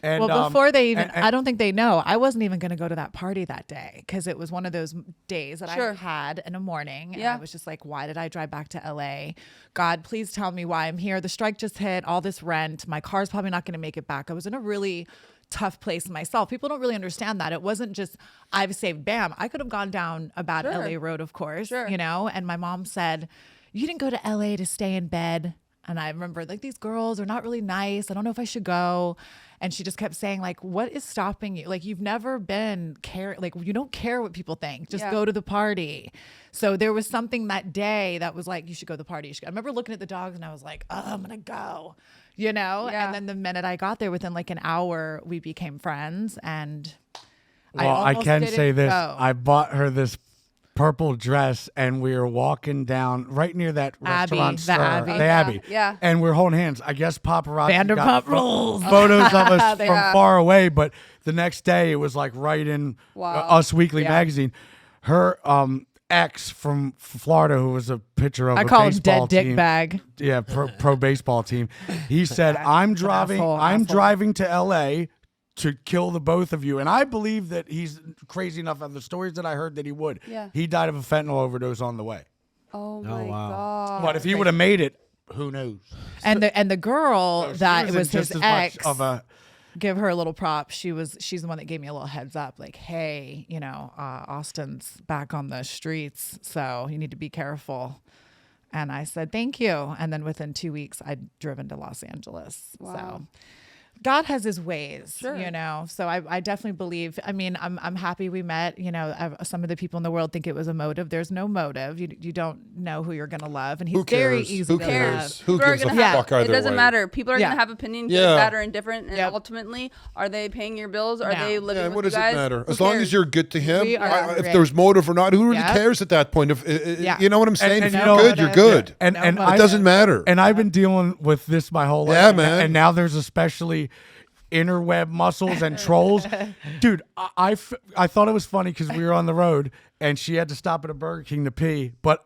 Speaker 1: And,
Speaker 5: Well, before they even, I don't think they know. I wasn't even going to go to that party that day because it was one of those days that I had in the morning. And I was just like, why did I drive back to LA? God, please tell me why I'm here. The strike just hit, all this rent. My car's probably not going to make it back. I was in a really tough place myself. People don't really understand that. It wasn't just, I've saved Bam. I could have gone down a bad LA road, of course, and my mom said, you didn't go to LA to stay in bed. And I remember like, these girls are not really nice. I don't know if I should go. And she just kept saying like, what is stopping you? Like, you've never been like, you don't care what people think. Just go to the party. So there was something that day that was like, you should go to the party. I remember looking at the dogs and I was like, oh, I'm going to go, And then the minute I got there, within like an hour, we became friends. And
Speaker 1: I can say this.
Speaker 5: Go.
Speaker 1: I bought her this purple dress and we were walking down right near that restaurant.
Speaker 5: the Abbey.
Speaker 1: The Abbey.
Speaker 2: Yeah.
Speaker 1: And we're holding hands. I guess paparazzi
Speaker 5: Vanderpump
Speaker 1: got
Speaker 5: Rules.
Speaker 1: photos of us from far away, but the next day it was like right in Us Weekly magazine. Her ex from Florida, who was a pitcher of
Speaker 5: I
Speaker 1: a
Speaker 5: call him
Speaker 1: baseball
Speaker 5: dead dick
Speaker 1: team.
Speaker 5: bag.
Speaker 1: Yeah, pro baseball team. He said, I'm driving to LA to kill the both of you. And I believe that he's crazy enough of the stories that I heard that he would.
Speaker 2: Yeah.
Speaker 1: He died of a fentanyl overdose on the way.
Speaker 2: Oh my God.
Speaker 1: But if he would have made it, who knows?
Speaker 5: And the girl that
Speaker 1: She
Speaker 5: was
Speaker 1: just
Speaker 5: his
Speaker 1: as much
Speaker 5: ex,
Speaker 1: of a
Speaker 5: give her a little prop. She's the one that gave me a little heads up, like, hey, Austin's back on the streets, so you need to be careful. And I said, thank you. And then within 2 weeks, I'd driven to Los Angeles.
Speaker 2: Wow.
Speaker 5: So God has his ways,
Speaker 2: Sure.
Speaker 5: So I definitely believe, I'm happy we met, some of the people in the world think it was a motive. There's no motive. You don't know who you're going to love. And he's
Speaker 4: Who
Speaker 5: very
Speaker 4: cares?
Speaker 5: easy
Speaker 4: Who
Speaker 5: to
Speaker 4: cares?
Speaker 5: love.
Speaker 4: Who
Speaker 2: People are
Speaker 4: gives a
Speaker 2: gonna have-
Speaker 4: fuck either
Speaker 2: It doesn't
Speaker 4: way?
Speaker 2: matter. People are
Speaker 5: Yeah.
Speaker 2: going to have opinions,
Speaker 4: Yeah.
Speaker 2: good, bad, or indifferent. And
Speaker 5: Yep.
Speaker 2: ultimately, are they paying your bills? Are
Speaker 5: No.
Speaker 2: they living
Speaker 4: Yeah,
Speaker 2: with
Speaker 4: what
Speaker 2: you
Speaker 4: does it
Speaker 2: guys?
Speaker 4: matter?
Speaker 2: Who
Speaker 4: As long
Speaker 2: cares?
Speaker 4: as you're good to him,
Speaker 5: We are
Speaker 4: if
Speaker 5: great.
Speaker 4: there's motive or not, who really
Speaker 5: Yeah.
Speaker 4: cares at that point?
Speaker 5: Yeah.
Speaker 4: You know what I'm saying?
Speaker 1: And
Speaker 4: if
Speaker 1: you
Speaker 4: you're
Speaker 1: know-
Speaker 4: good, you're good.
Speaker 1: and
Speaker 5: No
Speaker 1: and
Speaker 5: motive.
Speaker 1: I,
Speaker 4: It doesn't matter.
Speaker 1: And I've been dealing with this my whole life.
Speaker 4: Yeah, man.
Speaker 1: And now there's especially interweb muscles and trolls. Dude, I thought it was funny because we were on the road and she had to stop at a Burger King to pee. But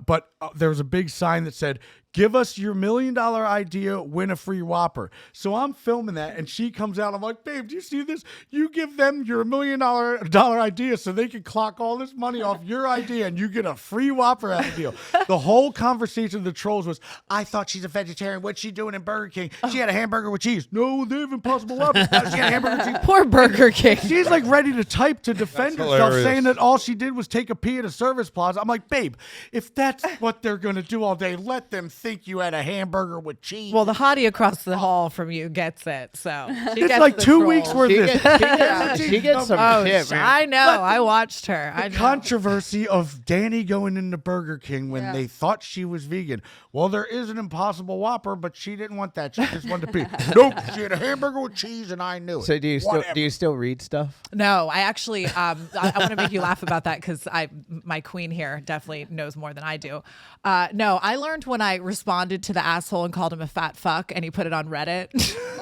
Speaker 1: there was a big sign that said, give us your $1 million idea, win a free Whopper. So I'm filming that, and she comes out. I'm like, babe, do you see this? You give them your $1 million idea so they can clock all this money off your idea, and you get a free Whopper out of the deal. The whole conversation of the trolls was, I thought she's a vegetarian. What's she doing in Burger King? She had a hamburger with cheese. No, they have Impossible Whoppers. No, she had a hamburger with cheese.
Speaker 5: Poor Burger King.
Speaker 1: She's like ready to type to defend
Speaker 4: That's
Speaker 1: herself,
Speaker 4: hilarious.
Speaker 1: saying that all she did was take a pee at a service plaza. I'm like, babe, if that's what they're going to do all day, let them think you had a hamburger with cheese.
Speaker 5: Well, the hottie across the hall from you gets it, so she
Speaker 1: it's
Speaker 5: gets
Speaker 1: like
Speaker 5: the
Speaker 1: 2 weeks
Speaker 5: trolls.
Speaker 1: worth of this.
Speaker 3: She gets some
Speaker 5: Oh,
Speaker 3: shit, man.
Speaker 5: I know. I watched her. I know.
Speaker 1: Controversy of Dannii going into Burger King when
Speaker 2: Yeah.
Speaker 1: they thought she was vegan. Well, there is an Impossible Whopper, but she didn't want that. She just wanted to pee. Nope, she had a hamburger with cheese, and I knew it.
Speaker 3: So do you still read stuff?
Speaker 5: No, I actually, I want to make you laugh about that because my queen here definitely knows more than I do. No, I learned when I responded to the asshole and called him a fat fuck, and he put it on Reddit.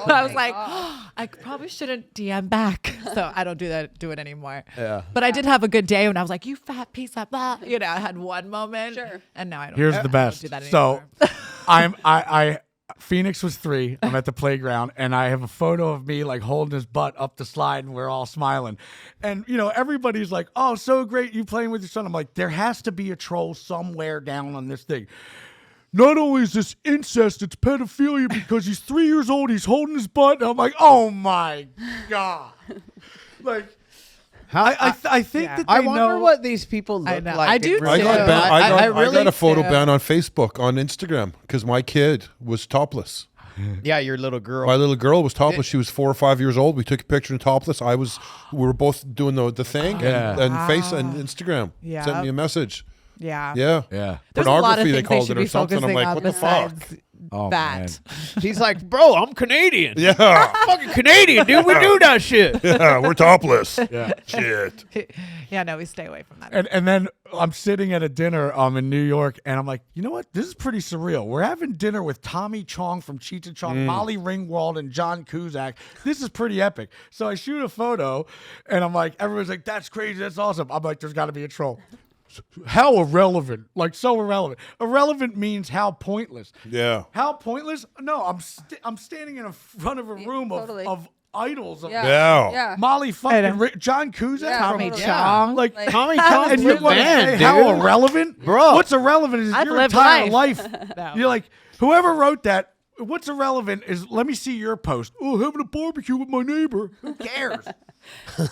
Speaker 5: I was like, I probably shouldn't DM back, so I don't do it anymore.
Speaker 3: Yeah.
Speaker 5: But I did have a good day when I was like, you fat piece of blah. You know, I had one moment.
Speaker 2: Sure.
Speaker 5: And now I don't.
Speaker 1: Here's
Speaker 5: I
Speaker 1: the
Speaker 5: don't
Speaker 1: best.
Speaker 5: do that
Speaker 1: So
Speaker 5: anymore.
Speaker 1: Phoenix was 3. I'm at the playground, and I have a photo of me like holding his butt up the slide, and we're all smiling. And everybody's like, "Oh, so great, you playing with your son." I'm like, there has to be a troll somewhere down on this thing. Not only is this incest, it's pedophilia because he's 3 years old. He's holding his butt. And I'm like, oh my god, like. I think that they
Speaker 3: I wonder
Speaker 1: know
Speaker 3: what these people look
Speaker 5: I know.
Speaker 3: like.
Speaker 5: I do
Speaker 3: in
Speaker 4: I
Speaker 3: real
Speaker 4: got,
Speaker 5: too.
Speaker 3: life.
Speaker 4: I got a photo
Speaker 5: do.
Speaker 4: ban on Facebook, on Instagram, because my kid was topless.
Speaker 3: Yeah, your little girl.
Speaker 4: My little girl was topless. She was 4 or 5 years old. We took a picture in topless. We were both doing the thing,
Speaker 1: Yeah.
Speaker 4: and face and Instagram
Speaker 5: Yeah.
Speaker 4: sent me a message.
Speaker 5: Yeah.
Speaker 4: Yeah.
Speaker 1: Yeah.
Speaker 5: There's a lot of
Speaker 4: Pornography,
Speaker 5: things
Speaker 4: they called
Speaker 5: should
Speaker 4: it, or
Speaker 5: be
Speaker 4: something. I'm
Speaker 5: focusing
Speaker 4: like,
Speaker 5: on
Speaker 4: what the fuck?
Speaker 5: besides
Speaker 1: Oh,
Speaker 5: that.
Speaker 3: He's like, bro, I'm Canadian.
Speaker 4: Yeah.
Speaker 3: Fucking Canadian, dude. We do that shit.
Speaker 4: Yeah, we're topless.
Speaker 1: Yeah.
Speaker 4: Shit.
Speaker 5: Yeah, no, we stay away from that.
Speaker 1: And then I'm sitting at a dinner in New York, and I'm like, you know what? This is pretty surreal. We're having dinner with Tommy Chong from Cheech and Chong, Molly Ringwald, and John Cusack. This is pretty epic. So I shoot a photo, and I'm like, everyone's like, that's crazy. That's awesome. I'm like, there's got to be a troll. How irrelevant. Like, so irrelevant. Irrelevant means how pointless.
Speaker 4: Yeah.
Speaker 1: How pointless? No, I'm standing in front of a room
Speaker 2: totally.
Speaker 1: of idols. Of
Speaker 4: Yeah.
Speaker 2: Yeah.
Speaker 1: Molly fucking John Cusack.
Speaker 2: Yeah,
Speaker 1: from-
Speaker 5: Tommy
Speaker 2: totally.
Speaker 5: Chong.
Speaker 1: Like,
Speaker 3: Tommy Chong's
Speaker 1: and
Speaker 3: the
Speaker 1: you want to
Speaker 3: man,
Speaker 1: say
Speaker 3: dude.
Speaker 1: how irrelevant?
Speaker 3: Bro.
Speaker 1: What's irrelevant is
Speaker 5: I've
Speaker 1: your
Speaker 5: lived
Speaker 1: entire
Speaker 5: life.
Speaker 1: life.
Speaker 5: No.
Speaker 1: You're like, whoever wrote that, what's irrelevant is, let me see your post. Oh, having a barbecue with my neighbor. Who cares?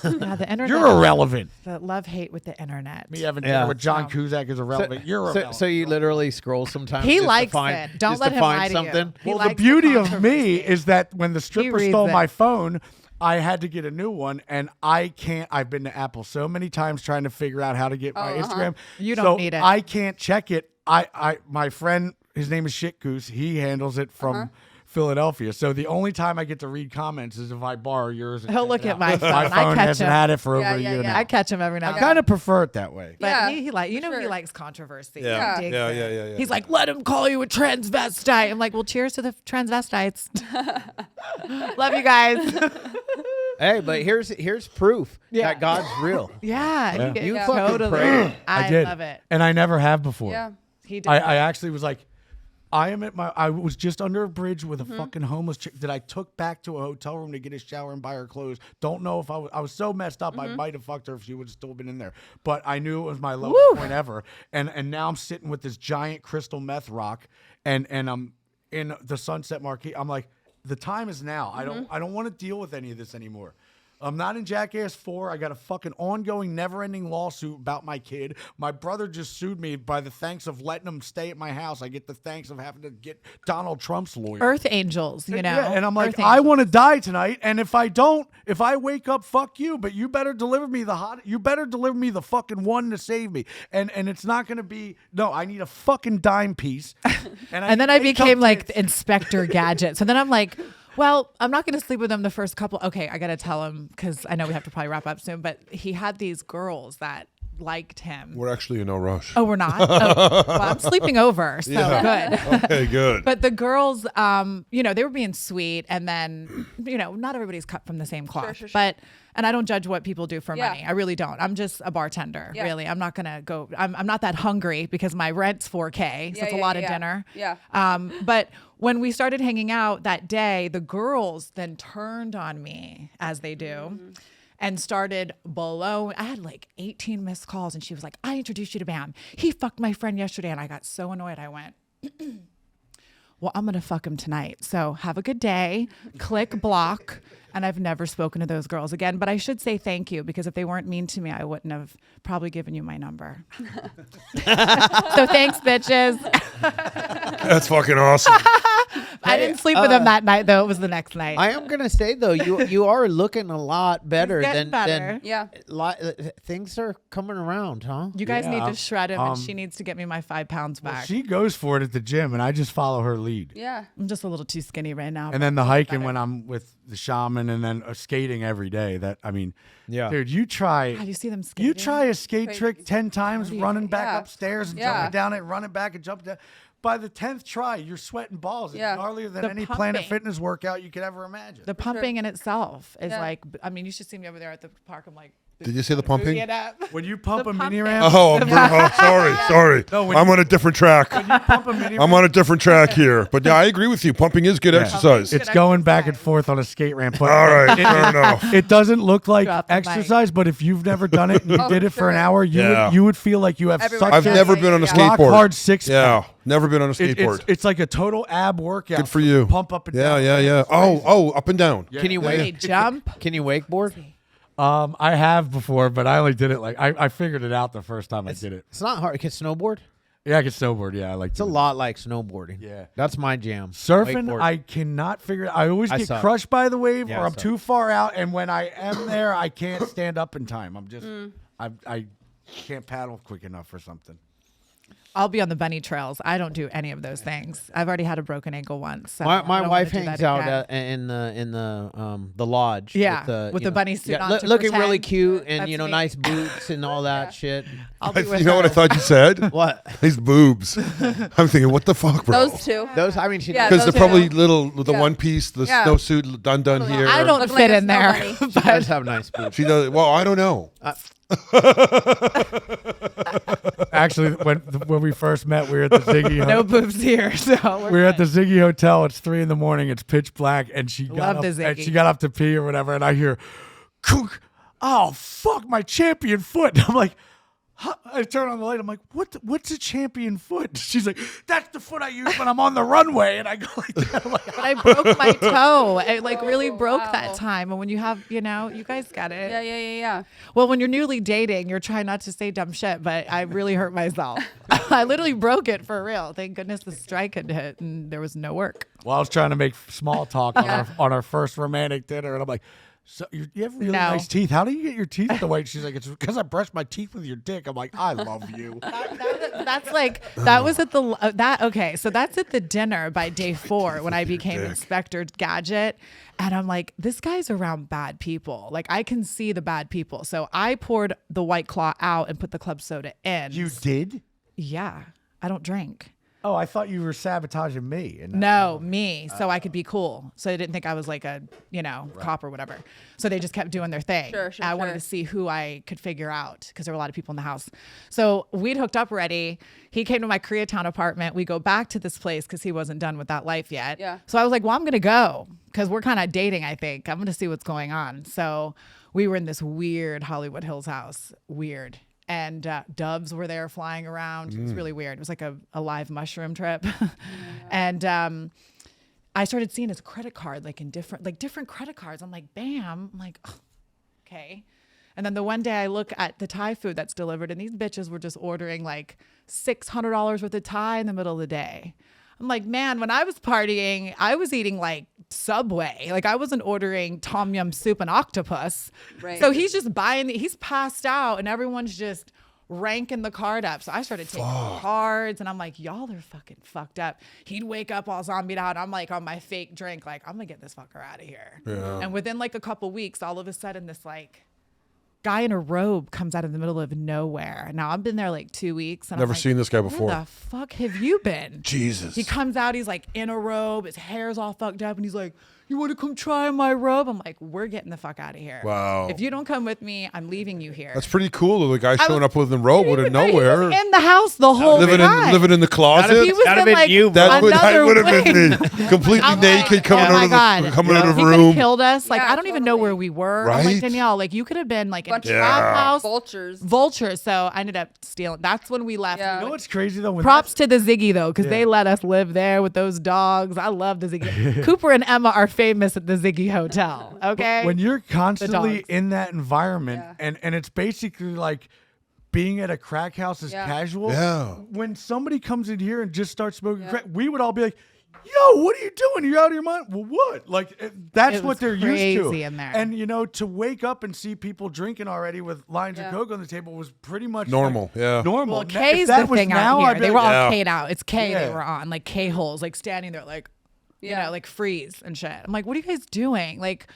Speaker 5: Yeah, the internet.
Speaker 1: You're irrelevant.
Speaker 5: The love-hate with the internet.
Speaker 1: Me having
Speaker 3: Yeah.
Speaker 1: dinner with John Cusack is irrelevant. You're irrelevant.
Speaker 3: So you literally scroll sometimes.
Speaker 5: He
Speaker 3: just to
Speaker 5: likes
Speaker 3: find,
Speaker 5: it. Don't
Speaker 3: just
Speaker 5: let
Speaker 3: to
Speaker 5: him
Speaker 3: find
Speaker 5: lie to
Speaker 3: something.
Speaker 5: you. He
Speaker 1: Well,
Speaker 5: likes
Speaker 1: the beauty of me
Speaker 5: controversy.
Speaker 1: is that when the stripper
Speaker 5: reads
Speaker 1: stole
Speaker 5: it.
Speaker 1: my phone, I had to get a new one, and I can't. I've been to Apple so many times trying to figure out how to get my Instagram.
Speaker 5: You don't
Speaker 1: so
Speaker 5: need it.
Speaker 1: I can't check it. My friend, his name is Shit Goose. He handles it from Philadelphia. So the only time I get to read comments is if I borrow yours. and
Speaker 5: He'll
Speaker 1: check
Speaker 5: look
Speaker 1: it
Speaker 5: at
Speaker 1: out.
Speaker 5: my phone.
Speaker 1: My
Speaker 5: I
Speaker 1: phone
Speaker 5: catch
Speaker 1: hasn't
Speaker 5: him.
Speaker 1: had it for
Speaker 2: Yeah,
Speaker 1: over a
Speaker 2: yeah,
Speaker 1: year
Speaker 2: yeah.
Speaker 1: now.
Speaker 5: I catch him every now
Speaker 1: I
Speaker 5: and
Speaker 1: kind
Speaker 5: then.
Speaker 1: of prefer it that way.
Speaker 5: But
Speaker 2: Yeah.
Speaker 5: he like, you know, he
Speaker 2: Sure.
Speaker 5: likes controversy.
Speaker 4: Yeah.
Speaker 5: He digs
Speaker 4: Yeah,
Speaker 5: it.
Speaker 4: yeah.
Speaker 5: He's like, let him call you a transvestite. I'm like, well, cheers to the transvestites. Love you guys.
Speaker 3: Hey, but here's proof
Speaker 5: Yeah.
Speaker 3: that God's real.
Speaker 5: Yeah,
Speaker 3: You
Speaker 2: Yeah.
Speaker 3: fucking
Speaker 5: totally.
Speaker 3: pray.
Speaker 5: I
Speaker 1: did.
Speaker 5: love it.
Speaker 1: And I never have before.
Speaker 2: Yeah.
Speaker 5: He did.
Speaker 1: I actually was like, I was just under a bridge with a
Speaker 2: Mm-hmm.
Speaker 1: fucking homeless chick that I took back to a hotel room to get a shower and buy her clothes. Don't know if I was so messed up,
Speaker 2: Mm-hmm.
Speaker 1: I might have fucked her if she would have still been in there. But I knew it was my lowest point ever. And now I'm sitting with this giant crystal meth rock and I'm in the Sunset Marquee. I'm like, the time is now.
Speaker 2: Mm-hmm.
Speaker 1: I don't want to deal with any of this anymore. I'm not in Jackass 4. I got a fucking ongoing, never-ending lawsuit about my kid. My brother just sued me by the thanks of letting him stay at my house. I get the thanks of having to get Donald Trump's lawyer.
Speaker 5: Earth angels, you know.
Speaker 1: Yeah, and I'm like,
Speaker 5: Earth
Speaker 1: I
Speaker 5: angels.
Speaker 1: want to die tonight, and if I wake up, fuck you. But you better deliver me the fucking one to save me. And it's not gonna be I need a fucking dime piece.
Speaker 5: And then I
Speaker 1: need
Speaker 5: became like
Speaker 1: cupcakes.
Speaker 5: the Inspector Gadget. So then I'm like, well, I'm not going to sleep with him the first couple. Okay, I got to tell him because I know we have to probably wrap up soon. But he had these girls that liked him.
Speaker 4: We're actually in no rush.
Speaker 5: Oh, we're not? Oh, well, I'm sleeping over, so good.
Speaker 4: Okay, good.
Speaker 5: But the girls, they were being sweet, and then, not everybody's cut from the same cloth.
Speaker 2: Sure.
Speaker 5: But, and I don't judge what people do for
Speaker 2: Yeah.
Speaker 5: money. I really don't. I'm just a bartender,
Speaker 2: Yeah.
Speaker 5: really. I'm not going to go, I'm not that hungry because my rent's $4K, so it's a lot of dinner.
Speaker 2: Yeah.
Speaker 5: But when we started hanging out that day, the girls then turned on me, as they do. And started blowing. I had like 18 missed calls, and she was like, I introduced you to Bam. He fucked my friend yesterday. And I got so annoyed. I went, well, I'm going to fuck him tonight. So have a good day. Click block. And I've never spoken to those girls again. But I should say thank you, because if they weren't mean to me, I wouldn't have probably given you my number. So thanks, bitches.
Speaker 4: That's fucking awesome.
Speaker 5: I didn't sleep with them that night, though. It was the next night.
Speaker 3: I am gonna say though, you are looking a lot better
Speaker 5: getting better.
Speaker 2: Yeah.
Speaker 3: Things are coming around, huh?
Speaker 5: You guys need
Speaker 1: Yeah.
Speaker 5: to shred him, and she needs to get me my 5 pounds back.
Speaker 1: She goes for it at the gym, and I just follow her lead.
Speaker 2: Yeah.
Speaker 5: I'm just a little too skinny right now.
Speaker 1: And then the hiking when I'm with the shaman, and then skating every day.
Speaker 3: Yeah.
Speaker 1: Dude, you try.
Speaker 5: God, you see them skating?
Speaker 1: You try a skate
Speaker 2: Crazy.
Speaker 1: trick 10 times, running back
Speaker 2: Yeah.
Speaker 1: upstairs and
Speaker 2: Yeah.
Speaker 1: jumping down it, running back and jumping down. By the 10th try, you're sweating balls. It's
Speaker 2: Yeah.
Speaker 1: gnarlier than
Speaker 5: The
Speaker 1: any Planet
Speaker 5: pumping.
Speaker 1: Fitness workout you could ever imagine.
Speaker 5: The pumping in itself is
Speaker 2: Yeah.
Speaker 5: like, I mean, you should see me over there at the park. I'm like,
Speaker 4: Did you say the pumping?
Speaker 5: boogie it up.
Speaker 1: When you pump
Speaker 5: The
Speaker 1: a mini
Speaker 5: pumping.
Speaker 1: ramp,
Speaker 4: Sorry.
Speaker 1: No, when
Speaker 4: I'm on a different track.
Speaker 1: pump a mini
Speaker 4: I'm
Speaker 1: ramp,
Speaker 4: on a different track here. But yeah, I agree with you. Pumping is good exercise.
Speaker 1: it's going back and forth on a skate ramp. But
Speaker 4: All right, fair enough.
Speaker 1: it doesn't look like
Speaker 5: Drop the mic.
Speaker 1: exercise, but if you've never done it and you
Speaker 2: Oh,
Speaker 1: did it for an
Speaker 2: sure.
Speaker 1: hour,
Speaker 4: Yeah.
Speaker 1: you would feel like you have
Speaker 2: Everyone-
Speaker 1: such
Speaker 4: I've
Speaker 1: a
Speaker 4: never been on a
Speaker 2: Yeah.
Speaker 1: rock
Speaker 4: skateboard.
Speaker 1: hard six
Speaker 4: Yeah, never been on a
Speaker 1: It-
Speaker 4: skateboard.
Speaker 1: it's like a total ab workout.
Speaker 4: Good for you.
Speaker 1: Pump up and down.
Speaker 4: Yeah.
Speaker 1: It's crazy.
Speaker 4: Oh, up and down.
Speaker 1: Yeah.
Speaker 3: Can you
Speaker 5: They
Speaker 3: wake?
Speaker 5: jump.
Speaker 3: Can you wakeboard?
Speaker 1: I have before, but I only did it I figured it out the first time I did it.
Speaker 3: It's not hard. Can snowboard?
Speaker 1: Yeah, I can snowboard. Yeah, I like
Speaker 3: It's a lot like snowboarding.
Speaker 1: Yeah.
Speaker 3: That's my jam.
Speaker 1: Surfing,
Speaker 3: Wakeboard.
Speaker 1: I cannot figure it. I always
Speaker 3: I
Speaker 1: get
Speaker 3: suck.
Speaker 1: crushed by the wave,
Speaker 3: Yeah,
Speaker 1: or
Speaker 3: I
Speaker 1: I'm
Speaker 3: suck.
Speaker 1: too far out, and when I am there, I can't stand up in time. I'm just, I can't paddle quick enough or something.
Speaker 5: I'll be on the bunny trails. I don't do any of those things. I've already had a broken ankle once. So
Speaker 3: My
Speaker 5: I don't wanna
Speaker 3: wife
Speaker 5: do that
Speaker 3: hangs out
Speaker 5: again.
Speaker 3: in the lodge.
Speaker 5: Yeah, with
Speaker 3: you
Speaker 5: the bunny suit on to
Speaker 3: looking really
Speaker 5: pretend.
Speaker 3: cute and
Speaker 5: That's me.
Speaker 3: nice boots and all that shit.
Speaker 5: I'll be with
Speaker 4: You know what I
Speaker 5: her.
Speaker 4: thought you said?
Speaker 3: What?
Speaker 4: His boobs. I'm thinking, what the fuck, bro?
Speaker 2: Those two.
Speaker 3: Those? I mean, she.
Speaker 2: Yeah,
Speaker 4: Because
Speaker 2: those
Speaker 4: they're probably
Speaker 2: two.
Speaker 4: little, the
Speaker 2: Yeah.
Speaker 4: one piece, the
Speaker 2: Yeah.
Speaker 4: snowsuit done here.
Speaker 5: I don't
Speaker 2: Looking
Speaker 5: fit
Speaker 2: like a
Speaker 5: in there.
Speaker 2: snow bunny.
Speaker 3: She does have nice boobs.
Speaker 4: She does. Well, I don't know.
Speaker 1: Actually, when we first met, we were at the Ziggy.
Speaker 5: No boobs here. So
Speaker 1: We were at the Ziggy Hotel. It's 3 a.m. It's pitch black, and she got
Speaker 5: Love
Speaker 1: up,
Speaker 5: the
Speaker 1: and
Speaker 5: Ziggy.
Speaker 1: she got up to pee or whatever, and I hear, "Kook, oh fuck, my champion foot." I'm like, huh? I turn on the light. I'm like, what's a champion foot? She's like, that's the foot I use when I'm on the runway, and I go like that. I'm like,
Speaker 5: But I broke my toe. It like really broke
Speaker 2: wow.
Speaker 5: that time. And when you have, you guys get it.
Speaker 2: Yeah.
Speaker 5: Well, when you're newly dating, you're trying not to say dumb shit, but I really hurt myself. I literally broke it for real. Thank goodness the strike had hit and there was no work.
Speaker 1: well, I was trying to make small talk on our first romantic dinner, and I'm like, so you have really
Speaker 5: No.
Speaker 1: nice teeth. How do you get your teeth the way? She's like, it's because I brushed my teeth with your dick. I'm like, I love you.
Speaker 5: That's like, that was at the, okay. So that's at the dinner by day 4 when I became Inspector Gadget. And I'm like, this guy's around bad people. Like I can see the bad people. So I poured the White Claw out and put the club soda in.
Speaker 1: You did?
Speaker 5: Yeah. I don't drink.
Speaker 1: Oh, I thought you were sabotaging me. And
Speaker 5: No, me. So I could be cool. So they didn't think I was like a, cop or whatever. So they just kept doing their thing.
Speaker 2: Sure,
Speaker 5: I wanted to see who I could figure out because there were a lot of people in the house. So we'd hooked up already. He came to my Koreatown apartment. We go back to this place because he wasn't done with that life yet.
Speaker 2: Yeah.
Speaker 5: So I was like, well, I'm going to go because we're kind of dating, I think. I'm going to see what's going on. So we were in this weird Hollywood Hills house. Weird. And doves were there flying around. It was really weird. It was like a live mushroom trip. And I started seeing his credit card, like in different credit cards. I'm like, bam. I'm like, oh, okay. And then the one day I look at the Thai food that's delivered, and these bitches were just ordering like $600 worth of Thai in the middle of the day. I'm like, man, when I was partying, I was eating like Subway. Like I wasn't ordering tom yum soup and octopus.
Speaker 2: Right.
Speaker 5: So he's just he's passed out and everyone's just ranking the card up. So I started taking cards and I'm like, y'all are fucking fucked up. He'd wake up all zombied out. I'm like on my fake drink, like, I'm gonna get this fucker out of here.
Speaker 4: Yeah.
Speaker 5: And within like a couple weeks, all of a sudden this like guy in a robe comes out of the middle of nowhere. Now I've been there like 2 weeks. And
Speaker 4: Never
Speaker 5: I'm like,
Speaker 4: seen this guy before.
Speaker 5: Where the fuck have you been?
Speaker 4: Jesus.
Speaker 5: He comes out, he's like in a robe, his hair's all fucked up, and he's like, you want to come try my robe? I'm like, we're getting the fuck out of here.
Speaker 4: Wow.
Speaker 5: If you don't come with me, I'm leaving you here.
Speaker 4: That's pretty cool. though. The guy showing up with a robe out of
Speaker 5: He
Speaker 4: nowhere.
Speaker 5: was in the house the whole
Speaker 4: Living
Speaker 5: time.
Speaker 4: in the closet.
Speaker 5: He was
Speaker 3: That'd
Speaker 5: in
Speaker 3: have been
Speaker 5: like
Speaker 3: you, bro.
Speaker 4: That
Speaker 5: another
Speaker 4: would have
Speaker 5: wing.
Speaker 4: been completely
Speaker 5: I'm
Speaker 4: naked
Speaker 5: like,
Speaker 4: coming
Speaker 5: oh my
Speaker 4: out
Speaker 5: God.
Speaker 4: of coming out of
Speaker 5: He
Speaker 4: a
Speaker 5: could have
Speaker 4: room.
Speaker 5: killed us. Like
Speaker 2: Yeah,
Speaker 5: I don't even know
Speaker 2: totally.
Speaker 5: where we were. I'm
Speaker 4: Right?
Speaker 5: like, Danielle, like you could have been like in a
Speaker 2: Bunch of
Speaker 5: trap house.
Speaker 2: vultures.
Speaker 5: So I ended up stealing. That's when we left.
Speaker 2: Yeah.
Speaker 1: You know what's crazy though? When
Speaker 5: Props to the Ziggy though, because
Speaker 1: Yeah.
Speaker 5: they let us live there with those dogs. I love the Ziggy. Cooper and Emma are famous at the Ziggy Hotel. Okay.
Speaker 1: when you're constantly
Speaker 5: dogs.
Speaker 1: in that environment
Speaker 2: Yeah.
Speaker 1: and it's basically like being at a crack house is
Speaker 2: Yeah.
Speaker 1: casual.
Speaker 4: Yeah.
Speaker 1: When somebody comes in here and just starts smoking
Speaker 2: Yeah.
Speaker 1: crack, we would all be like, yo, what are you doing? You're out of your mind. Well, what? Like that's
Speaker 5: It
Speaker 1: what
Speaker 5: was
Speaker 1: they're used to.
Speaker 5: crazy in there.
Speaker 1: And to wake up and see people drinking already with lines
Speaker 2: Yeah.
Speaker 1: of coke on the table was pretty much
Speaker 4: Normal,
Speaker 1: like,
Speaker 4: yeah.
Speaker 1: normal.
Speaker 5: well,
Speaker 1: If
Speaker 5: K's
Speaker 1: that
Speaker 5: the
Speaker 1: was
Speaker 5: thing
Speaker 1: now,
Speaker 5: out here.
Speaker 1: I'd be
Speaker 5: They
Speaker 1: like,
Speaker 5: were all
Speaker 4: Yeah.
Speaker 5: K'd out. It's K they
Speaker 1: Yeah.
Speaker 5: were on, like K holes, like standing there, like
Speaker 2: Yeah.
Speaker 5: like freeze and shit. I'm like, what are you guys doing? Like,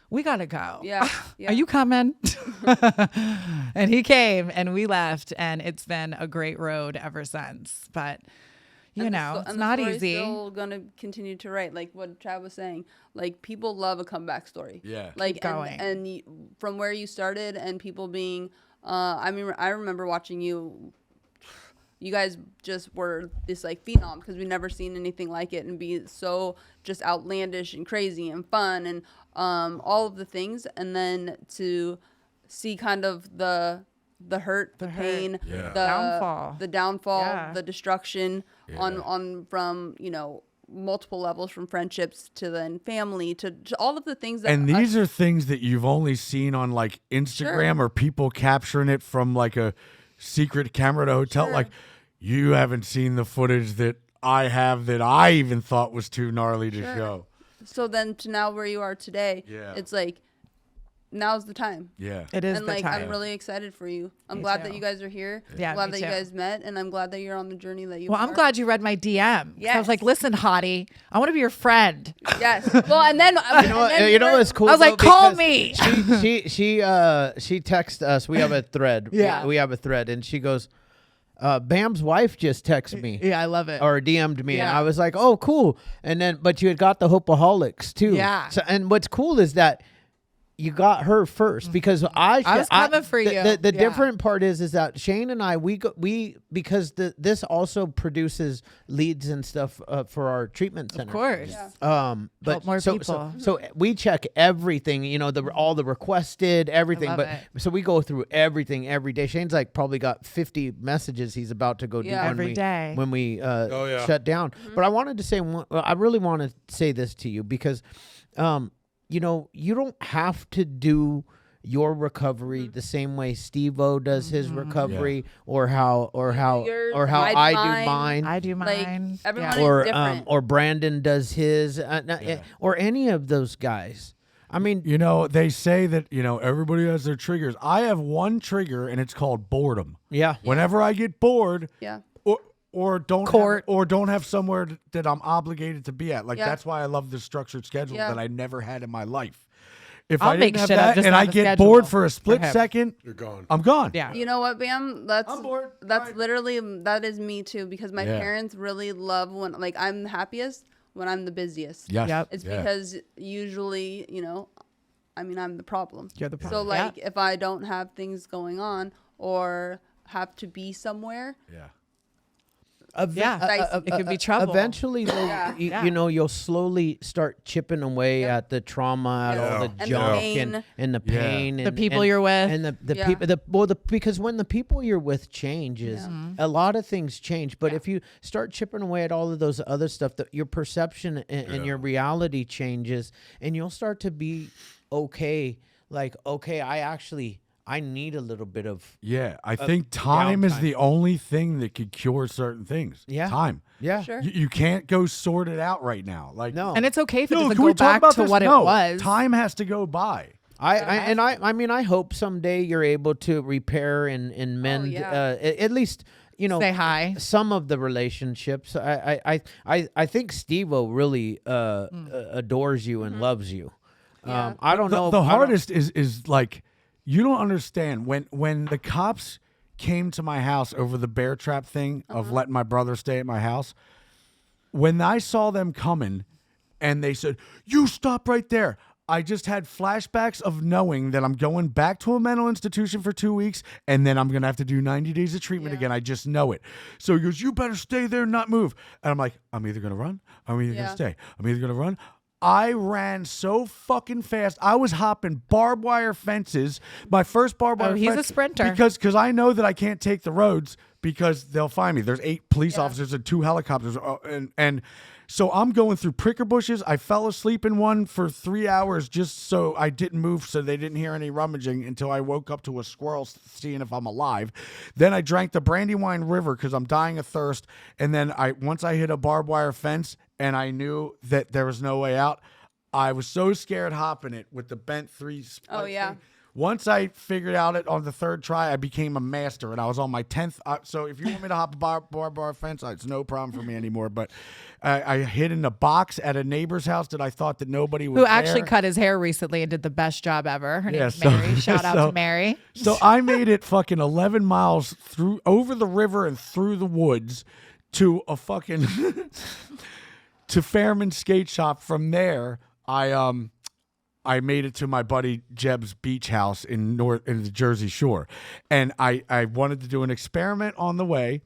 Speaker 5: we gotta go.
Speaker 2: Yeah. Yeah.
Speaker 5: Are you coming? And he came and we left, and it's been a great road ever since. But you know, it's not easy.
Speaker 2: Still gonna continue to write, like what Chad was saying. Like people love a comeback story.
Speaker 1: Yeah.
Speaker 2: Like
Speaker 5: Keep going.
Speaker 2: and from where you started, and people being. I mean, I remember watching you. You guys just were this like phenom because we've never seen anything like it, and be so just outlandish and crazy and fun and all of the things, and then to see kind of the hurt, the pain,
Speaker 4: Yeah.
Speaker 2: the downfall,
Speaker 5: Yeah.
Speaker 2: the destruction on from multiple levels, from friendships to then family to all of the things that
Speaker 1: And these are things that you've only seen on like Instagram or people capturing it from like a secret camera at a hotel.
Speaker 2: Sure.
Speaker 1: Like you haven't seen the footage that I have that I even thought was too gnarly to show.
Speaker 2: so then to now where you are today,
Speaker 1: Yeah.
Speaker 2: it's like now's the time.
Speaker 1: Yeah.
Speaker 5: It is
Speaker 2: And
Speaker 5: the
Speaker 2: like
Speaker 5: time.
Speaker 2: I'm really excited for you. I'm
Speaker 5: Me
Speaker 2: glad that
Speaker 5: too.
Speaker 2: you guys are here.
Speaker 5: Yeah,
Speaker 2: I'm glad
Speaker 5: me
Speaker 2: that you
Speaker 5: too.
Speaker 2: guys met, and I'm glad that you're on the journey that you
Speaker 5: Well,
Speaker 2: are.
Speaker 5: I'm glad you read my DM. I was
Speaker 2: Yes.
Speaker 5: like, listen, hottie, I want to be your friend.
Speaker 2: Yes. Well, and then
Speaker 3: You know what's cool?
Speaker 5: I was like,
Speaker 3: though?
Speaker 5: call
Speaker 3: Because
Speaker 5: me.
Speaker 3: She texted us. We have a thread.
Speaker 5: Yeah.
Speaker 3: we have a thread, and she goes, Bam's wife just texted me.
Speaker 5: Yeah, I love it.
Speaker 3: Or DM'd me, and
Speaker 5: Yeah.
Speaker 3: I was like, "Oh, cool!" And then, but you had got the Hopeaholics too.
Speaker 5: Yeah.
Speaker 3: So, and what's cool is that you got her first because I
Speaker 5: was coming for you.
Speaker 3: The
Speaker 5: Yeah.
Speaker 3: different part is that Shane and I we because this also produces leads and stuff for our treatment center.
Speaker 5: Of course.
Speaker 2: Yeah.
Speaker 3: But
Speaker 5: Help more
Speaker 3: so,
Speaker 5: people.
Speaker 3: So we check everything, all the requested, everything.
Speaker 5: love
Speaker 3: But
Speaker 5: it.
Speaker 3: so we go through everything every day. Shane's like probably got 50 messages he's about to go do
Speaker 2: Yeah.
Speaker 3: when
Speaker 5: Every
Speaker 3: we,
Speaker 5: day.
Speaker 3: when we
Speaker 4: yeah.
Speaker 3: shut down. But I wanted to say, I really want to say this to you because, you don't have to do your recovery the same way Steve-O does his recovery, or how
Speaker 2: yours,
Speaker 3: I
Speaker 2: I
Speaker 3: do
Speaker 2: do mine.
Speaker 3: mine.
Speaker 5: I do
Speaker 2: Like,
Speaker 5: mine.
Speaker 2: everyone
Speaker 5: Yeah.
Speaker 2: is different.
Speaker 3: Or Brandon does his, or any of those guys. I mean,
Speaker 1: They say that, everybody has their triggers. I have one trigger and it's called boredom.
Speaker 3: yeah.
Speaker 1: Whenever I get bored
Speaker 2: Yeah.
Speaker 1: or don't have somewhere that I'm obligated to be at. Like
Speaker 2: Yeah.
Speaker 1: that's why I love the structured schedule
Speaker 2: Yeah.
Speaker 1: that I never had in my life. If
Speaker 5: I'll
Speaker 1: I
Speaker 5: make
Speaker 1: didn't have
Speaker 5: shit up
Speaker 1: that
Speaker 5: just
Speaker 1: and
Speaker 5: on
Speaker 1: I
Speaker 5: the
Speaker 1: get
Speaker 5: schedule
Speaker 1: bored for a split
Speaker 5: for him.
Speaker 1: second,
Speaker 4: You're gone.
Speaker 1: I'm gone.
Speaker 5: Yeah.
Speaker 2: You know what, Bam?
Speaker 1: I'm bored.
Speaker 2: That's
Speaker 1: Fine.
Speaker 2: literally that is me too, because my
Speaker 1: Yeah.
Speaker 2: parents really love when like I'm the happiest when I'm the busiest.
Speaker 1: Yes.
Speaker 5: Yep.
Speaker 2: It's
Speaker 1: Yeah.
Speaker 2: because usually, I'm the problem.
Speaker 5: You're the
Speaker 2: So
Speaker 5: problem.
Speaker 2: like if I don't have things going on or have to be somewhere,
Speaker 1: Yeah.
Speaker 5: Yeah. It could be trouble.
Speaker 3: Eventually, though,
Speaker 2: Yeah.
Speaker 3: you'll slowly start chipping away
Speaker 2: Yep.
Speaker 3: at the trauma, at all the
Speaker 2: And the
Speaker 3: junk,
Speaker 2: pain.
Speaker 3: and the
Speaker 1: Yeah.
Speaker 3: pain,
Speaker 5: The
Speaker 3: and,
Speaker 5: people
Speaker 3: and-
Speaker 5: you're with.
Speaker 3: and the
Speaker 2: Yeah.
Speaker 3: people. Because when the people you're with changes, a lot of things change. But if you start chipping away at all of those other stuff, that your perception and your reality changes, and you'll start to be okay. Like, okay, I need a little bit of
Speaker 1: Yeah. I think time is
Speaker 3: downtime.
Speaker 1: the only thing that could cure certain things.
Speaker 3: Yeah.
Speaker 1: Time.
Speaker 3: yeah.
Speaker 2: Sure.
Speaker 1: You can't go sort it out right now. Like
Speaker 3: No.
Speaker 5: And it's okay if it
Speaker 1: Yo,
Speaker 5: doesn't
Speaker 1: can we
Speaker 5: go
Speaker 1: talk
Speaker 5: back
Speaker 1: about
Speaker 5: to
Speaker 1: this?
Speaker 5: what
Speaker 1: No,
Speaker 5: it was.
Speaker 1: Time has to go by.
Speaker 3: I mean, I hope someday you're able to repair and mend
Speaker 2: yeah.
Speaker 3: at least
Speaker 5: Say hi.
Speaker 3: some of the relationships. I think Steve-O really adores you and loves you. I don't know
Speaker 1: The
Speaker 3: I don't-
Speaker 1: hardest is like You don't understand when the cops came to my house over the bear trap thing of letting my brother stay at my house. When I saw them coming and they said, "You stop right there." I just had flashbacks of knowing that I'm going back to a mental institution for 2 weeks and then I'm going to have to do 90 days of treatment again. I just know it. So he goes, "You better stay there and not move." And I'm like, I'm either going to run, I'm either going to stay. I'm either going to run. I ran so fucking fast. I was hopping barbed wire fences. My first barbed wire
Speaker 5: he's
Speaker 1: fence.
Speaker 5: a sprinter.
Speaker 1: Because I know that I can't take the roads because they'll find me. There's 8 police officers and 2 helicopters. And so I'm going through pricker bushes. I fell asleep in one for 3 hours just so I didn't move so they didn't hear any rummaging until I woke up to a squirrel seeing if I'm alive. Then I drank the Brandywine River because I'm dying of thirst. And then once I hit a barbed wire fence and I knew that there was no way out, I was so scared hopping it with the bent 3 spikes.
Speaker 2: Oh, yeah.
Speaker 1: Thing. Once I figured out it on the 3rd try, I became a master, and I was on my 10th. So if you want me to hop a barbed wire fence, it's no problem for me anymore. But I hid in a box at a neighbor's house that I thought that nobody was
Speaker 5: Who actually
Speaker 1: there.
Speaker 5: cut his hair recently and did the best job ever. Her name's
Speaker 1: so-
Speaker 5: Mary. Shout out to Mary.
Speaker 1: So I made it fucking 11 miles over the river and through the woods to a fucking to Fairman Skate Shop. From there, I made it to my buddy Jeb's beach house in the Jersey Shore. And I wanted to do an experiment on the way.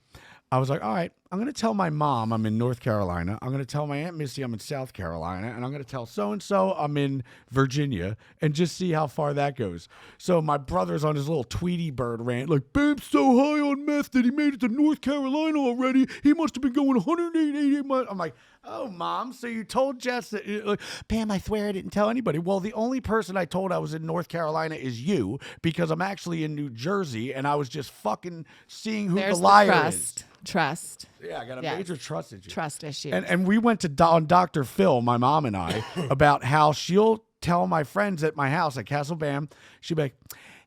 Speaker 1: I was like, all right, I'm going to tell my mom I'm in North Carolina. I'm going to tell my Aunt Missy I'm in South Carolina. And I'm going to tell so-and-so I'm in Virginia and just see how far that goes. So my brother's on his little Tweety Bird rant, like, "Bam's so high on meth that he made it to North Carolina already. He must have been going 188 miles." I'm like, "Oh, Mom, so you told Jess that," like, "Bam, I swear I didn't tell anybody." Well, the only person I told I was in North Carolina is you, because I'm actually in New Jersey, and I was just fucking seeing who
Speaker 5: There's
Speaker 1: the liar
Speaker 5: trust.
Speaker 1: is.
Speaker 5: Trust.
Speaker 1: Yeah, I got a
Speaker 5: Yes.
Speaker 1: major trust issue.
Speaker 5: Trust issue.
Speaker 1: And we went to on Dr. Phil, my mom and I, about how she'll tell my friends at my house at Castle Bam, she'd be like,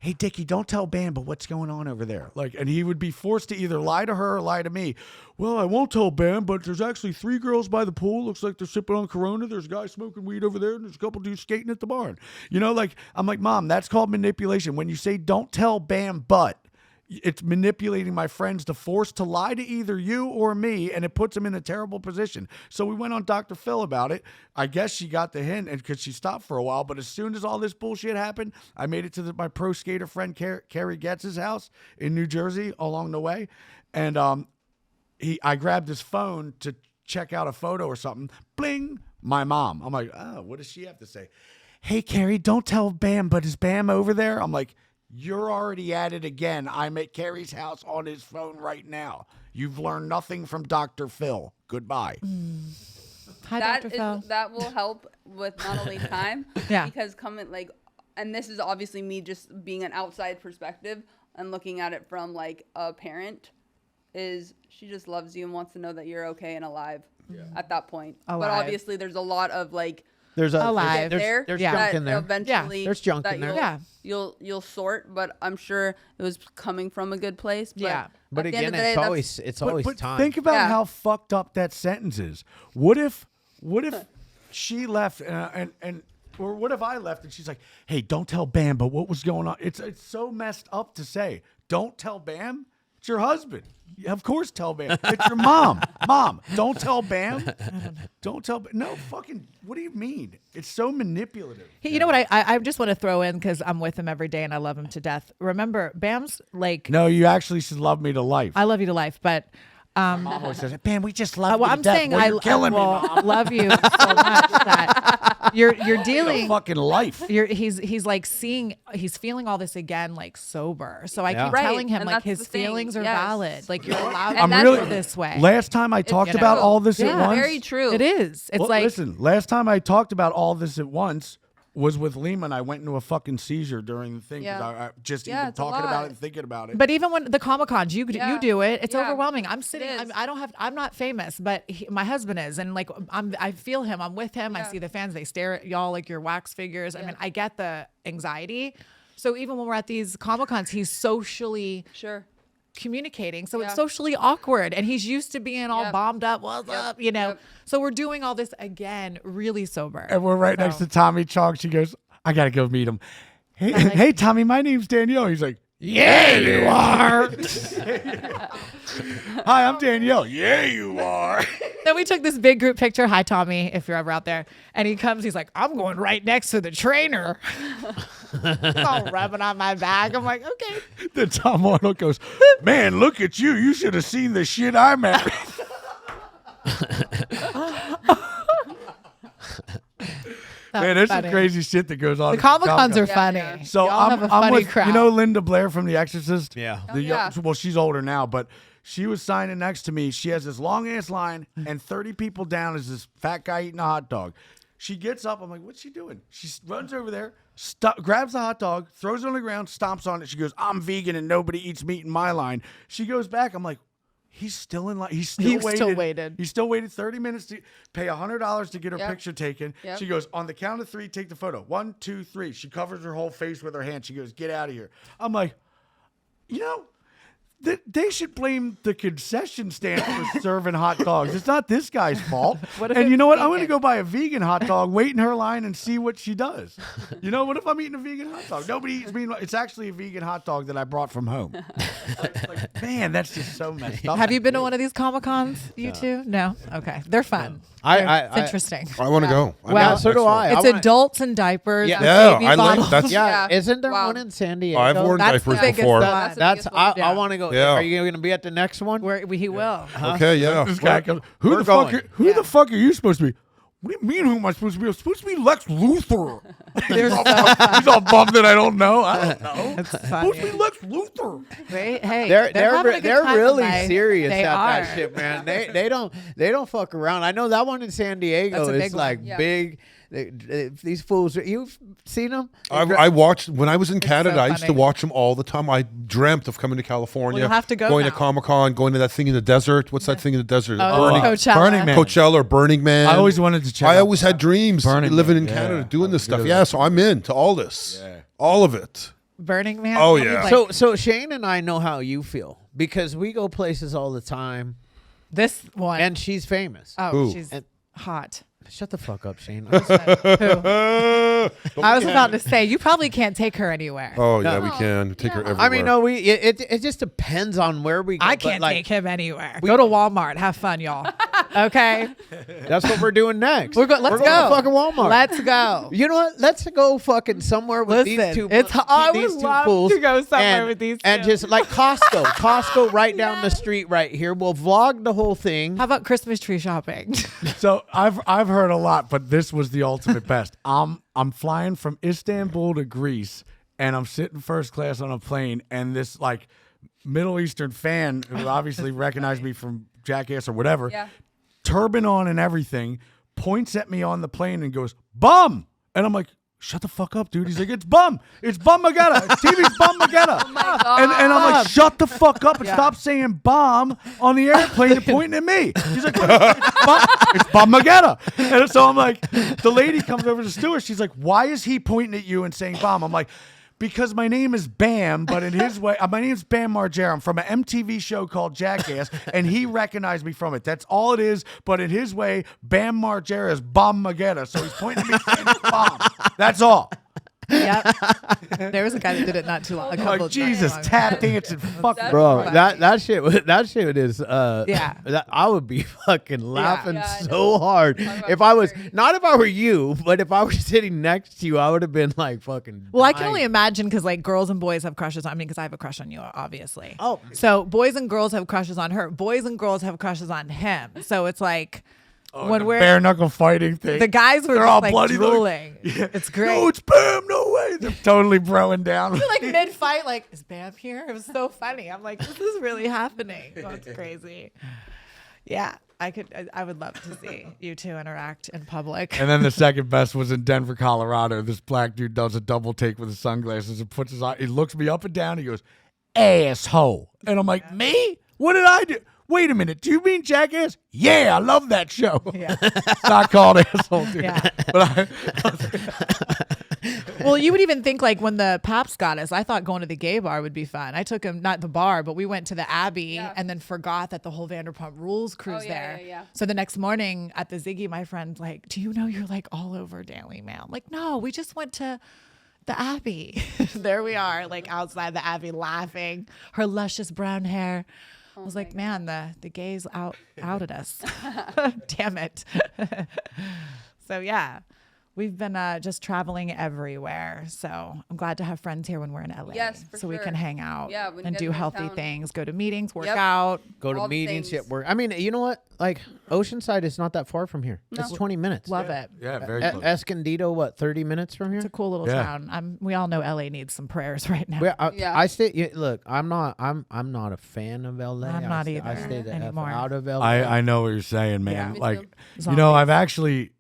Speaker 1: "Hey, Dickie, don't tell Bam, but what's going on over there?" Like, and he would be forced to either lie to her or lie to me. "Well, I won't tell Bam, but there's actually 3 girls by the pool. Looks like they're sipping on Corona. There's a guy smoking weed over there, and there's a couple dudes skating at the barn." You know, like, I'm like, "Mom, that's called manipulation. When you say don't tell Bam, but," it's manipulating my friends to force to lie to either you or me, and it puts them in a terrible position. So we went on Dr. Phil about it. I guess she got the hint, and because she stopped for a while. But as soon as all this bullshit happened, I made it to my pro skater friend Carrie Getz's house in New Jersey along the way, and I grabbed his phone to check out a photo or something. Bling, my mom. I'm like, "Oh, what does she have to say?" "Hey, Carrie, don't tell Bam, but is Bam over there?" I'm like, "You're already at it again. I'm at Carrie's house on his phone right now. You've learned nothing from Dr. Phil. Goodbye."
Speaker 5: Hi, Dr. Phil.
Speaker 2: That will help with not only time,
Speaker 5: Yeah.
Speaker 2: because and this is obviously me just being an outside perspective and looking at it from like a parent, is she just loves you and wants to know that you're okay and alive at that point. But
Speaker 5: Alive.
Speaker 2: obviously there's a lot of like
Speaker 3: There's a
Speaker 5: Alive.
Speaker 3: There's
Speaker 5: Yeah.
Speaker 3: junk in there.
Speaker 2: eventually
Speaker 3: There's junk
Speaker 2: that
Speaker 3: in there.
Speaker 5: Yeah.
Speaker 2: you'll sort, but I'm sure it was coming from a good place. But
Speaker 5: Yeah.
Speaker 3: But
Speaker 2: at the end
Speaker 3: again,
Speaker 2: of the day,
Speaker 3: it's always
Speaker 1: But
Speaker 3: time.
Speaker 1: think about
Speaker 2: Yeah.
Speaker 1: how fucked up that sentence is. What if she left or what if I left and she's like, "Hey, don't tell Bam, but what was going on?" It's so messed up to say. Don't tell Bam. It's your husband. Of course, tell Bam. It's your mom. Mom, don't tell Bam. Don't tell. No, fucking. What do you mean? It's so manipulative.
Speaker 5: Hey, you know what? I just want to throw in, because I'm with him every day and I love him to death. Remember, Bam's like,
Speaker 1: No, you actually should love me to life.
Speaker 5: I love you to life, but
Speaker 1: Mom always says, "Bam, we just love
Speaker 5: well,
Speaker 1: you to
Speaker 5: I'm
Speaker 1: death."
Speaker 5: saying
Speaker 1: Well, you're killing me, Mom.
Speaker 5: love you so much that you're dealing.
Speaker 1: Fucking life.
Speaker 5: He's like he's feeling all this again, like sober. So I keep
Speaker 2: Right,
Speaker 5: telling him
Speaker 2: and
Speaker 5: like
Speaker 2: that's
Speaker 5: his
Speaker 2: the thing.
Speaker 5: feelings are
Speaker 2: Yes.
Speaker 5: valid. Like you're allowed
Speaker 2: And
Speaker 5: to
Speaker 2: that's-
Speaker 5: feel this way.
Speaker 1: Last time I talked
Speaker 5: you
Speaker 1: about
Speaker 5: know.
Speaker 1: all this at
Speaker 5: Yeah.
Speaker 1: once.
Speaker 2: very true.
Speaker 5: It is. It's
Speaker 1: Well,
Speaker 5: like
Speaker 1: listen, last time I talked about all this at once was with Lehman. I went into a fucking seizure during the thing. 'Cause
Speaker 2: Yeah.
Speaker 1: I just
Speaker 2: Yeah,
Speaker 1: even
Speaker 2: it's a
Speaker 1: talking about
Speaker 2: lot.
Speaker 1: it and thinking about it.
Speaker 5: But even when the Comic-Cons, you
Speaker 2: Yeah.
Speaker 5: do it. It's
Speaker 2: Yeah.
Speaker 5: overwhelming. I'm sitting.
Speaker 2: It is.
Speaker 5: I'm not famous, but my husband is, and like I feel him. I'm with him. I
Speaker 2: Yeah.
Speaker 5: see the fans. They stare at y'all like you're wax figures. I mean, I get the anxiety. So even when we're at these Comic-Cons, he's socially
Speaker 2: Sure.
Speaker 5: communicating. So it's
Speaker 2: Yeah.
Speaker 5: socially awkward, and he's used to being all
Speaker 2: Yep.
Speaker 5: bombed up. What's
Speaker 2: Yep.
Speaker 5: up? You know.
Speaker 2: Yep.
Speaker 5: So we're doing all this again, really sober.
Speaker 1: And we're right next to Tommy Chong. She goes, "I got to go meet him. hey, Tommy, my name's Danielle. He's like, yeah, you are. Hi, I'm Danielle. Yeah, you are.
Speaker 5: Then we took this big group picture. Hi, Tommy, if you're ever out there. And he comes, he's like, I'm going right next to the trainer. He's all rubbing on my back. I'm like, okay.
Speaker 1: Then Tom Arnold goes, man, look at you. You should have seen the shit I'm at. Man, there's some crazy shit that goes on.
Speaker 5: The Comic Cons are
Speaker 2: Yeah,
Speaker 5: funny.
Speaker 2: yeah.
Speaker 1: So
Speaker 5: Y'all have a funny
Speaker 1: with,
Speaker 5: crowd.
Speaker 1: you know, Linda Blair from The Exorcist?
Speaker 3: Yeah.
Speaker 2: yeah.
Speaker 1: Well, she's older now, but she was signing next to me. She has this long ass line, and 30 people down is this fat guy eating a hot dog. She gets up. I'm like, what's she doing? She runs over there, grabs the hot dog, throws it on the ground, stomps on it. She goes, I'm vegan and nobody eats meat in my line. She goes back. I'm like, he's still in line. He still waited. He still waited 30 minutes to pay $100 to get her
Speaker 2: Yep.
Speaker 1: picture taken.
Speaker 2: Yep.
Speaker 1: She goes, on the count of 3, take the photo. 1, 2, 3. She covers her whole face with her hand. She goes, get out of here. I'm like, you know, they should blame the concession stand for serving hot dogs. It's not this guy's fault. And you know what? I'm going to go buy a vegan hot dog, wait in her line, and see what she does. You know, what if I'm eating a vegan hot dog? Nobody eats meat. It's actually a vegan hot dog that I brought from home. Man, that's just so messed up.
Speaker 5: Have you been to one of these Comic Cons, you two? No? Okay. They're fun. It's interesting.
Speaker 4: I want to go.
Speaker 5: Well,
Speaker 3: so do I.
Speaker 5: It's
Speaker 3: wanna-
Speaker 5: adults in diapers.
Speaker 3: Yeah.
Speaker 5: with
Speaker 4: Yeah,
Speaker 5: baby
Speaker 4: I like
Speaker 5: bottles.
Speaker 4: that's.
Speaker 3: Yeah,
Speaker 2: Yeah.
Speaker 3: isn't there
Speaker 2: Wow.
Speaker 3: one in San Diego?
Speaker 4: I've worn
Speaker 5: That's the
Speaker 4: diapers
Speaker 5: biggest
Speaker 4: before.
Speaker 5: one.
Speaker 2: That's the
Speaker 3: That's
Speaker 2: biggest one.
Speaker 3: I want to go.
Speaker 4: Yeah.
Speaker 3: Are you going to be at the next one?
Speaker 5: He will.
Speaker 4: Okay, yeah.
Speaker 1: This guy goes, who
Speaker 3: we're
Speaker 1: the fuck?
Speaker 3: going.
Speaker 1: Who the fuck are you supposed to be? What do you mean? Who am I supposed to be? I'm supposed to be Lex Luthor. He's all bummed that I don't know. I don't know.
Speaker 5: It's
Speaker 1: Supposed to be
Speaker 5: funny.
Speaker 1: Lex Luthor.
Speaker 5: Hey,
Speaker 3: They're
Speaker 5: having a good time
Speaker 3: really
Speaker 5: tonight.
Speaker 3: serious
Speaker 5: They
Speaker 3: at
Speaker 5: are.
Speaker 3: that shit, man. They don't fuck around. I know that one in San Diego
Speaker 5: That's a big
Speaker 3: is
Speaker 5: one.
Speaker 3: like
Speaker 2: Yeah.
Speaker 3: big. These fools. You've seen them?
Speaker 4: I watched when I was in Canada.
Speaker 5: so
Speaker 4: I used to
Speaker 5: funny.
Speaker 4: watch them all the time. I dreamt of coming to California.
Speaker 5: Well, you'll have to go
Speaker 4: going to
Speaker 5: now.
Speaker 4: Comic Con, going to that thing in the desert. What's that thing in the desert? Burning
Speaker 5: Coachella.
Speaker 1: Burning Man.
Speaker 4: Coachella or Burning Man.
Speaker 1: I always wanted to check.
Speaker 4: I
Speaker 1: out
Speaker 4: always had dreams
Speaker 1: Burning
Speaker 4: living
Speaker 1: Man,
Speaker 4: in
Speaker 1: yeah.
Speaker 4: Canada doing this
Speaker 1: Good
Speaker 4: stuff.
Speaker 1: of
Speaker 4: Yeah,
Speaker 1: it.
Speaker 4: so I'm into all this. All of it.
Speaker 5: Burning Man.
Speaker 4: Oh,
Speaker 5: I'll be
Speaker 4: yeah.
Speaker 5: like,
Speaker 3: So Shane and I know how you feel because we go places all the time,
Speaker 5: this one.
Speaker 3: and she's famous.
Speaker 4: Who?
Speaker 5: She's
Speaker 3: And-
Speaker 5: hot.
Speaker 3: Shut the fuck up, Shane.
Speaker 5: Who? I was about to say you probably can't take her anywhere.
Speaker 4: Oh yeah, we can take her
Speaker 2: yeah.
Speaker 4: everywhere.
Speaker 3: I mean, no, it just depends on where we go.
Speaker 5: I
Speaker 3: but,
Speaker 5: can't
Speaker 3: like,
Speaker 5: take him anywhere. Go to Walmart. Have fun, y'all. Okay.
Speaker 3: That's what we're doing next.
Speaker 5: Let's
Speaker 3: going
Speaker 5: go.
Speaker 3: to fucking Walmart.
Speaker 5: Let's go.
Speaker 3: You know what? Let's go fucking somewhere with
Speaker 5: Listen,
Speaker 3: these two.
Speaker 5: I
Speaker 3: these
Speaker 5: would
Speaker 3: two
Speaker 5: love
Speaker 3: fools
Speaker 5: to go somewhere
Speaker 3: and,
Speaker 5: with these
Speaker 3: and
Speaker 5: two.
Speaker 3: just like Costco, Costco right down the street right here. We'll vlog the whole thing.
Speaker 5: How about Christmas tree shopping?
Speaker 1: So I've heard a lot, but this was the ultimate best. I'm flying from Istanbul to Greece, and I'm sitting first class on a plane, and this like Middle Eastern fan who obviously recognized me from Jackass or whatever,
Speaker 2: Yeah.
Speaker 1: turban on and everything, points at me on the plane and goes, "Bum!" And I'm like, "Shut the fuck up, dude." He's like, "It's Bum. It's Bum Margera. TV's Bum Margera." And I'm like, "Shut the fuck up and stop saying bomb on the airplane and pointing at me." He's like, "It's Bum Margera." And so I'm like, the lady comes over to the steward. She's like, "Why is he pointing at you and saying bomb?" I'm like, because my name is Bam, but in his way, my name's Bam Margera. I'm from an MTV show called Jackass, and he recognized me from it. That's all it is. But in his way, Bam Margera is Bam Margera. So he's pointing at me saying it's bomb. That's all.
Speaker 5: Yep. There was a guy that did it not too long. A couple
Speaker 1: Like,
Speaker 5: of
Speaker 1: Jesus,
Speaker 5: times.
Speaker 1: tap dancing, fuck,
Speaker 2: That's
Speaker 3: Bro,
Speaker 2: funny.
Speaker 3: that shit is
Speaker 5: Yeah.
Speaker 3: I would be fucking laughing
Speaker 2: Yeah, I
Speaker 3: so
Speaker 2: know.
Speaker 3: hard
Speaker 2: about
Speaker 3: if I was
Speaker 2: scary.
Speaker 3: not if I were you, but if I was sitting next to you, I would have been like fucking.
Speaker 5: Well, I can
Speaker 3: dying.
Speaker 5: only imagine because like girls and boys have crushes on me because I have a crush on you, obviously.
Speaker 3: Oh.
Speaker 5: So boys and girls have crushes on her. Boys and girls have crushes on him. So it's like when we're
Speaker 1: bare knuckle fighting thing.
Speaker 5: the guys were
Speaker 1: They're
Speaker 5: just
Speaker 1: all
Speaker 5: like
Speaker 1: bloody, like-
Speaker 5: drooling.
Speaker 1: Yeah.
Speaker 5: It's great.
Speaker 1: No, it's Bam. No way. They're totally broing down.
Speaker 5: like mid fight, like, is Bam here? It was so funny. I'm like, this is really happening. That's crazy. Yeah, I would love to see you two interact in public.
Speaker 1: And then the second best was in Denver, Colorado. This black dude does a double take with his sunglasses and puts his eye. He looks me up and down. He goes, "Asshole," and I'm like, "Me? What did I do?" Wait a minute. Do you mean Jackass? Yeah, I love that show.
Speaker 5: Yeah.
Speaker 1: It's not called asshole, dude.
Speaker 5: Yeah.
Speaker 1: But
Speaker 5: Well, you would even think like when the Paps got us, I thought going to the gay bar would be fun. I took him, not the bar, but we went to the Abbey and then forgot that the whole Vanderpump Rules crew's there.
Speaker 2: Yeah.
Speaker 5: So the next morning at the Ziggy, my friend's like, "Do you know you're like all over Daily Mail?" I'm like, "No, we just went to the Abbey. There we are, like outside the Abbey laughing, her luscious brown hair. I was like, man, the gays outed us. Damn it. So yeah, we've been just traveling everywhere. So I'm glad to have friends here when we're in LA.
Speaker 2: Yes, for
Speaker 5: so we
Speaker 2: sure.
Speaker 5: can hang out
Speaker 2: Yeah, when you
Speaker 5: and
Speaker 2: guys
Speaker 5: do
Speaker 2: are in
Speaker 5: healthy
Speaker 2: town.
Speaker 5: things, go to meetings, work
Speaker 2: Yep.
Speaker 5: out.
Speaker 3: Go to
Speaker 2: All the
Speaker 3: meetings,
Speaker 2: things.
Speaker 3: at work. I mean, you know what? Like Oceanside is not that far from here. It's 20 minutes.
Speaker 5: Love it.
Speaker 1: Yeah, very close.
Speaker 3: Escondido, what, 30 minutes from
Speaker 5: It's
Speaker 3: here?
Speaker 5: a cool little
Speaker 1: Yeah.
Speaker 5: town. We all know LA needs some prayers right now.
Speaker 3: Well,
Speaker 2: Yeah.
Speaker 3: I stay. Look, I'm not a fan of LA.
Speaker 5: I'm not
Speaker 3: I
Speaker 5: either
Speaker 3: stay the F
Speaker 5: anymore.
Speaker 3: out of LA.
Speaker 1: I know what you're saying, man.
Speaker 5: Yeah.
Speaker 2: Me
Speaker 1: Like,
Speaker 2: too.
Speaker 1: you know, I've actually,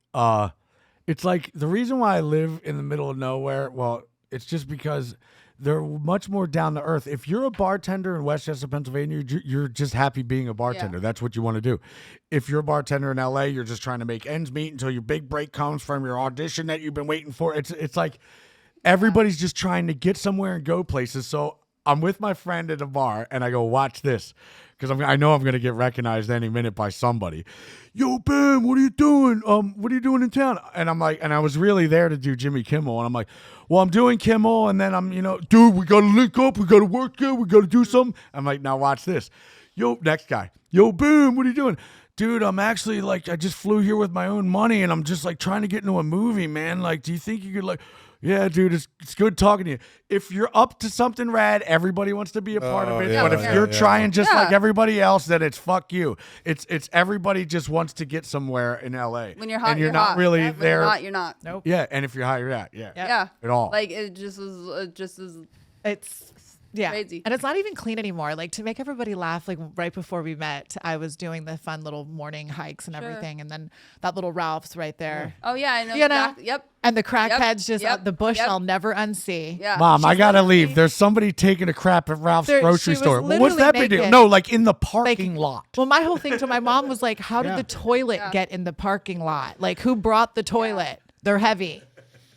Speaker 1: it's like the reason why I live in the middle of nowhere. Well, it's just because they're much more down to earth. If you're a bartender in Westchester, Pennsylvania, you're just happy being a bartender.
Speaker 2: Yeah.
Speaker 1: That's what you want to do. If you're a bartender in LA, you're just trying to make ends meet until your big break comes from your audition that you've been waiting for. It's like everybody's just trying to get somewhere and go places. So I'm with my friend at a bar, and I go, watch this. Because I know I'm going to get recognized any minute by somebody. Yo, Bam, what are you doing? What are you doing in town? And I'm like, and I was really there to do Jimmy Kimmel. And I'm like, well, I'm doing Kimmel. And then I'm, dude, we got to link up. We got to work good. We got to do something. I'm like, now watch this. Yo, next guy. Yo, Bam, what are you doing? Dude, I'm actually like, I just flew here with my own money. And I'm just like trying to get into a movie, man. Like, do you think you could like... Yeah, dude, it's good talking to you. If you're up to something rad, everybody wants to be a part of it.
Speaker 4: yeah,
Speaker 1: But if
Speaker 4: yeah,
Speaker 1: you're
Speaker 4: yeah.
Speaker 1: trying just like
Speaker 2: Yeah.
Speaker 1: everybody else, then it's fuck you. It's everybody just wants to get somewhere in LA.
Speaker 2: When you're hot,
Speaker 1: and you're not
Speaker 2: hot.
Speaker 1: really
Speaker 2: When
Speaker 1: there.
Speaker 2: You're not. You're not.
Speaker 5: Nope.
Speaker 1: Yeah, and if you're hot, you're not. Yeah,
Speaker 5: Yep.
Speaker 2: Yeah.
Speaker 1: at all.
Speaker 2: Like it just is.
Speaker 5: It's yeah,
Speaker 2: crazy.
Speaker 5: and it's not even clean anymore. Like to make everybody laugh. Like right before we met, I was doing the fun little morning hikes and everything, and then that little Ralph's right there,
Speaker 2: Oh yeah, I know.
Speaker 5: You know?
Speaker 2: exactly. Yep.
Speaker 5: and the crackheads just
Speaker 2: yep,
Speaker 5: out the bush.
Speaker 2: yep.
Speaker 5: I'll never unsee.
Speaker 2: Yeah.
Speaker 1: Mom, I
Speaker 5: she's
Speaker 1: gotta
Speaker 5: literally-
Speaker 1: leave. There's somebody taking a crap at Ralph's
Speaker 5: There-
Speaker 1: grocery
Speaker 5: she was
Speaker 1: store. Well, what's
Speaker 5: literally
Speaker 1: that big deal?
Speaker 5: naked.
Speaker 1: No, like in the parking lot.
Speaker 5: Well, my whole thing to my mom was like, how did the toilet get in the parking lot? Like, who brought the toilet? They're heavy.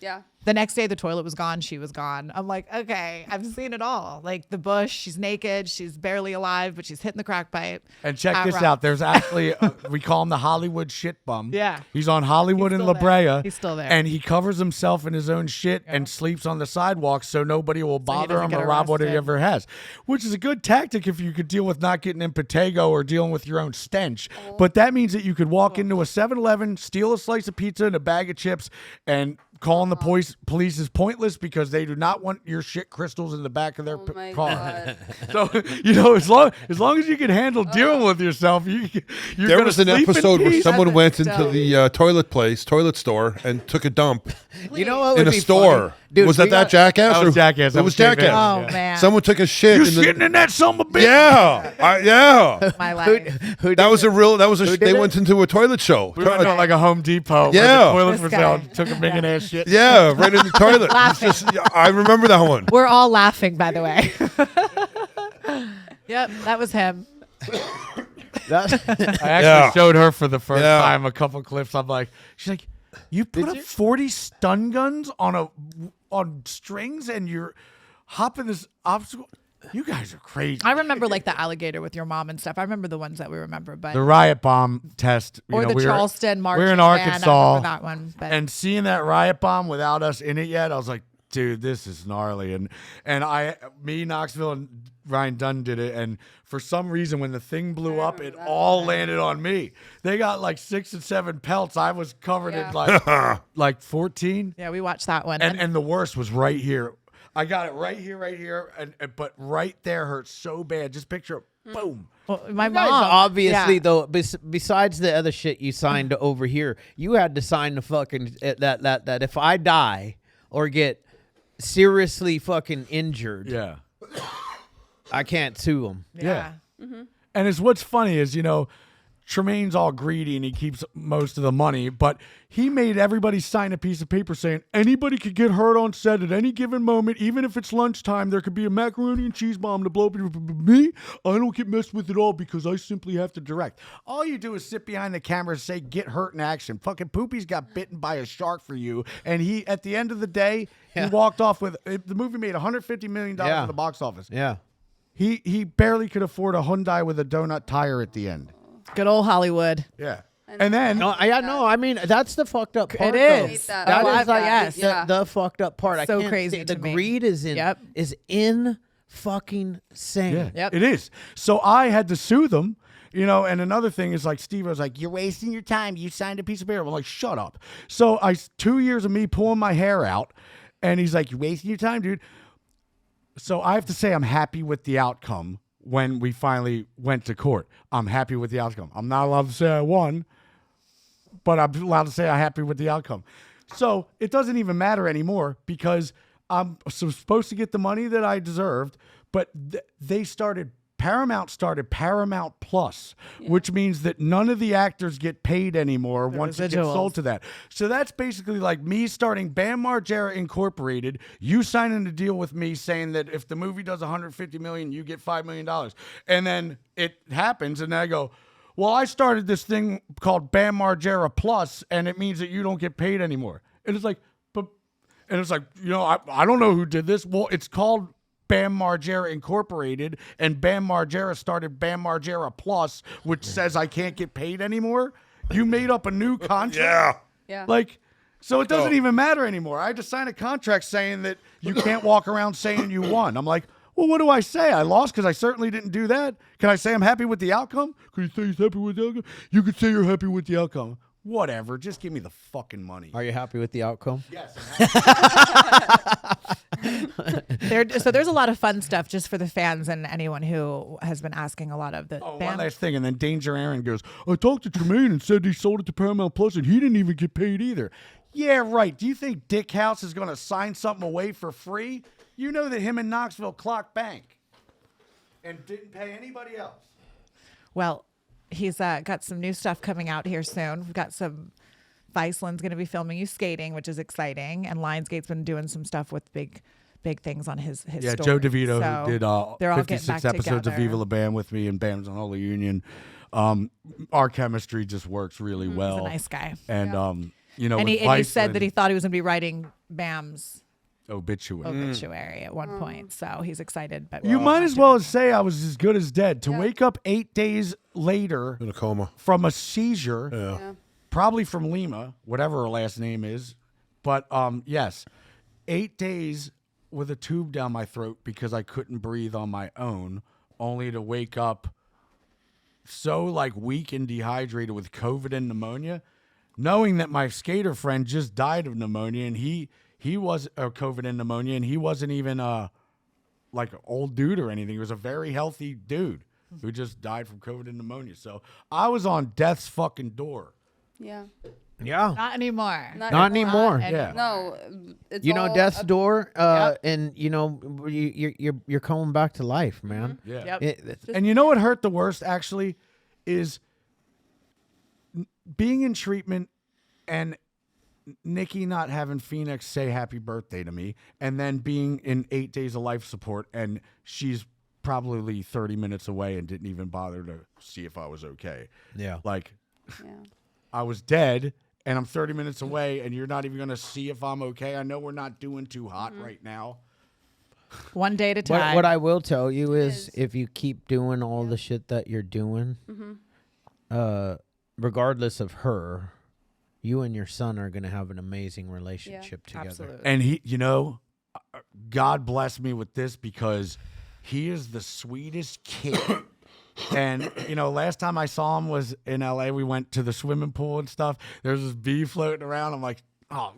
Speaker 2: Yeah.
Speaker 5: The next day, the toilet was gone. She was gone. I'm like, okay, I've seen it all. Like the bush, she's naked, she's barely alive, but she's hitting the crack pipe.
Speaker 1: And check
Speaker 5: at
Speaker 1: this
Speaker 5: Ralph's.
Speaker 1: out. There's actually, we call him the Hollywood shit bum.
Speaker 5: Yeah.
Speaker 1: He's on Hollywood
Speaker 5: He's
Speaker 1: and
Speaker 5: still
Speaker 1: La
Speaker 5: there.
Speaker 1: Brea.
Speaker 5: He's still there.
Speaker 1: And he covers himself in his own shit and sleeps on the sidewalk so nobody will bother
Speaker 5: doesn't
Speaker 1: him
Speaker 5: get
Speaker 1: or rob what he
Speaker 5: arrested.
Speaker 1: ever has. Which is a good tactic if you could deal with not getting in Patego or dealing with your own stench. But that means that you could walk into a 7-Eleven, steal a slice of pizza and a bag of chips, and calling the police is pointless because they do not want your shit crystals in the back of their
Speaker 2: Oh my
Speaker 1: car.
Speaker 2: god.
Speaker 1: So as long as you can handle dealing with yourself, you're
Speaker 4: There
Speaker 1: gonna
Speaker 4: was an
Speaker 1: sleep in
Speaker 4: episode where
Speaker 1: peace.
Speaker 4: someone went into
Speaker 5: dope.
Speaker 4: the toilet store and took a dump
Speaker 3: You know what
Speaker 4: in
Speaker 3: would
Speaker 4: a
Speaker 3: be
Speaker 4: store.
Speaker 3: funny? Dude,
Speaker 4: was
Speaker 3: we
Speaker 4: that
Speaker 3: got-
Speaker 4: Jackass?
Speaker 1: That was
Speaker 4: or-
Speaker 1: Jackass.
Speaker 4: It was Jackass.
Speaker 5: Oh man,
Speaker 4: Someone took a shit.
Speaker 1: You're
Speaker 4: in the,
Speaker 1: sitting in that son of a bitch.
Speaker 4: yeah, yeah.
Speaker 5: my life.
Speaker 3: Who
Speaker 4: That was
Speaker 3: did
Speaker 4: a real. That was a.
Speaker 3: Who
Speaker 4: They
Speaker 3: did
Speaker 4: went into a toilet show.
Speaker 1: We went to like a Home Depot. Where
Speaker 4: Yeah.
Speaker 1: the toilets
Speaker 5: This
Speaker 1: were
Speaker 5: guy.
Speaker 1: down, took a big ass shit.
Speaker 4: Yeah, right in the toilet. It's just- yeah, I remember that one.
Speaker 5: We're all laughing, by the way. Yep, that was him.
Speaker 3: That's,
Speaker 1: I actually
Speaker 4: Yeah.
Speaker 1: showed her for the first
Speaker 4: Yeah.
Speaker 1: time a couple clips. I'm like, she's like, you put up 40 stun guns on strings and you're hopping this obstacle. You guys are crazy.
Speaker 5: I remember like the alligator with your mom and stuff. I remember the ones that we remember, but
Speaker 1: The riot bomb test.
Speaker 5: or the
Speaker 1: we were-
Speaker 5: Charleston march.
Speaker 1: We're in
Speaker 5: band, I
Speaker 1: Arkansas.
Speaker 5: remember that one. But
Speaker 1: And seeing that riot bomb without us in it yet, I was like, dude, this is gnarly. And me, Knoxville, and Ryan Dunn did it. And for some reason, when the thing blew up, it all landed on me. They got like 6 and 7 pelts. I was covered in like 14.
Speaker 5: yeah, we watched that one.
Speaker 1: And the worst was right here. I got it right here, but right there hurt so bad. Just picture it. Boom.
Speaker 5: well, my
Speaker 3: guys,
Speaker 5: mom,
Speaker 3: obviously,
Speaker 5: yeah.
Speaker 3: though, besides the other shit you signed over here, you had to sign the fucking that if I die or get seriously fucking injured,
Speaker 1: Yeah.
Speaker 3: I can't sue them.
Speaker 5: Yeah.
Speaker 1: And it's what's funny is, Tremaine's all greedy and he keeps most of the money, but he made everybody sign a piece of paper saying anybody could get hurt on set at any given moment, even if it's lunchtime. There could be a macaroni and cheese bomb to blow up. Me, I don't get messed with at all because I simply have to direct. All you do is sit behind the camera and say, get hurt in action. Fucking Poopy's got bitten by a shark for you. And he, at the end of the day, he walked off with, the movie made $150 million at the box office.
Speaker 3: Yeah.
Speaker 1: He barely could afford a Hyundai with a donut tire at the end.
Speaker 5: Good old Hollywood.
Speaker 1: Yeah. And then
Speaker 3: No, I mean, that's the fucked up part.
Speaker 5: It is.
Speaker 2: hate that.
Speaker 3: That
Speaker 2: Oh,
Speaker 3: is
Speaker 2: I've
Speaker 3: like
Speaker 2: got-
Speaker 5: yes.
Speaker 3: the fucked up part.
Speaker 5: So
Speaker 3: I can't
Speaker 5: crazy
Speaker 3: stand-
Speaker 5: to
Speaker 3: the
Speaker 5: me.
Speaker 3: greed is
Speaker 5: Yep.
Speaker 3: in fucking sane.
Speaker 1: yeah,
Speaker 5: Yep.
Speaker 1: it is. So I had to sue them. And another thing is like Steve was like, "You're wasting your time. You signed a piece of paper." I'm like, "Shut up." So 2 years of me pulling my hair out, and he's like, "You're wasting your time, dude." So I have to say I'm happy with the outcome when we finally went to court. I'm happy with the outcome. I'm not allowed to say I won, but I'm allowed to say I'm happy with the outcome. So it doesn't even matter anymore because I'm supposed to get the money that I deserved, but Paramount started Paramount Plus, which means that none of the actors get paid anymore once it gets
Speaker 5: residuals.
Speaker 1: sold to that. So that's basically like me starting Bam Margera Incorporated, you signing a deal with me saying that if the movie does $150 million, you get $5 million. And then it happens, and I go, well, I started this thing called Bam Margera Plus, and it means that you don't get paid anymore. And it's like, I don't know who did this. Well, it's called Bam Margera Incorporated, and Bam Margera started Bam Margera Plus, which says I can't get paid anymore. You made up a new contract.
Speaker 2: Yeah.
Speaker 1: So it doesn't even matter anymore. I just signed a contract saying that you can't walk around saying you won. I'm like, well, what do I say? I lost because I certainly didn't do that. Can I say I'm happy with the outcome? Can you say you're happy with the outcome? You could say you're happy with the outcome. Whatever. Just give me the fucking money.
Speaker 3: Are you happy with the outcome?
Speaker 1: Yes.
Speaker 5: So there's a lot of fun stuff just for the fans and anyone who has been asking a lot of the
Speaker 1: One
Speaker 5: Bam.
Speaker 1: last thing, and then Danger Aaron goes, I talked to Tremaine and said he sold it to Paramount Plus and he didn't even get paid either. Yeah, right. Do you think Dick House is going to sign something away for free? You know that him and Knoxville clocked bank and didn't pay anybody else.
Speaker 5: Well, he's got some new stuff coming out here soon. We've got some. Viceland's going to be filming you skating, which is exciting, and Lionsgate's been doing some stuff with big things on his
Speaker 1: Yeah,
Speaker 5: story.
Speaker 1: Joe DeVito
Speaker 5: So
Speaker 1: who did
Speaker 5: they're all getting
Speaker 1: 56
Speaker 5: back
Speaker 1: episodes of
Speaker 5: together.
Speaker 1: Viva La Bam with me and Bam's on Holy Union. Our chemistry just works really well.
Speaker 5: He's a nice guy.
Speaker 1: And,
Speaker 5: And
Speaker 1: with
Speaker 5: he said that he
Speaker 1: Viceland,
Speaker 5: thought he was going to be writing Bam's
Speaker 1: obituary.
Speaker 5: obituary at one point, so he's excited. But
Speaker 1: You might as well say I was as good as dead. To wake up 8 days later
Speaker 4: In a coma.
Speaker 1: from a seizure,
Speaker 4: Yeah.
Speaker 1: probably from Lima, whatever her last name is. But yes, 8 days with a tube down my throat because I couldn't breathe on my own, only to wake up so weak and dehydrated with COVID and pneumonia, knowing that my skater friend just died of pneumonia and he was COVID and pneumonia and he wasn't even like an old dude or anything. He was a very healthy dude who just died from COVID and pneumonia. So I was on death's fucking door.
Speaker 2: Yeah.
Speaker 3: Yeah.
Speaker 5: not anymore.
Speaker 3: Not anymore.
Speaker 1: Yeah.
Speaker 2: No, it's
Speaker 3: You know,
Speaker 2: all
Speaker 3: death's
Speaker 2: up-
Speaker 3: door,
Speaker 5: Yep.
Speaker 3: and you're coming back to life, man.
Speaker 1: Yeah.
Speaker 5: Yep.
Speaker 1: And you know what hurt the worst actually is being in treatment and Nikki not having Phoenix say happy birthday to me and then being in 8 days of life support and she's probably 30 minutes away and didn't even bother to see if I was okay.
Speaker 3: Yeah.
Speaker 2: Yeah.
Speaker 1: I was dead and I'm 30 minutes away and you're not even going to see if I'm okay. I know we're not doing too hot right now.
Speaker 5: One day at a time.
Speaker 3: What I will tell you is if you keep doing all the shit that you're doing, regardless of her, you and your son are going to have an amazing relationship together.
Speaker 5: Absolutely.
Speaker 1: And he, God bless me with this because he is the sweetest kid. And, last time I saw him was in LA. We went to the swimming pool and stuff. There's this bee floating around. I'm like, oh,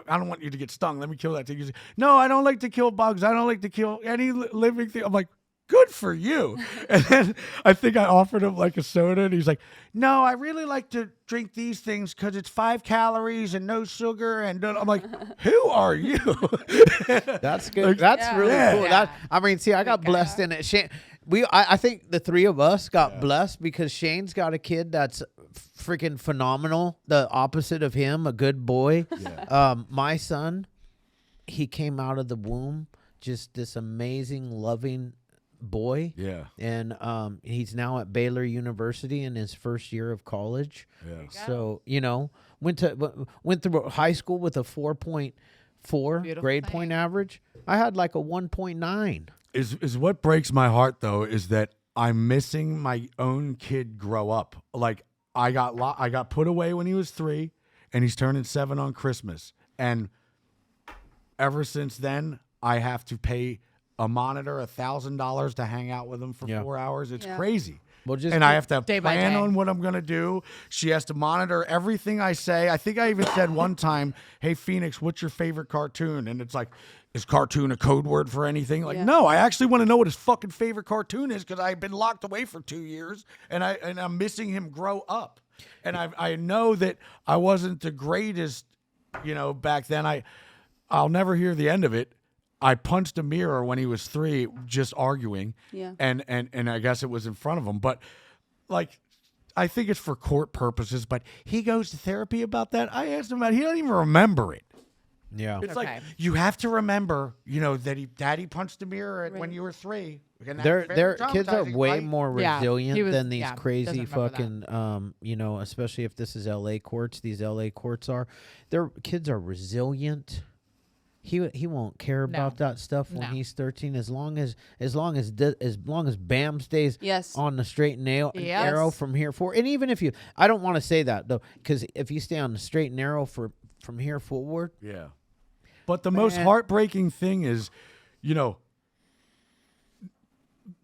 Speaker 1: I don't want you to get stung. Let me kill that thing. He's like, no, I don't like to kill bugs. I don't like to kill any living thing. I'm like, good for you. And then I think I offered him like a soda and he's like, no, I really like to drink these things because it's 5 calories and no sugar. And I'm like, who are you?
Speaker 3: That's good. That's really cool.
Speaker 5: Yeah.
Speaker 3: I got blessed in it. I think the three of us got blessed because Shane's got a kid that's freaking phenomenal. The opposite of him, a good boy. Yeah. My son, he came out of the womb just this amazing, loving boy.
Speaker 1: Yeah.
Speaker 3: And he's now at Baylor University in his first year of college.
Speaker 1: Yeah.
Speaker 3: So, went through high school with a 4.4
Speaker 5: Beautiful
Speaker 3: grade
Speaker 5: thing.
Speaker 3: point average. I had like a 1.9.
Speaker 1: Is what breaks my heart though is that I'm missing my own kid grow up. Like I got put away when he was 3, and he's turning 7 on Christmas. And ever since then, I have to pay a monitor $1,000 to hang out with him for 4 hours. It's crazy.
Speaker 3: Well, just
Speaker 1: and I have to
Speaker 5: day by
Speaker 1: plan
Speaker 5: day.
Speaker 1: on what I'm going to do. She has to monitor everything I say. I think I even said one time, hey, Phoenix, what's your favorite cartoon? And it's like, is cartoon a code word for anything? Like, no, I actually want to know what his fucking favorite cartoon is because I've been locked away for 2 years and I'm missing him grow up. And I know that I wasn't the greatest, back then. I'll never hear the end of it. I punched a mirror when he was 3, just arguing. Yeah. And I guess it was in front of him. But like, I think it's for court purposes, but he goes to therapy about that. I asked him about it. He doesn't even remember it.
Speaker 3: Yeah.
Speaker 1: It's like, you have to remember, that daddy punched a mirror when you were 3. And that's
Speaker 3: Their
Speaker 1: very
Speaker 3: kids are
Speaker 1: traumatizing,
Speaker 3: way
Speaker 1: right?
Speaker 3: more
Speaker 5: Yeah,
Speaker 3: resilient
Speaker 5: he was-
Speaker 3: than these
Speaker 5: yeah,
Speaker 3: crazy
Speaker 5: doesn't remember
Speaker 3: fucking especially if this is LA courts. These LA courts are, their kids are resilient. He won't care about that stuff when he's 13 as long as Bam stays on the straight and narrow from here forward. And even if I don't want to say that though, because if you stay on the straight and narrow from here forward.
Speaker 1: Yeah. But the most heartbreaking thing is,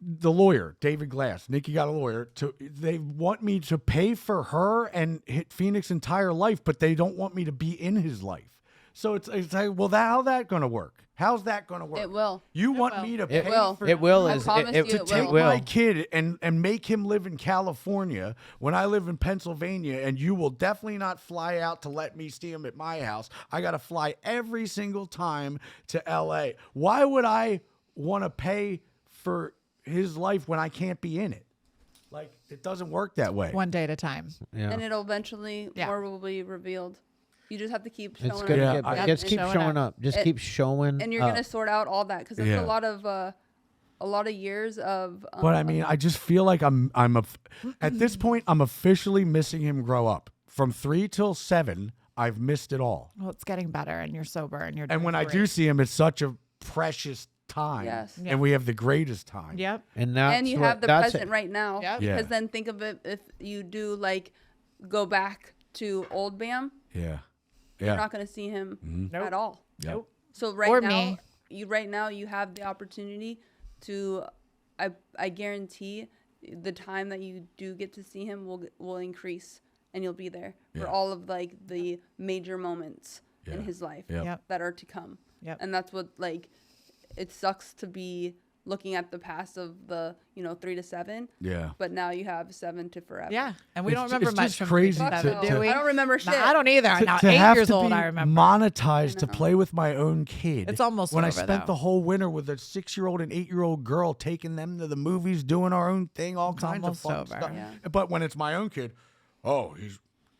Speaker 1: the lawyer, David Glass, Nikki got a lawyer. They want me to pay for her and hit Phoenix's entire life, but they don't want me to be in his life. So it's like, well, how's that going to work? How's that going to work?
Speaker 2: It will.
Speaker 1: You want me to pay for
Speaker 3: it will
Speaker 2: I
Speaker 3: is
Speaker 2: promise you
Speaker 3: it
Speaker 2: it
Speaker 1: take
Speaker 2: will.
Speaker 1: my kid and make him live in California when I live in Pennsylvania, and you will definitely not fly out to let me see him at my house. I got to fly every single time to LA. Why would I want to pay for his life when I can't be in it? Like, it doesn't work that way.
Speaker 5: One day at a time.
Speaker 3: Yeah.
Speaker 2: And it'll eventually more will be revealed. You just have to keep showing
Speaker 3: It's
Speaker 2: up.
Speaker 3: gonna just keep showing up. Just keep showing.
Speaker 2: And you're gonna sort out all that because it's a lot of years of.
Speaker 1: But I mean, I just feel like at this point, I'm officially missing him grow up. From 3 till 7, I've missed it all.
Speaker 5: Well, it's getting better, and you're sober, and you're.
Speaker 1: And when I do see him, it's such a precious time.
Speaker 2: Yes.
Speaker 1: And we have the greatest time.
Speaker 5: Yep.
Speaker 2: And you have the present right now.
Speaker 5: Yep.
Speaker 2: Because then think of it if you do go back to old Bam.
Speaker 1: Yeah.
Speaker 2: You're not going to see him at all.
Speaker 1: Yep.
Speaker 2: So right now you have the opportunity to. I guarantee the time that you do get to see him will increase, and you'll be there for all of the major moments in his life that are to come.
Speaker 5: Yep.
Speaker 2: And that's what it sucks to be looking at the past of the 3 to 7.
Speaker 1: Yeah.
Speaker 2: But now you have 7 to forever.
Speaker 5: Yeah, and we don't remember
Speaker 1: it's
Speaker 5: much
Speaker 1: just
Speaker 5: from
Speaker 1: crazy
Speaker 5: 3 to 7,
Speaker 1: to-
Speaker 5: do we?
Speaker 2: I don't remember shit.
Speaker 5: I don't either. Now
Speaker 1: to
Speaker 5: 8
Speaker 1: have
Speaker 5: years
Speaker 1: to
Speaker 5: old,
Speaker 1: be
Speaker 5: I remember.
Speaker 1: monetized to play with my own kid.
Speaker 5: It's almost
Speaker 1: when I
Speaker 5: over,
Speaker 1: spent
Speaker 5: though.
Speaker 1: the whole winter with a 6-year-old and 8-year-old girl, taking them to the movies, doing our own thing, all kinds of
Speaker 5: almost
Speaker 1: fun
Speaker 5: over.
Speaker 1: stuff.
Speaker 2: Yeah.
Speaker 1: But when it's my own kid,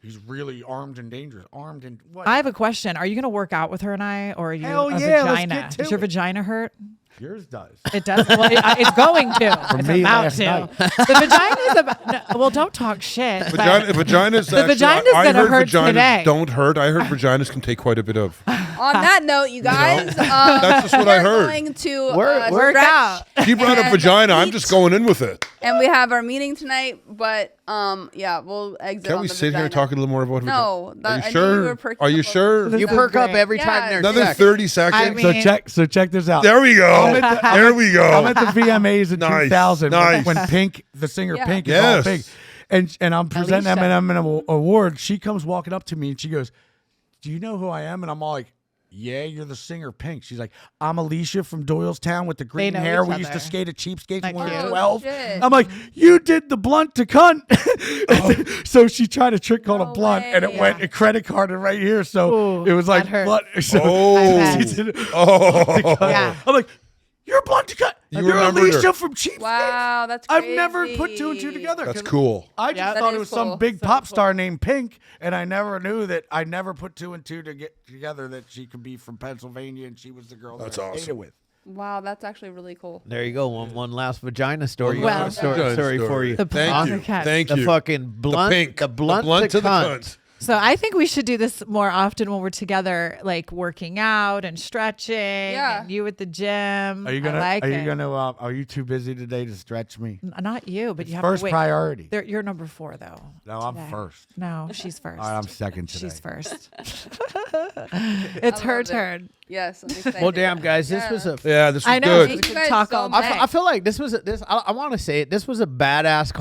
Speaker 1: he's really armed and dangerous. Armed and what?
Speaker 5: I have a question. Are you going to work out with her and I, or are you
Speaker 1: Hell
Speaker 5: a
Speaker 1: yeah, let's
Speaker 5: vagina?
Speaker 1: get to
Speaker 5: Does your
Speaker 1: it.
Speaker 5: vagina hurt?
Speaker 1: Yours does.
Speaker 5: It does. Well, it's going to. It's
Speaker 1: me
Speaker 5: about
Speaker 1: last
Speaker 5: to.
Speaker 1: night.
Speaker 5: The vagina is about. No, well, don't talk shit.
Speaker 4: Vaginas.
Speaker 5: The
Speaker 4: actually,
Speaker 5: vagina's
Speaker 4: I
Speaker 5: gonna
Speaker 4: heard
Speaker 5: hurt
Speaker 4: vaginas
Speaker 5: today.
Speaker 4: don't hurt. I heard vaginas can take quite a bit of.
Speaker 2: On that note, you guys,
Speaker 4: That's just what I
Speaker 2: we're
Speaker 4: heard.
Speaker 2: going to
Speaker 5: Work
Speaker 2: stretch,
Speaker 5: out.
Speaker 4: She brought up
Speaker 2: and
Speaker 4: vagina. I'm
Speaker 2: eat.
Speaker 4: just going in with it.
Speaker 2: and we have our meeting tonight. But we'll exit.
Speaker 4: Can't
Speaker 2: on
Speaker 4: we
Speaker 2: the
Speaker 4: sit here and
Speaker 2: vagina.
Speaker 4: talk a little more about vagina?
Speaker 2: No,
Speaker 4: Are
Speaker 2: I
Speaker 4: you
Speaker 2: knew you
Speaker 4: sure?
Speaker 2: were perking
Speaker 4: Are you
Speaker 2: up over
Speaker 4: sure?
Speaker 2: this.
Speaker 3: You
Speaker 5: This is
Speaker 3: perk up
Speaker 5: great.
Speaker 3: every
Speaker 2: Yeah.
Speaker 3: time there's
Speaker 4: Another
Speaker 3: sex.
Speaker 4: 30 seconds.
Speaker 5: I mean-
Speaker 1: So check this out.
Speaker 4: There we go. There we go.
Speaker 1: I'm at the VMAs in
Speaker 4: Nice,
Speaker 1: 2000
Speaker 4: nice.
Speaker 1: when Pink, the singer
Speaker 2: Yeah.
Speaker 1: Pink, is
Speaker 4: Yes.
Speaker 1: all big. And I'm presenting
Speaker 5: Alicia.
Speaker 1: Eminem an award. She comes walking up to me and she goes, "Do you know who I am?" And I'm all like, "Yeah, you're the singer Pink." She's like, "I'm Alicia from Doylestown with the green
Speaker 5: know
Speaker 1: hair.
Speaker 5: each
Speaker 1: We used to
Speaker 5: other.
Speaker 1: skate at Cheapskates when we
Speaker 5: Like
Speaker 1: were
Speaker 2: you.
Speaker 1: 12."
Speaker 2: Oh, shit.
Speaker 1: I'm like, "You did the blunt to cunt." So she tried to trick on a
Speaker 2: No
Speaker 1: blunt, and it
Speaker 2: way.
Speaker 1: went a credit carded right here. So
Speaker 5: Ooh,
Speaker 1: it was like,
Speaker 5: that hurt.
Speaker 1: blunt. So
Speaker 4: Oh.
Speaker 1: she did it.
Speaker 4: Oh.
Speaker 5: Yeah.
Speaker 1: I'm like, "You're blunt to cut.
Speaker 4: You
Speaker 1: You're
Speaker 4: remembered
Speaker 1: Alicia
Speaker 4: her.
Speaker 1: from Cheapskates."
Speaker 2: Wow, that's
Speaker 1: I've
Speaker 2: crazy.
Speaker 1: never put 2 and 2 together.
Speaker 4: That's
Speaker 1: 'cause
Speaker 4: cool.
Speaker 1: I just
Speaker 5: Yeah.
Speaker 1: thought
Speaker 2: That
Speaker 1: it
Speaker 2: is
Speaker 1: was some
Speaker 2: cool.
Speaker 1: big
Speaker 5: So
Speaker 1: pop
Speaker 5: cool.
Speaker 1: star named Pink, and I never knew that. I never put 2 and 2 to get together that she could be from Pennsylvania and she was the girl
Speaker 4: That's
Speaker 1: that I
Speaker 4: awesome.
Speaker 1: skated with.
Speaker 2: Wow, that's actually really cool.
Speaker 3: There you go. One last vagina story.
Speaker 4: One
Speaker 5: last
Speaker 3: story
Speaker 4: vagina
Speaker 3: for you.
Speaker 5: The
Speaker 4: Thank you.
Speaker 5: cat.
Speaker 4: Thank
Speaker 3: The
Speaker 4: you.
Speaker 3: fucking blunt.
Speaker 4: The pink.
Speaker 3: The blunt,
Speaker 4: to the
Speaker 3: cunt.
Speaker 4: cunt.
Speaker 5: So I think we should do this more often when we're together, like working out and stretching.
Speaker 2: Yeah.
Speaker 5: And you at the gym.
Speaker 1: Are you gonna?
Speaker 5: I like it.
Speaker 1: Are you too busy today to stretch me?
Speaker 5: Not you, but you have
Speaker 1: First
Speaker 5: to wait.
Speaker 1: priority.
Speaker 5: You're number 4 though.
Speaker 1: No, I'm
Speaker 5: today.
Speaker 1: first.
Speaker 5: No, she's first.
Speaker 1: All right, I'm second today.
Speaker 5: She's first. It's her
Speaker 2: love it.
Speaker 5: turn.
Speaker 2: Yes, I'm excited.
Speaker 3: Well, damn, guys, this was a.
Speaker 4: Yeah, this was
Speaker 5: I know.
Speaker 4: good.
Speaker 5: We
Speaker 2: Thank
Speaker 5: could
Speaker 2: you guys
Speaker 5: talk
Speaker 2: so
Speaker 5: all
Speaker 2: much.
Speaker 5: day.
Speaker 3: I feel like this was I want to say it. This was a badass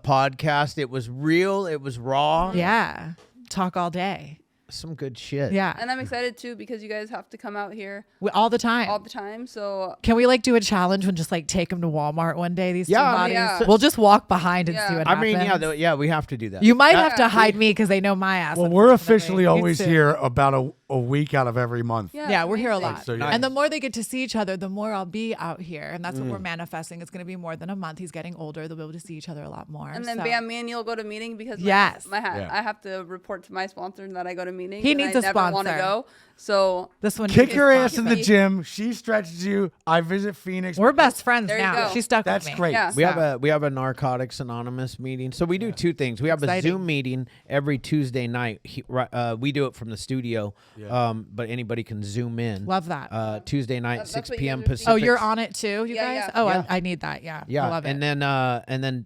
Speaker 3: podcast. It was real. It was raw.
Speaker 5: Yeah. Talk all day.
Speaker 3: Some good shit.
Speaker 5: Yeah.
Speaker 2: And I'm excited too because you guys have to come out here
Speaker 5: All the time.
Speaker 2: all the time. So
Speaker 5: Can we like do a challenge and just like take them to Walmart one day? These two
Speaker 3: Yeah,
Speaker 5: bodies.
Speaker 2: yeah.
Speaker 5: We'll just walk behind and
Speaker 2: Yeah.
Speaker 5: see what
Speaker 3: I
Speaker 5: happens.
Speaker 3: mean, yeah, we have to do that.
Speaker 5: You might
Speaker 3: Yeah.
Speaker 5: have to hide me because they know my ass.
Speaker 1: Well, we're
Speaker 5: unfortunately.
Speaker 1: officially
Speaker 5: You
Speaker 1: always
Speaker 5: too.
Speaker 1: here about a week out of every month.
Speaker 5: Yeah, we're here a
Speaker 2: amazing.
Speaker 5: lot.
Speaker 1: So, yeah.
Speaker 5: And the more they get to see each other, the more I'll be out here. And that's what we're manifesting. It's going to be more than a month. He's getting older. They'll be able to see each other a lot more.
Speaker 2: And then
Speaker 5: so.
Speaker 2: Bam, me and you'll go to meeting because
Speaker 5: Yes.
Speaker 2: I have to report to my sponsor that I go to meetings.
Speaker 5: He
Speaker 2: and
Speaker 5: needs
Speaker 2: I
Speaker 5: a
Speaker 2: never want to
Speaker 5: sponsor.
Speaker 2: go. So
Speaker 5: This one
Speaker 1: Kick
Speaker 5: is
Speaker 1: your ass in the
Speaker 5: fun.
Speaker 1: gym. She stretches you. I visit Phoenix.
Speaker 5: We're best friends
Speaker 2: There you
Speaker 5: now.
Speaker 2: go.
Speaker 5: She's stuck
Speaker 1: That's
Speaker 5: with me.
Speaker 1: great.
Speaker 2: Yeah.
Speaker 3: We have a Narcotics Anonymous meeting. So we do two things. We have
Speaker 5: Exciting.
Speaker 3: a Zoom meeting every Tuesday night. We do it from the studio, but anybody can Zoom in.
Speaker 5: Love that.
Speaker 3: Tuesday night,
Speaker 2: That's
Speaker 3: 6
Speaker 2: what you
Speaker 3: p.m.
Speaker 2: guys are
Speaker 3: Pacific.
Speaker 5: Oh, you're on it too, you
Speaker 2: Yeah,
Speaker 5: guys?
Speaker 2: yeah.
Speaker 5: Oh,
Speaker 3: Yeah.
Speaker 5: I need that. Yeah.
Speaker 3: Yeah,
Speaker 5: I love it.
Speaker 3: and then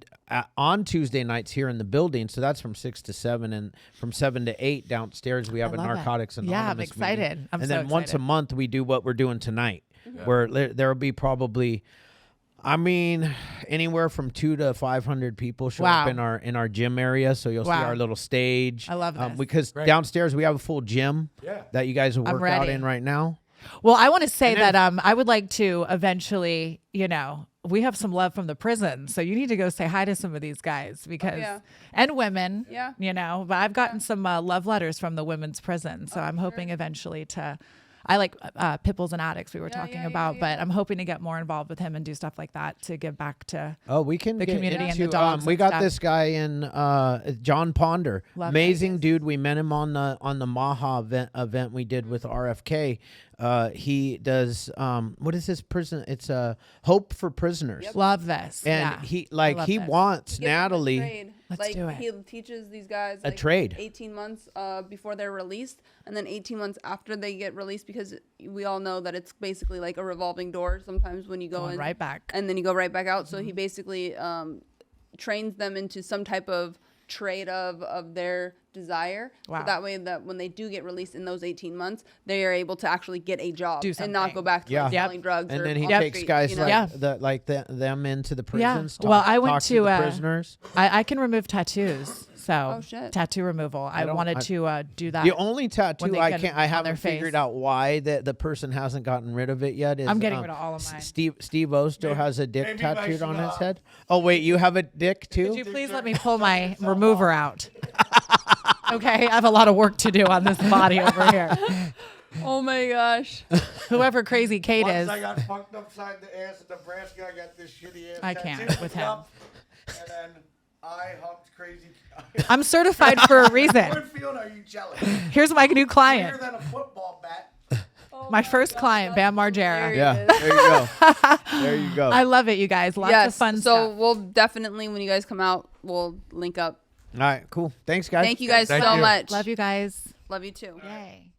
Speaker 3: on Tuesday nights here in the building, so that's from 6 to 7, and from 7 to 8 downstairs we have a
Speaker 5: love it.
Speaker 3: Narcotics Anonymous.
Speaker 5: Yeah, I'm
Speaker 3: meeting.
Speaker 5: excited. I'm
Speaker 3: and
Speaker 5: so
Speaker 3: then once a
Speaker 5: excited.
Speaker 3: month we do what we're doing tonight, where there will be probably, I mean, anywhere from 200 to 500 people show up
Speaker 5: Wow.
Speaker 3: in our gym area. So you'll see
Speaker 5: Wow.
Speaker 3: our little stage.
Speaker 5: I love this.
Speaker 3: Because downstairs we have a full gym that you guys will
Speaker 5: I'm
Speaker 3: work out
Speaker 5: ready.
Speaker 3: in right now.
Speaker 5: Well, I want to say
Speaker 3: And then-
Speaker 5: that I would like to eventually, we have some love from the prison, so you need to go say hi to some of these guys because
Speaker 2: yeah.
Speaker 5: and women,
Speaker 2: Yeah.
Speaker 5: But I've gotten some love letters from the women's prison, so I'm hoping eventually to. I like Pipples and Addicts we were talking
Speaker 2: yeah,
Speaker 5: about,
Speaker 2: yeah.
Speaker 5: but I'm hoping to get more involved with him and do stuff like that to give back to.
Speaker 3: Oh, we can
Speaker 5: The
Speaker 3: get
Speaker 5: community and
Speaker 3: into,
Speaker 5: the dogs
Speaker 3: we
Speaker 5: and
Speaker 3: got
Speaker 5: stuff.
Speaker 3: this guy in John Ponder,
Speaker 5: Love
Speaker 3: amazing dude. We met him on the Maha event we did with RFK. He does what is this prison? It's Hope for Prisoners,
Speaker 5: Love this,
Speaker 3: and
Speaker 5: yeah.
Speaker 3: he
Speaker 5: love
Speaker 3: he
Speaker 5: this.
Speaker 3: wants
Speaker 2: He gives them a
Speaker 3: Natalie.
Speaker 2: trade.
Speaker 5: Let's do it.
Speaker 2: He teaches these guys
Speaker 3: A trade.
Speaker 2: 18 months before they're released, and then 18 months after they get released, because we all know that it's basically like a revolving door. Sometimes when you go
Speaker 5: Going
Speaker 2: in,
Speaker 5: right back.
Speaker 2: and then you go right back out. So he basically trains them into some type of trade of their desire.
Speaker 5: Wow.
Speaker 2: So that way that when they do get released in those 18 months, they are able to actually get a job
Speaker 5: Do
Speaker 2: and not
Speaker 5: something.
Speaker 2: go back to
Speaker 3: Yeah.
Speaker 2: like,
Speaker 5: Yep.
Speaker 2: selling drugs.
Speaker 3: And
Speaker 2: or
Speaker 3: then he
Speaker 2: on the
Speaker 3: takes
Speaker 2: street,
Speaker 3: guys
Speaker 2: you know?
Speaker 3: like
Speaker 5: Yeah.
Speaker 3: them into the
Speaker 5: Yeah.
Speaker 3: prisons.
Speaker 5: Well, I went
Speaker 3: talk
Speaker 5: to,
Speaker 3: the prisoners.
Speaker 5: I can remove tattoos, so
Speaker 2: Oh, shit.
Speaker 5: tattoo removal. I
Speaker 3: don't-
Speaker 5: wanted
Speaker 3: I-
Speaker 5: to do that.
Speaker 3: The only tattoo
Speaker 5: they
Speaker 3: I
Speaker 5: get
Speaker 3: can't,
Speaker 5: on
Speaker 3: I
Speaker 5: their
Speaker 3: haven't
Speaker 5: face.
Speaker 3: figured out why the person hasn't gotten rid of it yet. Is
Speaker 5: I'm getting rid of all of mine.
Speaker 3: Steve O still has a dick
Speaker 1: maybe
Speaker 3: tattooed
Speaker 1: my
Speaker 3: on his
Speaker 1: schnoz.
Speaker 3: head. Oh wait, you have a dick too?
Speaker 5: Could you please let me pull my remover out? Okay, I have a lot of work to do on this body over here.
Speaker 2: Oh my gosh.
Speaker 5: Whoever Crazy Kate
Speaker 1: Once
Speaker 5: is,
Speaker 1: I got fucked upside the ass in Nebraska, I got this shitty ass.
Speaker 5: I can't
Speaker 1: tattoo
Speaker 5: with
Speaker 1: on
Speaker 5: him.
Speaker 1: top, And then I humped crazy.
Speaker 5: I'm certified for a reason.
Speaker 1: Cornfield, are you jealous?
Speaker 5: Here's my new
Speaker 1: Bigger
Speaker 5: client,
Speaker 1: than a football bat.
Speaker 5: my first client, Bam Margera.
Speaker 3: Yeah, there you go. There you go.
Speaker 5: I love it, you guys. Lots of fun
Speaker 2: so
Speaker 5: stuff.
Speaker 2: we'll definitely, when you guys come out, we'll link up.
Speaker 3: All right, cool. Thanks, guys.
Speaker 2: Thank you guys
Speaker 1: Thank
Speaker 2: so
Speaker 1: you.
Speaker 2: much.
Speaker 5: Love you guys.
Speaker 2: Love you too.
Speaker 5: Yay.